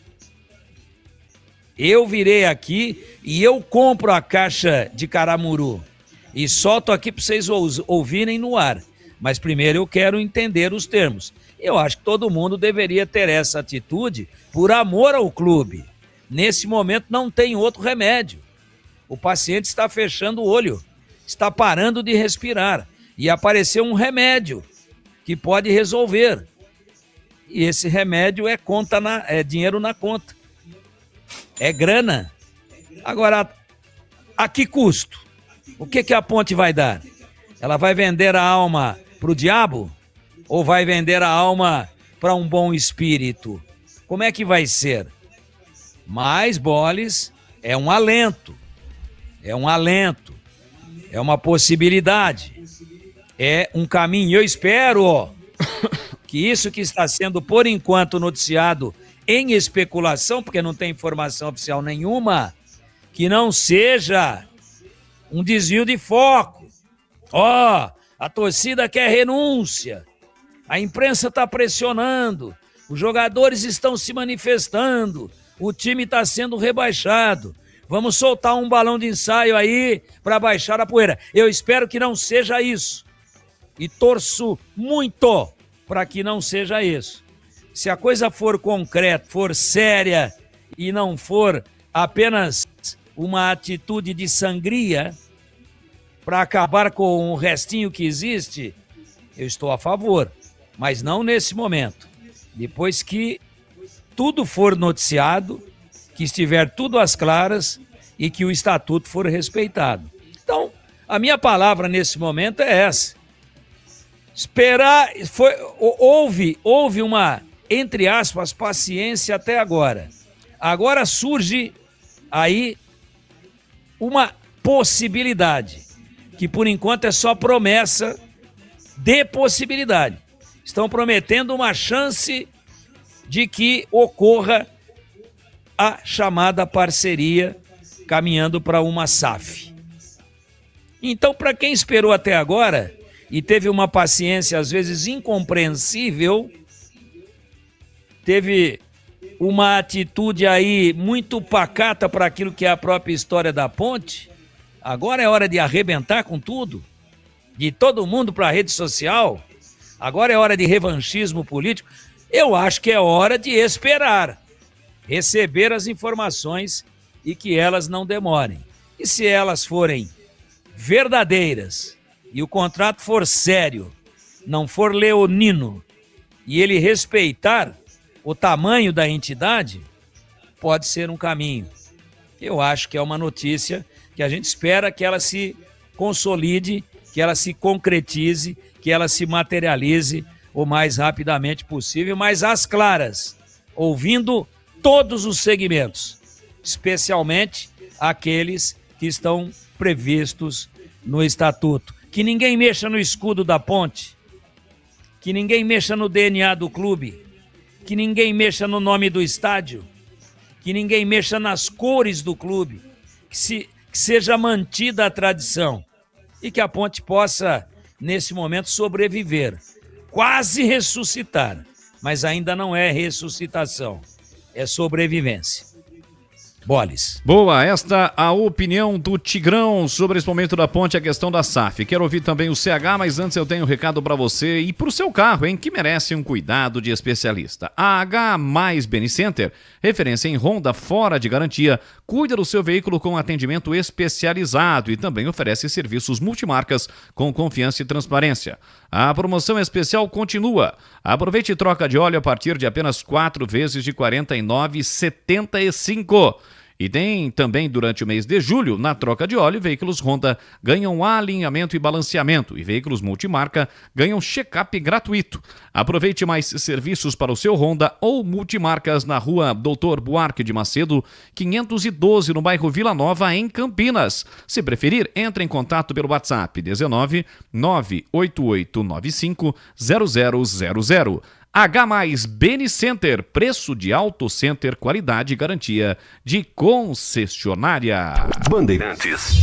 Eu virei aqui e eu compro a caixa de caramuru e solto aqui para vocês ouvirem no ar. Mas primeiro eu quero entender os termos. Eu acho que todo mundo deveria ter essa atitude por amor ao clube. Nesse momento não tem outro remédio. O paciente está fechando o olho, está parando de respirar e apareceu um remédio que pode resolver. E esse remédio é dinheiro na conta. É grana. Agora, a que custo? O que a Ponte vai dar? Ela vai vender a alma para o diabo? Ou vai vender a alma para um bom espírito? Como é que vai ser? Mas, Boles, é um alento. É um alento. É uma possibilidade. É um caminho. Eu espero que isso que está sendo, por enquanto, noticiado em especulação, porque não tem informação oficial nenhuma, que não seja um desvio de foco. A torcida quer renúncia, a imprensa está pressionando, os jogadores estão se manifestando, o time está sendo rebaixado. Vamos soltar um balão de ensaio aí para baixar a poeira. Eu espero que não seja isso e torço muito para que não seja isso. Se a coisa for concreta, for séria e não for apenas uma atitude de sangria para acabar com o restinho que existe, eu estou a favor, mas não nesse momento. Depois que tudo for noticiado, que estiver tudo às claras e que o estatuto for respeitado. Então, a minha palavra nesse momento é essa. Esperar, houve uma, entre aspas, paciência até agora. Agora surge aí uma possibilidade, que por enquanto é só promessa de possibilidade. Estão prometendo uma chance de que ocorra a chamada parceria, caminhando para uma SAF. Então, para quem esperou até agora e teve uma paciência às vezes incompreensível, teve uma atitude aí muito pacata para aquilo que é a própria história da Ponte, agora é hora de arrebentar com tudo, de todo mundo para a rede social, agora é hora de revanchismo político. Eu acho que é hora de esperar, receber as informações e que elas não demorem. E se elas forem verdadeiras e o contrato for sério, não for leonino e ele respeitar o tamanho da entidade, pode ser um caminho. Eu acho que é uma notícia que a gente espera que ela se consolide, que ela se concretize, que ela se materialize o mais rapidamente possível, mas às claras, ouvindo todos os segmentos, especialmente aqueles que estão previstos no estatuto. Que ninguém mexa no escudo da Ponte, que ninguém mexa no DNA do clube, que ninguém mexa no nome do estádio, que ninguém mexa nas cores do clube, que seja mantida a tradição e que a Ponte possa, nesse momento, sobreviver, quase ressuscitar, mas ainda não é ressuscitação, é sobrevivência. Boles. Boa, esta a opinião do Tigrão sobre esse momento da Ponte, a questão da SAF. Quero ouvir também o CH, mas antes eu tenho um recado para você e para o seu carro, hein, que merece um cuidado de especialista. A H+ Beni Center, referência em Honda fora de garantia, cuida do seu veículo com atendimento especializado e também oferece serviços multimarcas com confiança e transparência. A promoção especial continua. Aproveite e troca de óleo a partir de apenas 4 vezes de R$ 49,75. E tem também, durante o mês de julho, na troca de óleo, veículos Honda ganham alinhamento e balanceamento e veículos multimarca ganham check-up gratuito. Aproveite mais serviços para o seu Honda ou multimarcas na rua Doutor Buarque de Macedo, 512, no bairro Vila Nova, em Campinas. Se preferir, entre em contato pelo WhatsApp 19 98895 0000. H+ Beni Center, preço de Auto Center, qualidade e garantia de concessionária. Bandeirantes.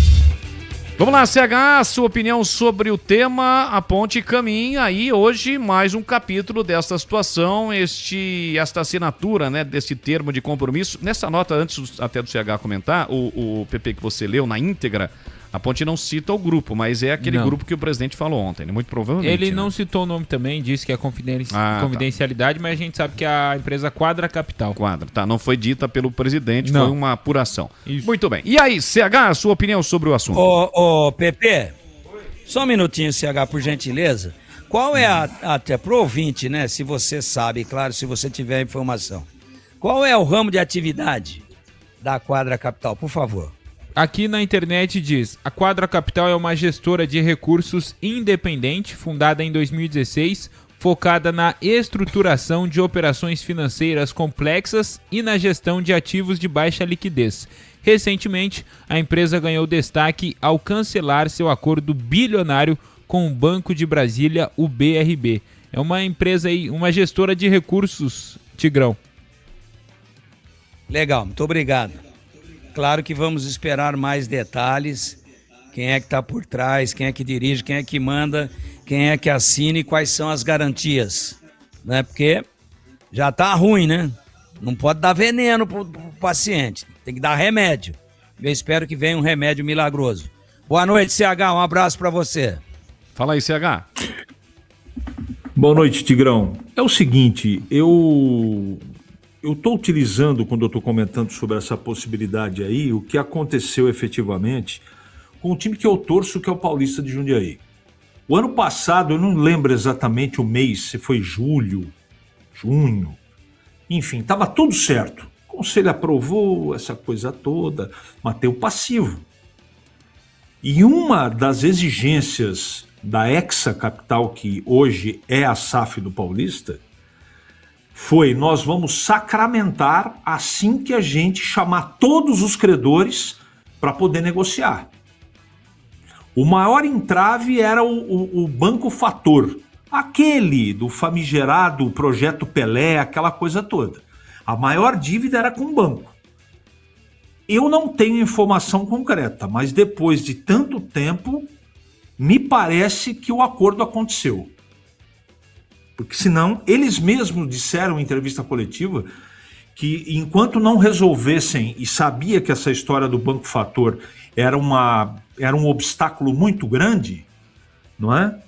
Vamos lá, CH, sua opinião sobre o tema. A ponte caminha aí hoje mais um capítulo desta situação, esta assinatura, né, desse termo de compromisso. Nessa nota, antes até do CH comentar, o PP que você leu na íntegra, a ponte não cita o grupo, mas é aquele grupo que o presidente falou ontem, muito provavelmente. Ele não citou o nome também, disse que é confidencialidade, mas a gente sabe que é a empresa Quadra Capital. Tá, não foi dita pelo presidente, foi uma apuração. Isso. Muito bem. E aí, CH, a sua opinião sobre o assunto? Ô, PP, só um minutinho, CH, por gentileza. Qual é até pro ouvinte, né, se você sabe, claro, se você tiver informação, qual é o ramo de atividade da Quadra Capital, por favor? Aqui na internet diz: a Quadra Capital é uma gestora de recursos independente, fundada em 2016, focada na estruturação de operações financeiras complexas e na gestão de ativos de baixa liquidez. Recentemente, a empresa ganhou destaque ao cancelar seu acordo bilionário com o Banco de Brasília, o BRB. É uma empresa aí, uma gestora de recursos, Tigrão. Legal, muito obrigado. Claro que vamos esperar mais detalhes, quem é que está por trás, quem é que dirige, quem é que manda, quem é que assina e quais são as garantias, né? Porque já tá ruim, né? Não pode dar veneno pro paciente, tem que dar remédio. Eu espero que venha um remédio milagroso. Boa noite, CH, um abraço para você. Fala aí, CH. Boa noite, Tigrão. É o seguinte, eu estou utilizando, quando eu estou comentando sobre essa possibilidade aí, o que aconteceu efetivamente com o time que eu torço, que é o Paulista de Jundiaí. O ano passado, eu não lembro exatamente o mês, se foi julho, junho, enfim, estava tudo certo. O conselho aprovou essa coisa toda, mas tem o passivo. E uma das exigências da Hexa Capital, que hoje é a SAF do Paulista, foi: nós vamos sacramentar assim que a gente chamar todos os credores para poder negociar. O maior entrave era o Banco Fator, aquele do famigerado Projeto Pelé, aquela coisa toda. A maior dívida era com o banco. Eu não tenho informação concreta, mas depois de tanto tempo, me parece que o acordo aconteceu. Porque senão, eles mesmos disseram em entrevista coletiva que enquanto não resolvessem, e sabia que essa história do Banco Fator era um obstáculo muito grande, não é?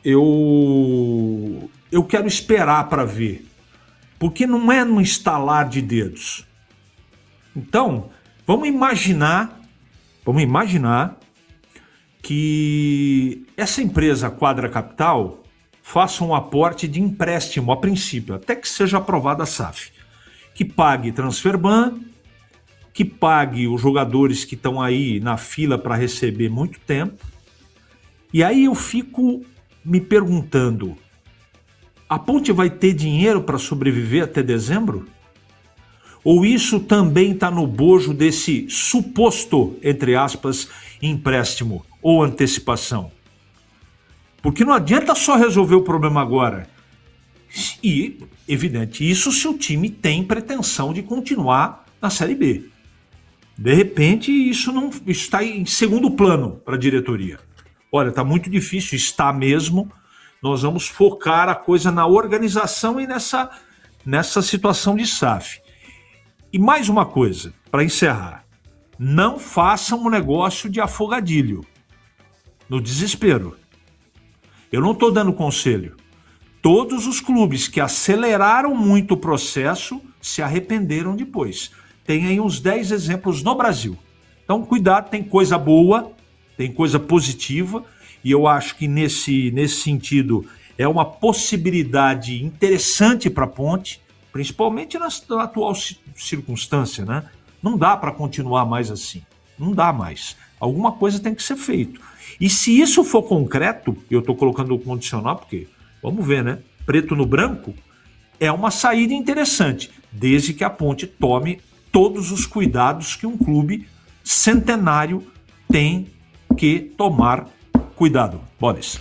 Eu quero esperar para ver. Porque não é num estalar de dedos. Então, vamos imaginar que essa empresa Quadra Capital faça um aporte de empréstimo a princípio, até que seja aprovada a SAF, que pague Transferban, que pague os jogadores que estão aí na fila para receber muito tempo. E aí eu fico me perguntando, a Ponte vai ter dinheiro para sobreviver até dezembro? Ou isso também está no bojo desse suposto, entre aspas, empréstimo ou antecipação? Porque não adianta só resolver o problema agora. E, evidente, isso se o time tem pretensão de continuar na Série B. De repente, isso está em segundo plano para a diretoria. Olha, está muito difícil, está mesmo. Nós vamos focar a coisa na organização e nessa situação de SAF. E mais uma coisa, para encerrar. Não façam um negócio de afogadilho, no desespero. Eu não estou dando conselho. Todos os clubes que aceleraram muito o processo se arrependeram depois. Tem aí uns 10 exemplos no Brasil. Então, cuidado, tem coisa boa, tem coisa positiva, e eu acho que nesse sentido é uma possibilidade interessante para a Ponte, principalmente na atual circunstância, né? Não dá para continuar mais assim. Não dá mais. Alguma coisa tem que ser feito. E se isso for concreto, eu estou colocando o condicional porque, vamos ver, né? Preto no branco é uma saída interessante, desde que a Ponte tome todos os cuidados que um clube centenário tem que tomar cuidado. Boris.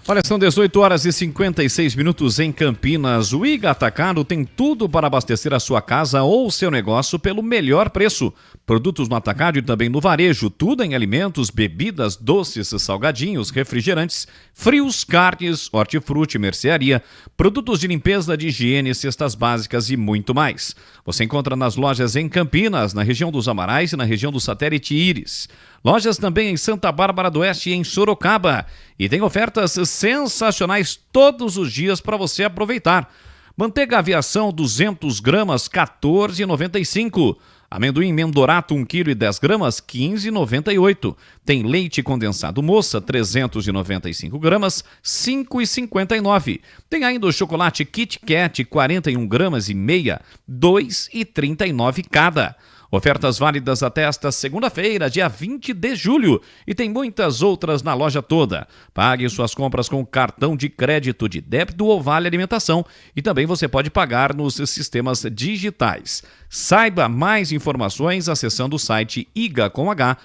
Olha, são 18 horas e 56 minutos em Campinas. O Iga Atacado tem tudo para abastecer a sua casa ou seu negócio pelo melhor preço. Produtos no atacado e também no varejo, tudo em alimentos, bebidas, doces, salgadinhos, refrigerantes, frios, carnes, hortifruti, mercearia, produtos de limpeza, de higiene, cestas básicas e muito mais. Você encontra nas lojas em Campinas, na região dos Amarais e na região do Satélite Íris. Lojas também em Santa Bárbara do Oeste e em Sorocaba. E tem ofertas sensacionais todos os dias para você aproveitar. Manteiga Aviação 200 gramas, R$ 14,95. Amendoim Mendorato 1 kg e 10 gramas, R$ 15,98. Tem leite condensado Moça 395 gramas, R$ 5,59. Tem ainda o chocolate Kit Kat 41 gramas e meia, R$ 2,39 cada. Ofertas válidas até esta segunda-feira, dia 20 de julho. E tem muitas outras na loja toda. Pague suas compras com cartão de crédito, de débito ou vale alimentação. E também você pode pagar nos sistemas digitais. Saiba mais informações acessando o site igacomh.com.br.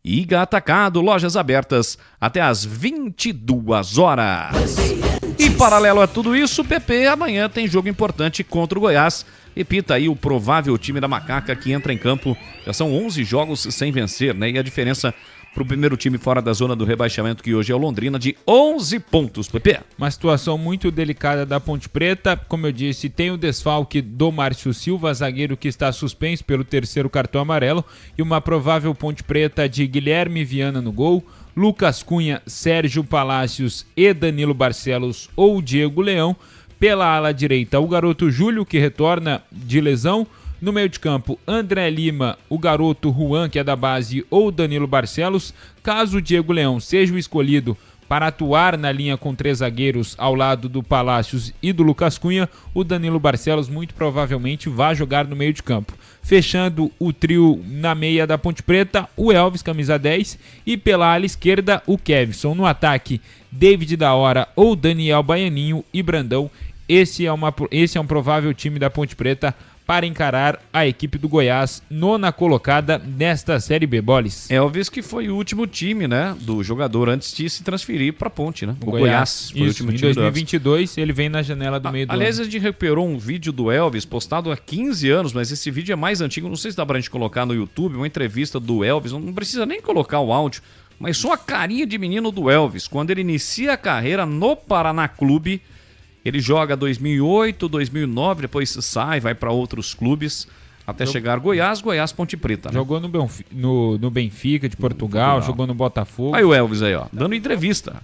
Iga Atacado, lojas abertas até às 22 horas. E paralelo a tudo isso, PP, amanhã tem jogo importante contra o Goiás. Repita aí o provável time da Macaca que entra em campo. Já são 11 jogos sem vencer, né? E a diferença para o primeiro time fora da zona do rebaixamento, que hoje é o Londrina, de 11 pontos, PP. Uma situação muito delicada da Ponte Preta. Como eu disse, tem o desfalque do Márcio Silva, zagueiro que está suspenso pelo 3º cartão amarelo, e uma provável Ponte Preta de Guilherme Viana no gol, Lucas Cunha, Sérgio Palácios e Danilo Barcelos ou Diego Leão. Pela ala direita, o garoto Júlio, que retorna de lesão. No meio de campo, André Lima, o garoto Juan, que é da base, ou Danilo Barcelos. Caso o Diego Leão seja o escolhido para atuar na linha com 3 zagueiros ao lado do Palácios e do Lucas Cunha, o Danilo Barcelos muito provavelmente vai jogar no meio de campo. Fechando o trio na meia da Ponte Preta, o Elvis, camisa 10, e pela ala esquerda, o Kevson. No ataque, David da Hora ou Daniel Baianinho e Brandão. Esse é um provável time da Ponte Preta para encarar a equipe do Goiás, 9ª colocada nesta Série B, Bolis. Elvis, que foi o último time, né, do jogador antes de se transferir para a Ponte, né? O Goiás foi o último time. Em 2022 ele vem na janela do meio do Aliás, ano. a gente recuperou um vídeo do Elvis postado há 15 anos, mas esse vídeo é mais antigo, não sei se dá pra gente colocar no YouTube, uma entrevista do Elvis, não precisa nem colocar o áudio, mas só a carinha de menino do Elvis, quando ele inicia a carreira no Paraná Clube. Ele joga 2008, 2009, depois sai, vai para outros clubes, até chegar Goiás, Ponte Preta. Né? Jogou no Benfica de Portugal, jogou no Botafogo. Aí o Elvis aí, ó, dando entrevista.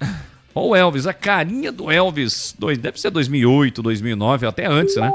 Ó o Elvis, a carinha do Elvis, deve ser 2008, 2009, até antes, né?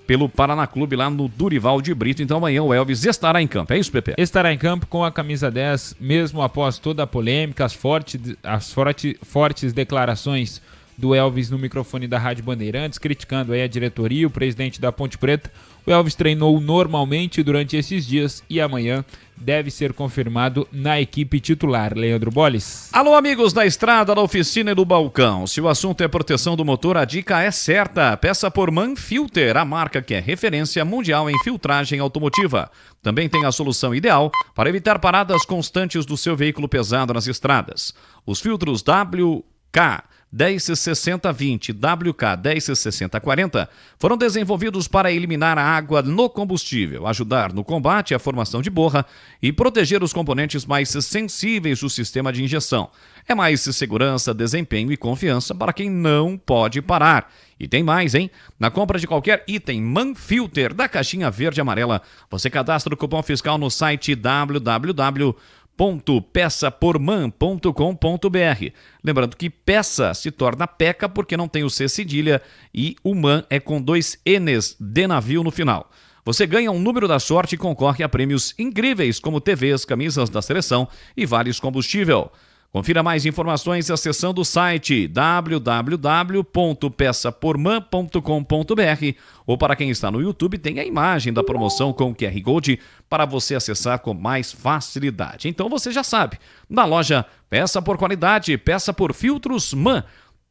Pelo Paraná Clube lá no Durival de Brito. Então amanhã o Elvis estará em campo, é isso, Pepe? Estará em campo com a camisa 10, mesmo após toda a polêmica, as fortes declarações do Elvis no microfone da Rádio Bandeirantes, criticando aí a diretoria, o presidente da Ponte Preta. O Elvis treinou normalmente durante esses dias e amanhã deve ser confirmado na equipe titular. Leandro Bolis. Alô, amigos da estrada, da oficina e do balcão. Se o assunto é proteção do motor, a dica é certa. Peça por Manfilter, a marca que é referência mundial em filtragem automotiva. Também tem a solução ideal para evitar paradas constantes do seu veículo pesado nas estradas. Os filtros WK 106020 WK 106040 foram desenvolvidos para eliminar a água no combustível, ajudar no combate à formação de borra e proteger os componentes mais sensíveis do sistema de injeção. É mais segurança, desempenho e confiança para quem não pode parar. E tem mais, hein? Na compra de qualquer item Manfilter da caixinha verde e amarela, você cadastra o cupom fiscal no site www.peçaporman.com.br. Lembrando que peça se torna peca porque não tem o C cedilha e o man é com 2 N's de navio no final. Você ganha um número da sorte e concorre a prêmios incríveis como TVs, camisas da seleção e vales combustível. Confira mais informações acessando o site www.peçaporman.com.br ou para quem está no YouTube tem a imagem da promoção com o QR Code para você acessar com mais facilidade. Então você já sabe, na loja Peça por Qualidade, peça por filtros MAN.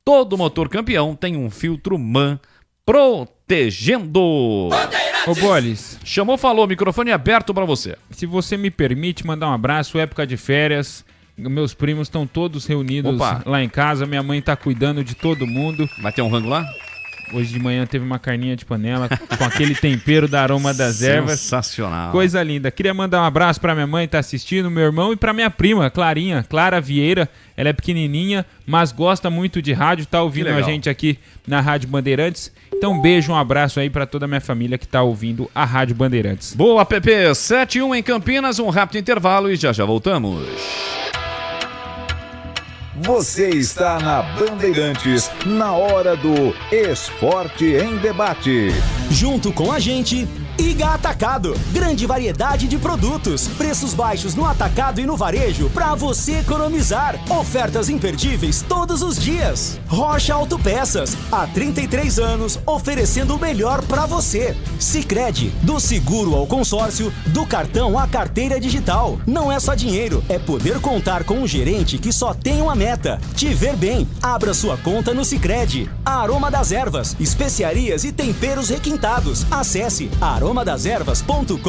Todo motor campeão tem um filtro MAN protegendo. Ô Bolis. Chamou, falou, microfone aberto para você. Se você me permite mandar um abraço, época de férias, meus primos estão todos reunidos lá em casa, minha mãe tá cuidando de todo mundo. Vai ter um rango lá? Hoje de manhã teve uma carninha de panela com aquele tempero da Aroma das Ervas. Sensacional. Coisa linda. Queria mandar um abraço pra minha mãe que tá assistindo, meu irmão, e pra minha prima, Clara Vieira. Ela é pequenininha, mas gosta muito de rádio, tá ouvindo a gente aqui na Rádio Bandeirantes. Então um beijo, um abraço aí pra toda a minha família que tá ouvindo a Rádio Bandeirantes. Boa, PP. 7-1 em Campinas, um rápido intervalo e já voltamos. Você está na Bandeirantes, na hora do Esporte em Debate. Junto com a gente, Iga Atacado. Grande variedade de produtos, preços baixos no atacado e no varejo para você economizar. Ofertas imperdíveis todos os dias. Rocha Autopeças, há 33 anos, oferecendo o melhor para você. Sicredi, do seguro ao consórcio, do cartão à carteira digital. Não é só dinheiro, é poder contar com um gerente que só tem uma meta. Te ver bem, abra sua conta no Sicredi. Aroma das Ervas, especiarias e temperos requintados. Acesse aromadeservas.com.br.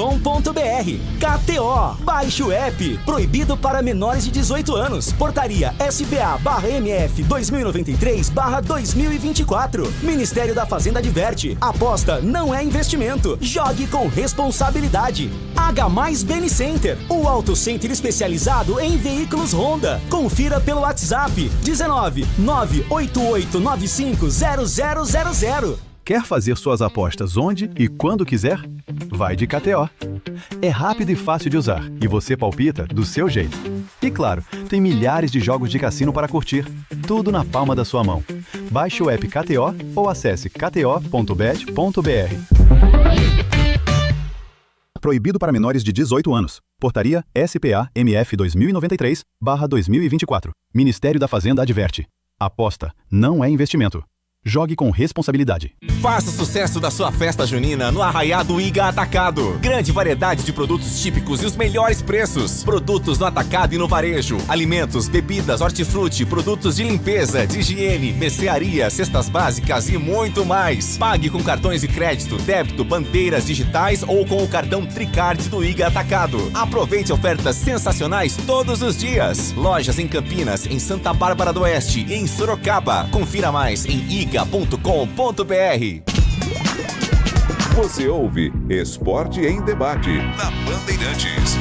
KTO, baixe o app. Proibido para menores de 18 anos. Portaria SBA/MF 2093/2024. Ministério da Fazenda adverte. Aposta não é investimento. Jogue com responsabilidade. H+ Beni Center, o auto center especializado em veículos Honda. Confira pelo WhatsApp 19 98895 0000. Quer fazer suas apostas onde e quando quiser? Vai de KTO. É rápido e fácil de usar e você palpita do seu jeito. E claro, tem milhares de jogos de cassino para curtir, tudo na palma da sua mão. Baixe o app KTO ou acesse kto.bet.br. Proibido para menores de 18 anos. Portaria SPA-MF 2093/2024. Ministério da Fazenda adverte. Aposta não é investimento. Jogue com responsabilidade. Faça o sucesso da sua festa junina no Arraiá do Iga Atacado. Grande variedade de produtos típicos e os melhores preços. Produtos no atacado e no varejo. Alimentos, bebidas, hortifruti, produtos de limpeza, de higiene, mercearia, cestas básicas e muito mais. Pague com cartões de crédito, débito, bandeiras digitais ou com o cartão Tricard do Iga Atacado. Aproveite ofertas sensacionais todos os dias. Lojas em Campinas, em Santa Bárbara do Oeste e em Sorocaba. Confira mais em iga.com.br. Você ouve Esporte em Debate na Bandeirantes.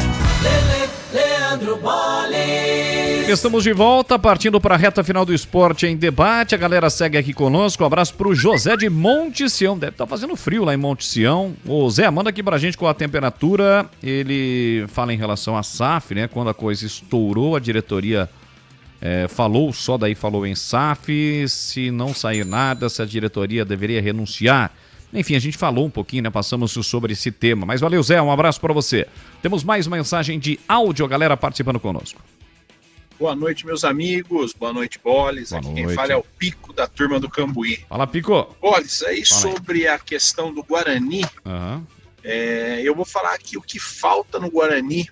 Leandro Bolis. Estamos de volta, partindo para a reta final do Esporte em Debate. A galera segue aqui conosco. Um abraço para o José de Monte Sião. Deve estar fazendo frio lá em Monte Sião. Ô Zé, manda aqui para a gente com a temperatura. Ele fala em relação à SAF, né? Quando a coisa estourou, a diretoria falou em SAF, se não sair nada, se a diretoria deveria renunciar. Enfim, a gente falou um pouquinho, né? Passamos sobre esse tema. Mas valeu, Zé, um abraço para você. Temos mais mensagem de áudio, galera participando conosco. Boa noite, meus amigos. Boa noite, Bolis. Aqui quem fala é o Pico, da turma do Cambuí. Fala, Pico. Bolis, aí sobre a questão do Guarani, eu vou falar aqui o que falta no Guarani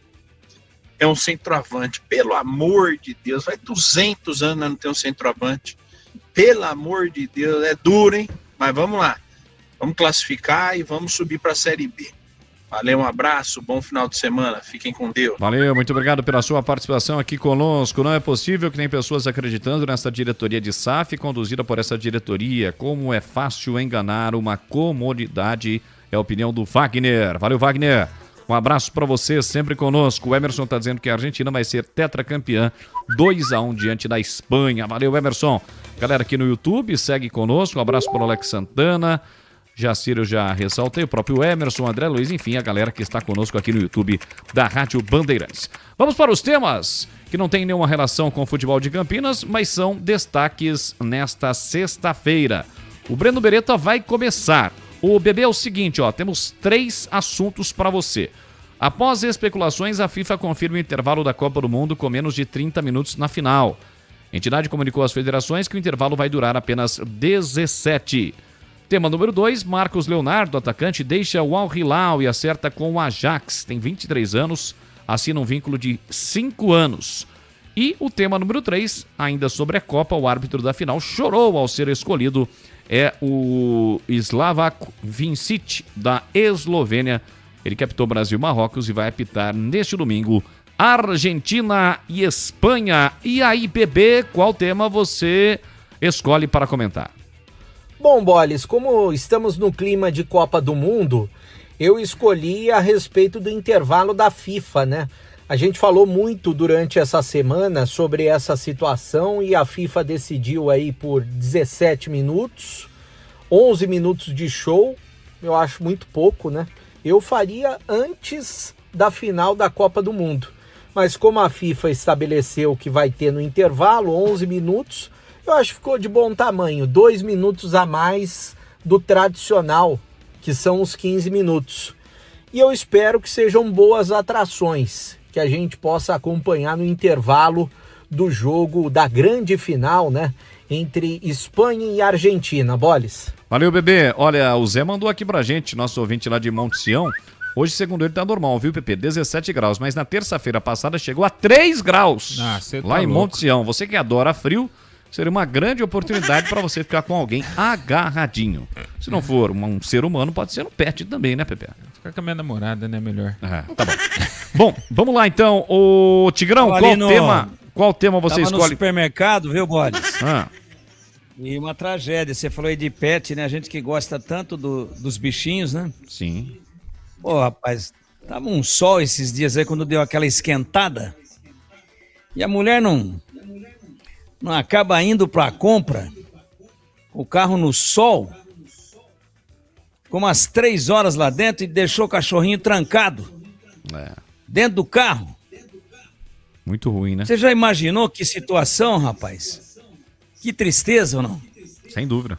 é um centroavante. Pelo amor de Deus, vai 200 anos não ter um centroavante. Pelo amor de Deus, é duro, hein? Mas vamos lá. Vamos classificar e vamos subir para a Série B. Valeu, um abraço, bom final de semana. Fiquem com Deus. Valeu, muito obrigado pela sua participação aqui conosco. Não é possível que nem pessoas acreditando nessa diretoria de SAF conduzida por essa diretoria. Como é fácil enganar uma comodidade, é a opinião do Wagner. Valeu, Wagner. Um abraço para você, sempre conosco. O Emerson está dizendo que a Argentina vai ser tetracampeã 2-1 diante da Espanha. Valeu, Emerson. Galera aqui no YouTube, segue conosco. Um abraço para o Alex Santana. Jaciro já ressaltei, o próprio Emerson, André Luiz, enfim, a galera que está conosco aqui no YouTube da Rádio Bandeirantes. Vamos para os temas que não tem nenhuma relação com o futebol de Campinas, mas são destaques nesta sexta-feira. O Breno Beretta vai começar. O bebê é o seguinte, temos 3 assuntos para você. Após especulações, a FIFA confirma o intervalo da Copa do Mundo com menos de 30 minutos na final. A entidade comunicou às federações que o intervalo vai durar apenas 17. Tema número 2, Marcos Leonardo, atacante, deixa o Al Hilal e acerta com o Ajax. Tem 23 anos, assina um vínculo de 5 anos. E o tema número 3, ainda sobre a Copa, o árbitro da final chorou ao ser escolhido. É o Slavko Vincic, da Eslovênia. Ele que apitou Brasil e Marrocos e vai apitar neste domingo Argentina e Espanha. E aí, bebê, qual tema você escolhe para comentar? Bom, Boles, como estamos no clima de Copa do Mundo, eu escolhi a respeito do intervalo da FIFA, né? A gente falou muito durante essa semana sobre essa situação e a FIFA decidiu aí por 17 minutos, 11 minutos de show, eu acho muito pouco, né? Eu faria antes da final da Copa do Mundo, mas como a FIFA estabeleceu que vai ter no intervalo 11 minutos, eu acho que ficou de bom tamanho, 2 minutos a mais do tradicional, que são os 15 minutos. E eu espero que sejam boas atrações, que a gente possa acompanhar no intervalo do jogo da grande final, né? Entre Espanha e Argentina, Boles. Valeu, bebê. Olha, o Zé mandou aqui pra gente, nosso ouvinte lá de Monte Sião. Hoje, segundo ele, tá normal, viu, Pepe? 17 graus, mas na terça-feira passada chegou a 3 graus lá em Monte Sião. Você que adora frio, seria uma grande oportunidade para você ficar com alguém agarradinho. Se não for um ser humano, pode ser um pet também, né, Pepe? Ficar com a minha namorada, né, melhor. Tá bom. Bom, vamos lá então. Ô, Tigrão, qual tema você escolhe? No supermercado, viu, Boles? E uma tragédia. Você falou aí de pet, né? A gente que gosta tanto dos bichinhos, né? Sim. Pô, rapaz, tava um sol esses dias aí quando deu aquela esquentada. E a mulher não acaba indo pra compra, o carro no sol, ficou umas 3 horas lá dentro e deixou o cachorrinho trancado dentro do carro. Muito ruim, né? Você já imaginou que situação, rapaz? Que tristeza ou não? Sem dúvida.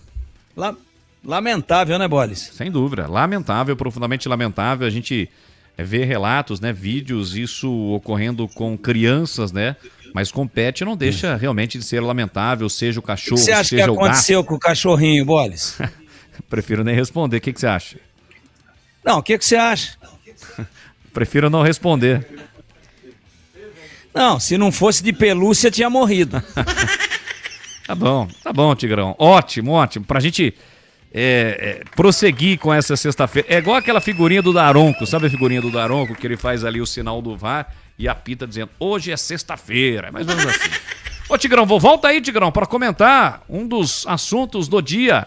Lamentável, né, Boles? Sem dúvida. Lamentável, profundamente lamentável. A gente vê relatos, né, vídeos, isso ocorrendo com crianças, né? Mas com pet não deixa realmente de ser lamentável, seja o cachorro, seja o gato. O que você acha que aconteceu com o cachorrinho, Boles? Prefiro nem responder. O que você acha? Não, o que você acha? Prefiro não responder. Não, se não fosse de pelúcia, tinha morrido. Tá bom, Tigrão. Ótimo. Pra gente prosseguir com essa sexta-feira. É igual aquela figurinha do Daronco, sabe a figurinha do Daronco, que ele faz ali o sinal do VAR e apita dizendo, hoje é sexta-feira, mais ou menos assim. Ô, Tigrão, volta aí, Tigrão, para comentar um dos assuntos do dia,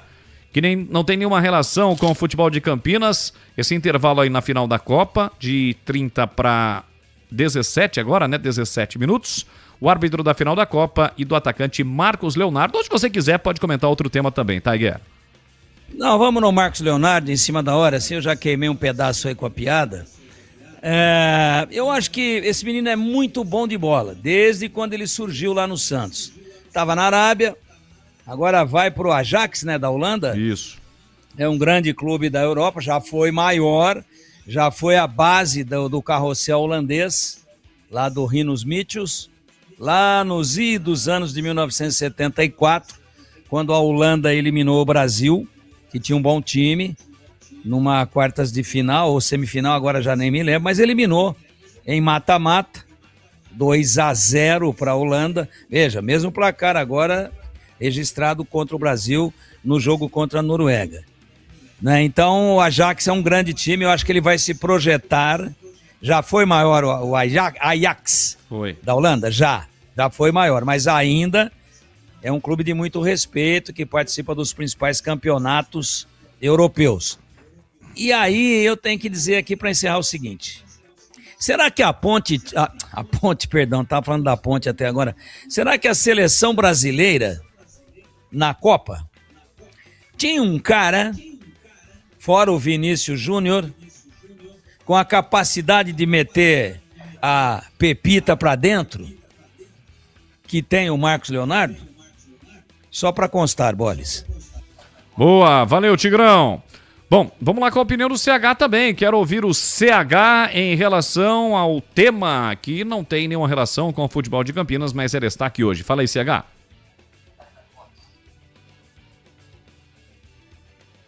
que não tem nenhuma relação com o futebol de Campinas, esse intervalo aí na final da Copa, de 30 para 17 agora, né, 17 minutos, o árbitro da final da Copa e do atacante Marcos Leonardo. Onde você quiser, pode comentar outro tema também, tá, Guerra? Não, vamos no Marcos Leonardo, em cima da hora, assim, eu já queimei um pedaço aí com a piada. Eu acho que esse menino é muito bom de bola, desde quando ele surgiu lá no Santos. Tava na Arábia, agora vai pro Ajax, né, da Holanda. Isso. É um grande clube da Europa, já foi maior, já foi a base do carrossel holandês, lá do Rinus Michels, lá nos idos anos de 1974, quando a Holanda eliminou o Brasil, que tinha um bom time, numa quartas de final ou semifinal, agora já nem me lembro, mas eliminou em mata-mata, 2-0 para a Holanda. Veja, mesmo placar agora registrado contra o Brasil no jogo contra a Noruega. Né? Então o Ajax é um grande time, eu acho que ele vai se projetar. Já foi maior o Ajax da Holanda? Já foi maior, mas ainda é um clube de muito respeito que participa dos principais campeonatos europeus. E aí eu tenho que dizer aqui para encerrar o seguinte: será que a Ponte, estava falando da Ponte até agora, será que a seleção brasileira na Copa tinha um cara, fora o Vinícius Júnior, com a capacidade de meter a pepita para dentro, que tem o Marcos Leonardo? Só para constar, Boles. Boa, valeu, Tigrão. Bom, vamos lá com a opinião do CH também. Quero ouvir o CH em relação ao tema que não tem nenhuma relação com o futebol de Campinas, mas é destaque hoje. Fala aí, CH.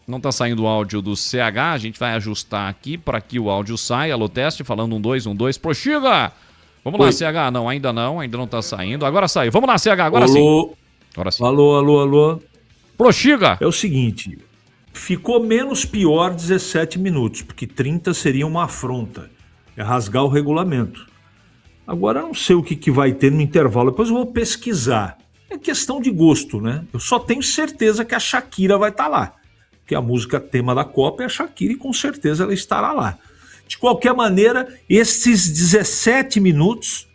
Não está saindo o áudio do CH, a gente vai ajustar aqui para que o áudio saia. Alô, teste, falando 1, 2, 1, 2. Proxiga! Vamos lá, CH. Não, ainda não está saindo. Agora saiu. Vamos lá, CH, agora sim. Agora sim. Alô. Proxiga! É o seguinte, ficou menos pior 17 minutos, porque 30 seria uma afronta. É rasgar o regulamento. Agora eu não sei o que vai ter no intervalo, depois eu vou pesquisar. É questão de gosto, né? Eu só tenho certeza que a Shakira vai estar lá. Porque a música tema da Copa é a Shakira e com certeza ela estará lá. De qualquer maneira, esses 17 minutos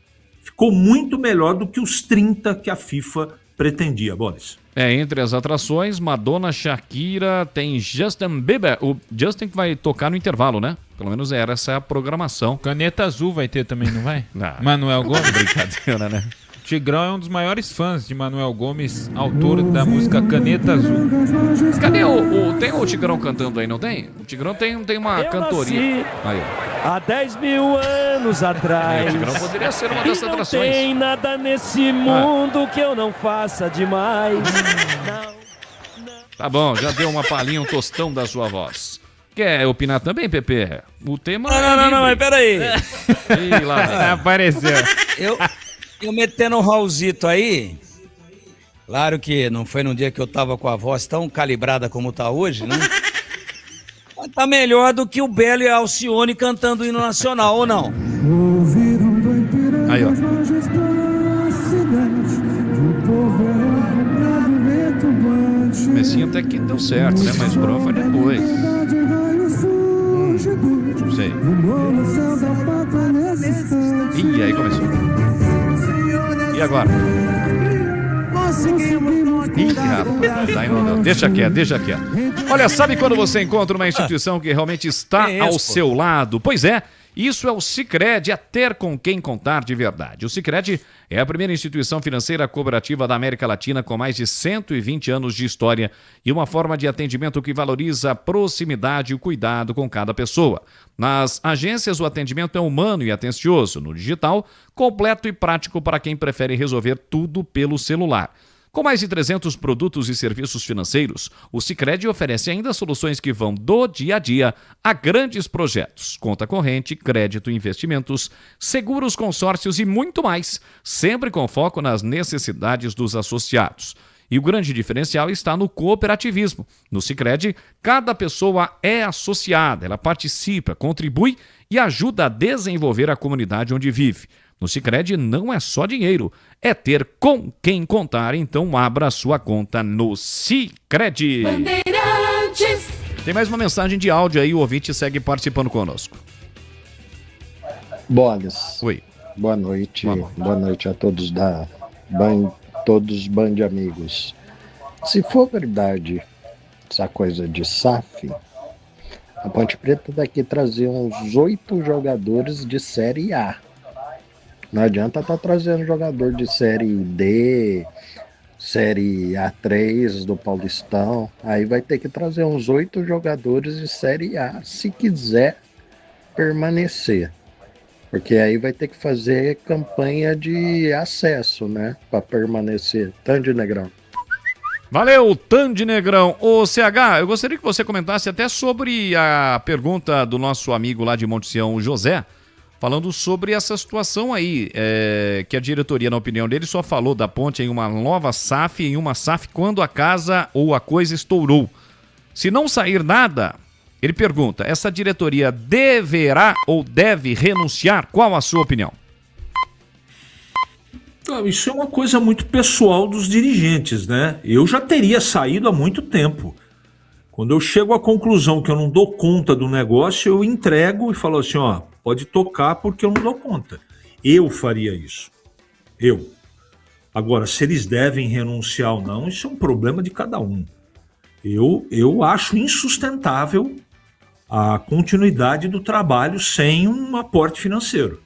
ficou muito melhor do que os 30 que a FIFA pretendia, Boris. Entre as atrações, Madonna, Shakira, tem Justin Bieber. O Justin que vai tocar no intervalo, né? Pelo menos essa é a programação. Caneta Azul vai ter também, não vai? Não. Manuel Gomes. Brincadeira, né? Tigrão é um dos maiores fãs de Manuel Gomes, autor da música Caneta Azul. Cadê tem o Tigrão cantando aí, não tem? O Tigrão tem uma cantoria. Aí, há 10 mil anos atrás. O Tigrão poderia ser uma dessas atrações. Não tem nada nesse mundo que eu não faça demais. Tá bom, já deu uma palhinha, um tostão da sua voz. Quer opinar também, Pepe? O tema Não, mas peraí. Ih, lá apareceu. Eu metendo um Raulzito aí, claro que não foi num dia que eu tava com a voz tão calibrada como tá hoje, né? Mas tá melhor do que o Belo e a Alcione cantando o hino nacional, ou não? Aí, ó. Comecinho até que deu certo, né? Mas o Bruno foi depois. Não sei. Ih, aí começou. E agora? Ih, rapaz, aí não deu. Deixa quieto. Olha, sabe quando você encontra uma instituição que realmente está ao seu lado? Pois é, isso é o Sicredi, é ter com quem contar de verdade. O Sicredi é a primeira instituição financeira cooperativa da América Latina com mais de 120 anos de história e uma forma de atendimento que valoriza a proximidade e o cuidado com cada pessoa. Nas agências, o atendimento é humano e atencioso. No digital, completo e prático para quem prefere resolver tudo pelo celular. Com mais de 300 produtos e serviços financeiros, o Sicredi oferece ainda soluções que vão do dia a dia a grandes projetos, conta corrente, crédito, investimentos, seguros, consórcios e muito mais, sempre com foco nas necessidades dos associados. E o grande diferencial está no cooperativismo. No Sicredi, cada pessoa é associada, ela participa, contribui e ajuda a desenvolver a comunidade onde vive. No Sicredi não é só dinheiro, é ter com quem contar, então abra sua conta no Sicredi. Bandeirantes. Tem mais uma mensagem de áudio aí, o ouvinte segue participando conosco. Boas. Oi. Boa noite a todos todos os Band Amigos. Se for verdade essa coisa de SAF, a Ponte Preta daqui trazer uns 8 jogadores de Série A. Não adianta estar trazendo jogador de Série D, Série A3 do Paulistão. Aí vai ter que trazer uns 8 jogadores de Série A, se quiser permanecer. Porque aí vai ter que fazer campanha de acesso, né? Para permanecer. Tanto Negrão. Valeu, Tandy Negrão. Ô, CH, eu gostaria que você comentasse até sobre a pergunta do nosso amigo lá de Monte Sião, o José, falando sobre essa situação aí, que a diretoria, na opinião dele, só falou da ponte em uma nova SAF, em uma SAF quando a casa ou a coisa estourou. Se não sair nada, ele pergunta, essa diretoria deverá ou deve renunciar? Qual a sua opinião? Isso é uma coisa muito pessoal dos dirigentes, né? Eu já teria saído há muito tempo. Quando eu chego à conclusão que eu não dou conta do negócio, eu entrego e falo assim, ó, pode tocar porque eu não dou conta. Eu faria isso. Eu. Agora, se eles devem renunciar ou não, isso é um problema de cada um. Eu acho insustentável a continuidade do trabalho sem um aporte financeiro.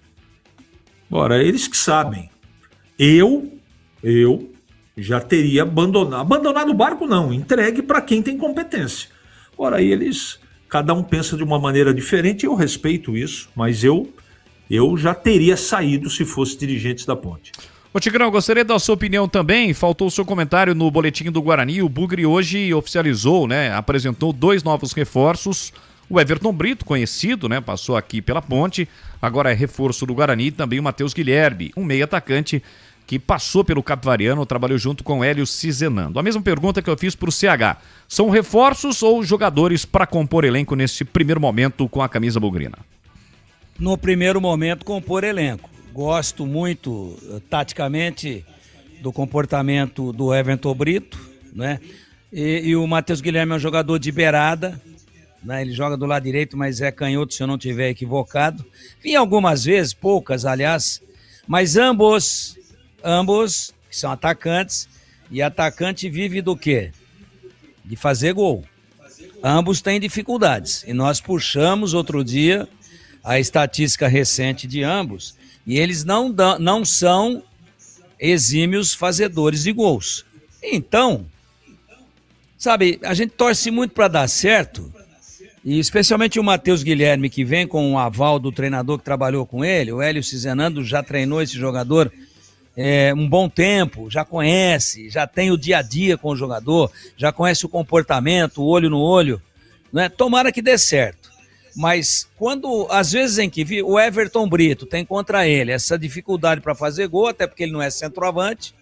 Agora, eles que sabem. Eu já teria abandonado o barco, não, entregue para quem tem competência. Ora, aí eles cada um pensa de uma maneira diferente, eu respeito isso, mas eu já teria saído se fosse dirigentes da Ponte. Ô Tigrão, gostaria da sua opinião também, faltou o seu comentário no boletim do Guarani, o Bugre hoje oficializou, né, apresentou 2 novos reforços, o Everton Brito, conhecido, né, passou aqui pela Ponte, agora é reforço do Guarani, também o Matheus Guilherme, um meio atacante que passou pelo Capivariano, trabalhou junto com Hélio Cizenando. A mesma pergunta que eu fiz para o CH, são reforços ou jogadores para compor elenco nesse primeiro momento com a camisa bugrina? No primeiro momento, compor elenco. Gosto muito, taticamente, do comportamento do Everton Brito, né? E o Matheus Guilherme é um jogador de beirada, né? Ele joga do lado direito, mas é canhoto, se eu não estiver equivocado. Vim algumas vezes, poucas, aliás, mas ambos que são atacantes, e atacante vive do quê? De fazer gol. Ambos têm dificuldades, e nós puxamos outro dia a estatística recente de ambos, e eles não são exímios fazedores de gols. Então, sabe, a gente torce muito para dar certo, e especialmente o Matheus Guilherme, que vem com o aval do treinador que trabalhou com ele, o Hélio Cizenando já treinou esse jogador um bom tempo, já conhece, já tem o dia a dia com o jogador, já conhece o comportamento, o olho no olho, né? Tomara que dê certo. Mas quando, às vezes em que o Everton Brito tem contra ele essa dificuldade para fazer gol, até porque ele não é centroavante,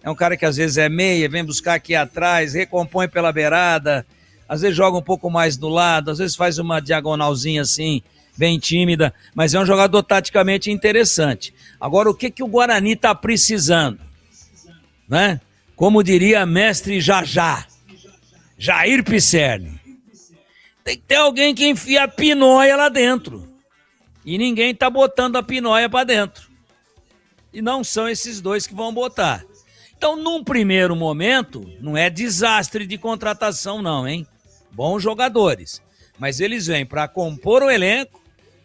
é um cara que às vezes é meia, vem buscar aqui atrás, recompõe pela beirada, às vezes joga um pouco mais do lado, às vezes faz uma diagonalzinha assim, bem tímida, mas é um jogador taticamente interessante. Agora, o que o Guarani está precisando? Né? Como diria mestre Jajá, Jair Pisserni, tem que ter alguém que enfia a pinóia lá dentro. E ninguém tá botando a pinóia para dentro. E não são esses dois que vão botar. Então, num primeiro momento, não é desastre de contratação não, hein? Bons jogadores. Mas eles vêm para compor o elenco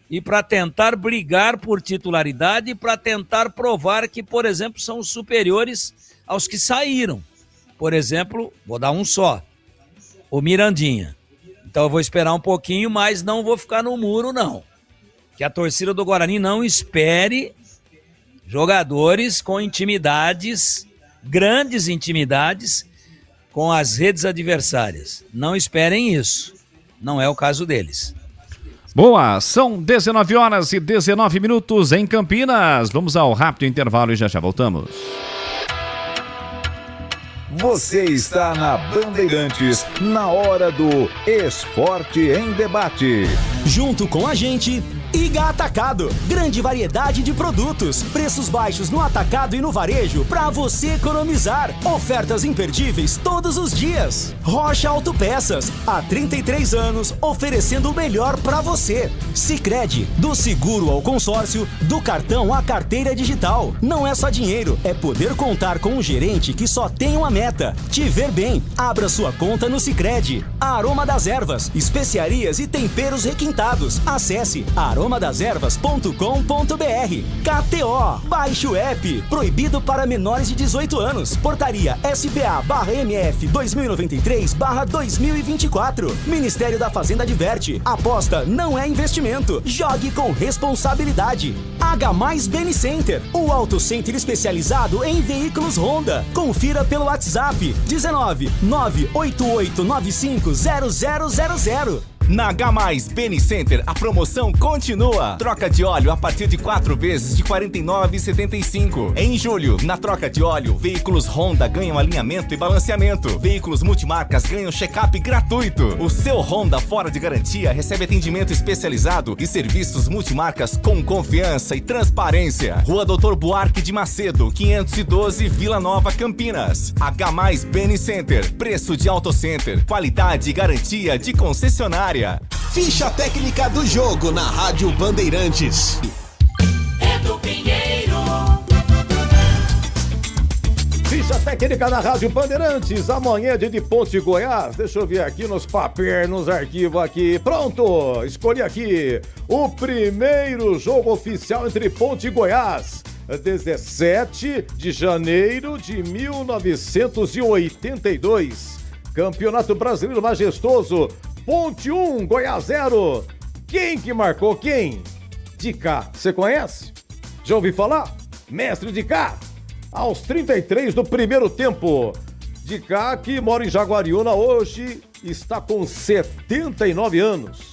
e para tentar brigar por titularidade e para tentar provar que, por exemplo, são superiores aos que saíram. Por exemplo, vou dar um só, o Mirandinha. Então eu vou esperar um pouquinho, mas não vou ficar no muro, não. Que a torcida do Guarani não espere jogadores com intimidades, grandes intimidades, com as redes adversárias. Não esperem isso. Não é o caso deles. Boa, são 19h19 em Campinas. Vamos ao rápido intervalo e já voltamos. Você está na Bandeirantes, na hora do Esporte em Debate. Junto com a gente, Iga Atacado. Grande variedade de produtos. Preços baixos no atacado e no varejo para você economizar. Ofertas imperdíveis todos os dias. Rocha Autopeças. Há 33 anos oferecendo o melhor para você. Sicredi. Do seguro ao consórcio, do cartão à carteira digital. Não é só dinheiro, é poder contar com um gerente que só tem uma meta. Te ver bem. Abra sua conta no Sicredi. Aroma das Ervas. Especiarias e temperos requintados. Acesse aromadeservas.com.br. KTO, baixe o app, proibido para menores de 18 anos. Portaria SPA/MF 2093/2024. Ministério da Fazenda adverte, aposta não é investimento. Jogue com responsabilidade. H+ Beni Center, o auto center especializado em veículos Honda. Confira pelo WhatsApp 19 988950000. Na H+ Beni Center, a promoção continua. Troca de óleo a partir de 4 vezes de R$ 49,75. Em julho, na troca de óleo, veículos Honda ganham alinhamento e balanceamento. Veículos multimarcas ganham check-up gratuito. O seu Honda fora de garantia recebe atendimento especializado e serviços multimarcas com confiança e transparência. Rua Doutor Buarque de Macedo, 512, Vila Nova, Campinas. H+ Beni Center, preço de auto center, qualidade e garantia de concessionária. Ficha técnica do jogo na Rádio Bandeirantes. Edu Pinheiro. Ficha técnica na Rádio Bandeirantes. Amanhã é dia de Ponte Goiás. Deixa eu ver aqui nos papéis, nos arquivos aqui. Pronto, escolhi aqui o primeiro jogo oficial entre Ponte e Goiás. 17 de janeiro de 1982. Campeonato Brasileiro Majestoso Ponte 1, Goiás 0. Quem que marcou quem? De cá, você conhece? Já ouviu falar? Mestre de cá, aos 33 do primeiro tempo. De cá, que mora em Jaguariúna, hoje está com 79 anos,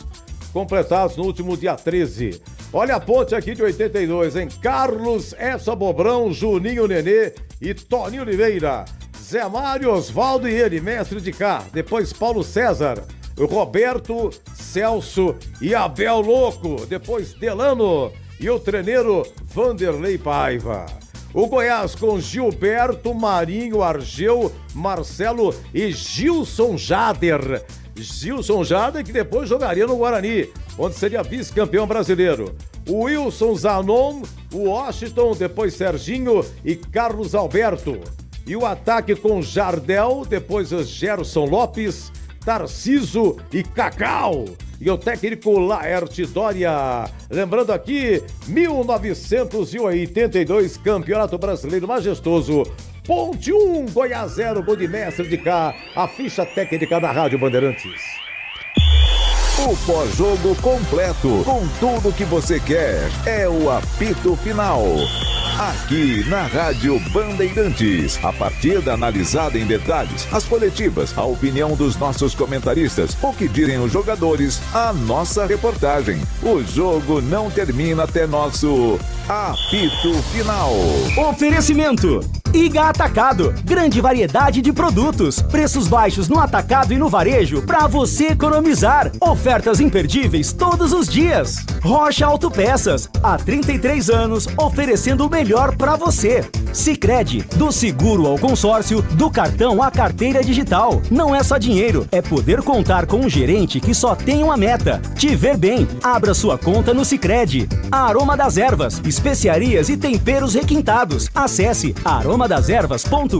completados no último dia 13. Olha a ponte aqui de 82, hein? Carlos, Essa Bobrão, Juninho Nenê e Toninho Oliveira. Zé Mário, Osvaldo e ele, mestre de cá. Depois Paulo César, Roberto, Celso e Abel Louco. Depois Delano e o treneiro Vanderlei Paiva. O Goiás com Gilberto, Marinho, Argeu, Marcelo e Gilson Jader. Gilson Jader que depois jogaria no Guarani, onde seria vice-campeão brasileiro. O Wilson Zanon, o Washington, depois Serginho e Carlos Alberto. E o ataque com Jardel, depois Gerson Lopes, Tarciso e Cacau. E o técnico Laerte Dória. Lembrando aqui, 1982, Campeonato Brasileiro Majestoso. Ponte 1, Goiás 0, gol de mestre de cá. A ficha técnica da Rádio Bandeirantes. O pós-jogo completo, com tudo que você quer, é o apito final. Aqui na Rádio Bandeirantes, a partida analisada em detalhes, as coletivas, a opinião dos nossos comentaristas, o que dizem os jogadores, a nossa reportagem. O jogo não termina até nosso apito final. Oferecimento: Iga Atacado, grande variedade de produtos, preços baixos no atacado e no varejo para você economizar. Ofertas imperdíveis todos os dias. Rocha Autopeças, há 33 anos oferecendo o melhor para você. Sicredi, do seguro ao consórcio, do cartão à carteira digital. Não é só dinheiro, é poder contar com um gerente que só tem uma meta: te ver bem. Abra sua conta no Sicredi. Aroma das Ervas, especiarias e temperos requintados. Acesse aromadeservas.com.br.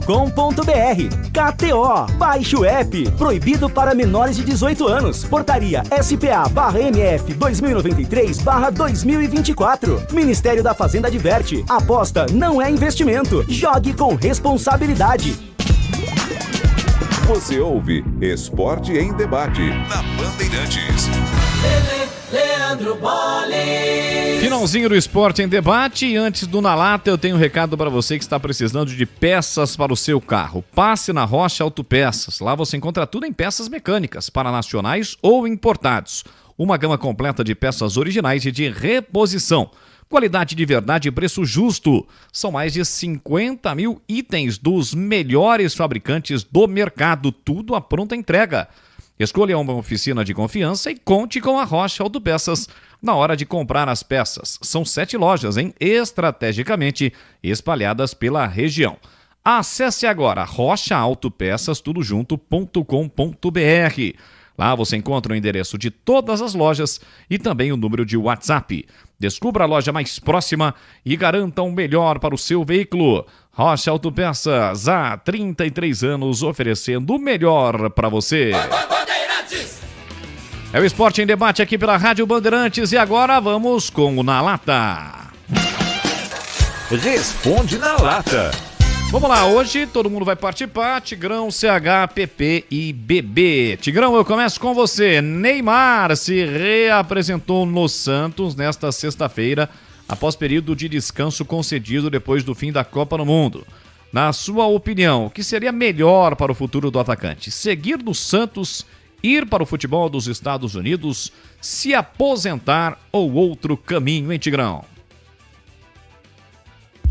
KTO, baixe o app. Proibido para menores de 18 anos. Portaria SPA/MF 2023/2024. Ministério da Fazenda adverte: aposta não é investimento. Jogue com responsabilidade. Você ouve Esporte em Debate na Bandeirantes. Leandro Bolle. Finalzinho do Esporte em Debate. E antes do Na Lata, eu tenho um recado para você que está precisando de peças para o seu carro. Passe na Rocha Autopeças. Lá você encontra tudo em peças mecânicas, para nacionais ou importados. Uma gama completa de peças originais e de reposição. Qualidade de verdade e preço justo. São mais de 50 mil itens dos melhores fabricantes do mercado. Tudo à pronta entrega. Escolha uma oficina de confiança e conte com a Rocha Autopeças na hora de comprar as peças. São 7 lojas, estrategicamente espalhadas pela região. Acesse agora rochaautopeças.com.br. Lá você encontra o endereço de todas as lojas e também o número de WhatsApp. Descubra a loja mais próxima e garanta o melhor para o seu veículo. Rocha Autopeças, há 33 anos oferecendo o melhor para você. É o Esporte em Debate aqui pela Rádio Bandeirantes e agora vamos com o Na Lata. Responde na Lata. Vamos lá, hoje todo mundo vai participar, Tigrão, CH, PP e BB. Tigrão, eu começo com você. Neymar se reapresentou no Santos nesta sexta-feira, após período de descanso concedido depois do fim da Copa do Mundo. Na sua opinião, o que seria melhor para o futuro do atacante? Seguir no Santos, ir para o futebol dos Estados Unidos, se aposentar ou outro caminho, hein, Tigrão?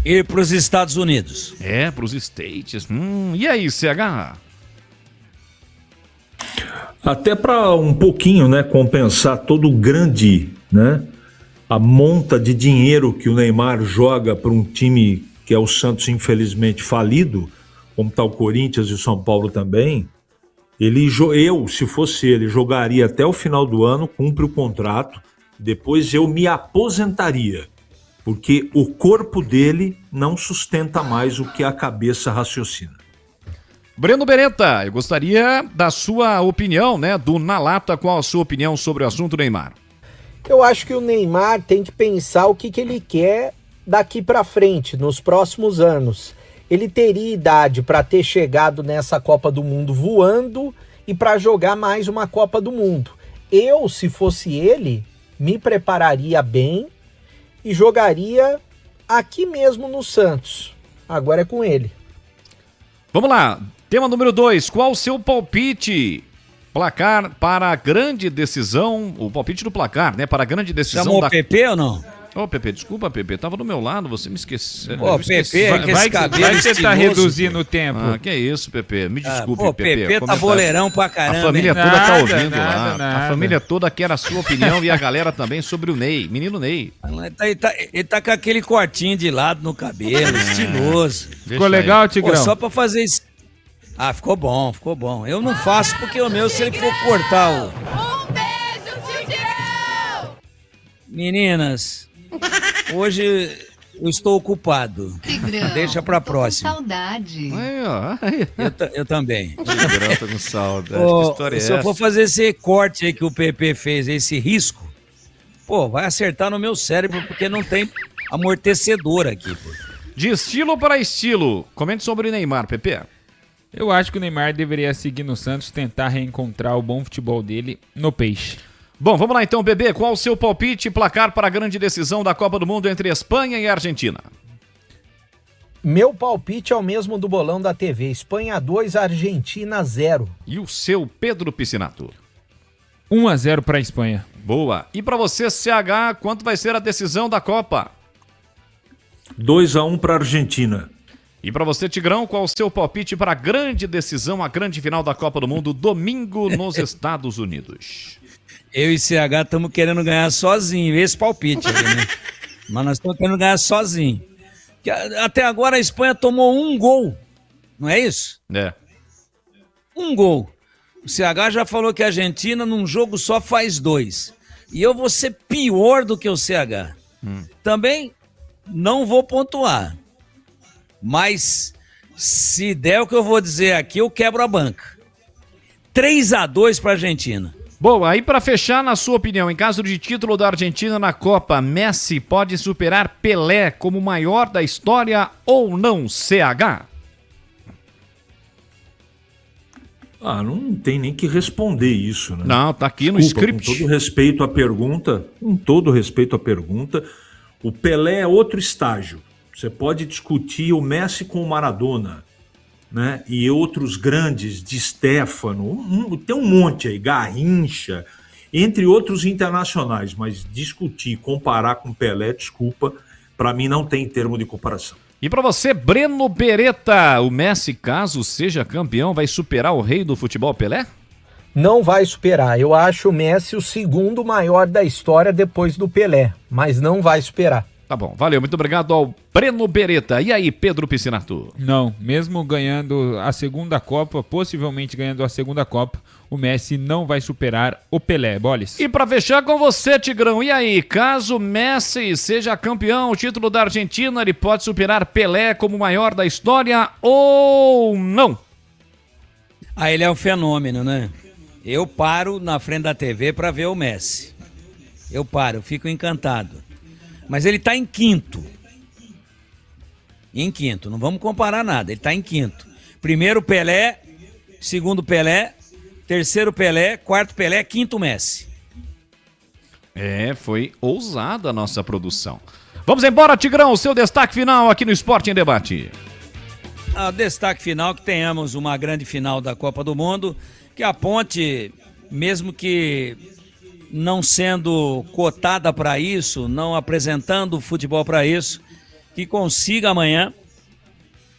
Ir para os Estados Unidos. É, para os States. E aí, CH? Até para um pouquinho, né, compensar todo o grande, né, a monta de dinheiro que o Neymar joga para um time que é o Santos, infelizmente, falido, como está o Corinthians e o São Paulo também. Se fosse ele, jogaria até o final do ano, cumpre o contrato, depois eu me aposentaria. Porque o corpo dele não sustenta mais o que a cabeça raciocina. Breno Beretta, eu gostaria da sua opinião, né? Do Na Lata, qual a sua opinião sobre o assunto Neymar? Eu acho que o Neymar tem que pensar o que ele quer daqui para frente, nos próximos anos. Ele teria idade para ter chegado nessa Copa do Mundo voando e para jogar mais uma Copa do Mundo. Eu, se fosse ele, me prepararia bem e jogaria aqui mesmo no Santos. Agora é com ele. Vamos lá, tema número 2, qual o seu palpite? Placar para a grande decisão, o palpite do placar, né? Para a grande decisão Chamou o PP ou não? Ô, Pepe, desculpa, Pepe, tava do meu lado, você me esqueceu. Ô, Pepe, vai que você tá reduzindo o tempo. Ah, que é isso, Pepe, me desculpe, Pepe. Pepe tá boleirão pra caramba. A família hein? toda tá ouvindo lá. nada. A família toda quer a sua opinião e a galera também sobre o Ney, menino Ney. Ele tá com aquele cortinho de lado no cabelo, estiloso. Ficou legal, Tigrão? Pô, só pra fazer isso. Ah, ficou bom, ficou bom. Eu não faço porque o meu, se ele for cortar o... Meninas, hoje eu estou ocupado. Tigrão, Deixa pra tô com próxima. saudade. Eu também. Tigrão, tô com saudade. Ô, Que história é se eu for essa? fazer esse corte aí que o PP fez, esse risco, pô, vai acertar no meu cérebro porque não tem amortecedor aqui. Pô. De estilo para estilo, comente sobre Neymar, Pepe. Eu acho que o Neymar deveria seguir no Santos, tentar reencontrar o bom futebol dele no Peixe. Bom, vamos lá então, Bebê. Qual o seu palpite, placar para a grande decisão da Copa do Mundo entre Espanha e Argentina? Meu palpite é o mesmo do bolão da TV. Espanha 2, Argentina 0. E o seu, Pedro Piscinato? 1-0 para a Espanha. Boa. E para você, CH, quanto vai ser a decisão da Copa? 2-1 para a Argentina. E para você, Tigrão, qual o seu palpite para a grande decisão, a grande final da Copa do Mundo, domingo nos Estados Unidos? Eu e CH estamos querendo ganhar sozinho, esse palpite aí, né? Mas nós estamos querendo ganhar sozinho. Que até agora a Espanha tomou 1 gol, não é isso? É. 1 gol. O CH já falou que a Argentina num jogo só faz 2. E eu vou ser pior do que o CH. Também não vou pontuar. Mas se der o que eu vou dizer aqui, eu quebro a banca. 3-2 para a Argentina. Boa, aí para fechar, na sua opinião, em caso de título da Argentina na Copa, Messi pode superar Pelé como o maior da história ou não, CH? Ah, não tem nem que responder isso, né? Não, tá aqui no script. Com todo respeito à pergunta, o Pelé é outro estágio. Você pode discutir o Messi com o Maradona, né? E outros grandes, de Stéfano, tem um monte aí, Garrincha, entre outros internacionais, mas discutir, comparar com Pelé, desculpa, para mim não tem termo de comparação. E para você, Breno Beretta, o Messi, caso seja campeão, vai superar o rei do futebol, Pelé? Não vai superar. Eu acho o Messi o segundo maior da história depois do Pelé, mas não vai superar. Tá bom, valeu, muito obrigado ao Breno Beretta. E aí, Pedro Piscinato? Não, mesmo ganhando a segunda Copa, possivelmente ganhando a segunda Copa, o Messi não vai superar o Pelé, Boles. E pra fechar com você, Tigrão, e aí, caso Messi seja campeão, o título da Argentina, ele pode superar Pelé como o maior da história ou não? Ah, ele é um fenômeno, né? Eu paro na frente da TV pra ver o Messi. Eu fico encantado. Mas ele tá em quinto. Em quinto, não vamos comparar nada, ele tá em quinto. Primeiro Pelé, segundo Pelé, terceiro Pelé, quarto Pelé, quinto Messi. É, foi ousada a nossa produção. Vamos embora, Tigrão, seu destaque final aqui no Esporte em Debate. O destaque final, que tenhamos uma grande final da Copa do Mundo, que a Ponte, mesmo que não sendo cotada para isso, não apresentando futebol para isso, que consiga amanhã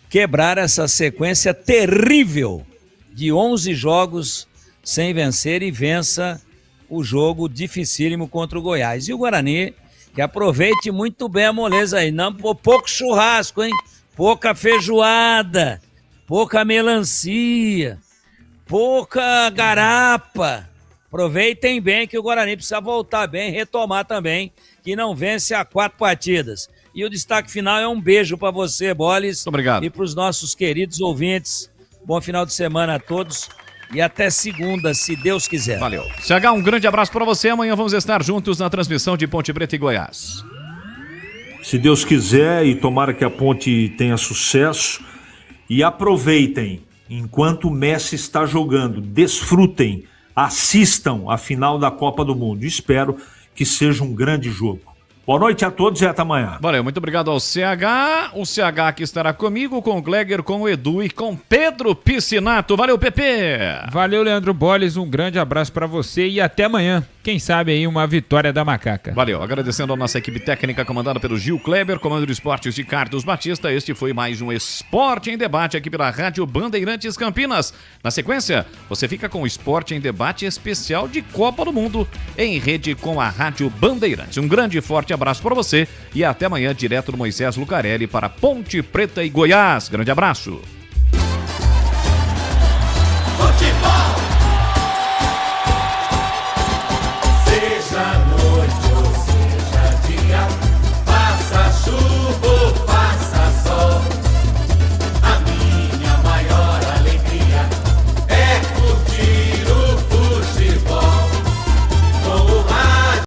quebrar essa sequência terrível de 11 jogos sem vencer e vença o jogo dificílimo contra o Goiás. E o Guarani, que aproveite muito bem a moleza aí, não pouco churrasco, hein? Pouca feijoada, pouca melancia, pouca garapa. Aproveitem bem que o Guarani precisa voltar bem, retomar também, que não vence há 4 partidas. E o destaque final é um beijo para você, Boles. Obrigado. E para os nossos queridos ouvintes. Bom final de semana a todos e até segunda, se Deus quiser. Valeu. CH, um grande abraço para você. Amanhã vamos estar juntos na transmissão de Ponte Preta e Goiás. Se Deus quiser, e tomara que a Ponte tenha sucesso. E aproveitem enquanto o Messi está jogando. Desfrutem, assistam a final da Copa do Mundo. Espero que seja um grande jogo. Boa noite a todos e até amanhã. Valeu, muito obrigado ao CH. O CH que estará comigo, com o Gleger, com o Edu e com Pedro Piscinato. Valeu, Pepe! Valeu, Leandro Bolles. Um grande abraço pra você e até amanhã. Quem sabe aí uma vitória da Macaca. Valeu, agradecendo a nossa equipe técnica comandada pelo Gil Kleber, comando de esportes de Carlos Batista. Este foi mais um Esporte em Debate aqui pela Rádio Bandeirantes Campinas. Na sequência, você fica com o Esporte em Debate especial de Copa do Mundo em rede com a Rádio Bandeirantes. Um grande e forte abraço para você e até amanhã direto do Moisés Lucarelli para Ponte Preta e Goiás. Grande abraço. Futebol.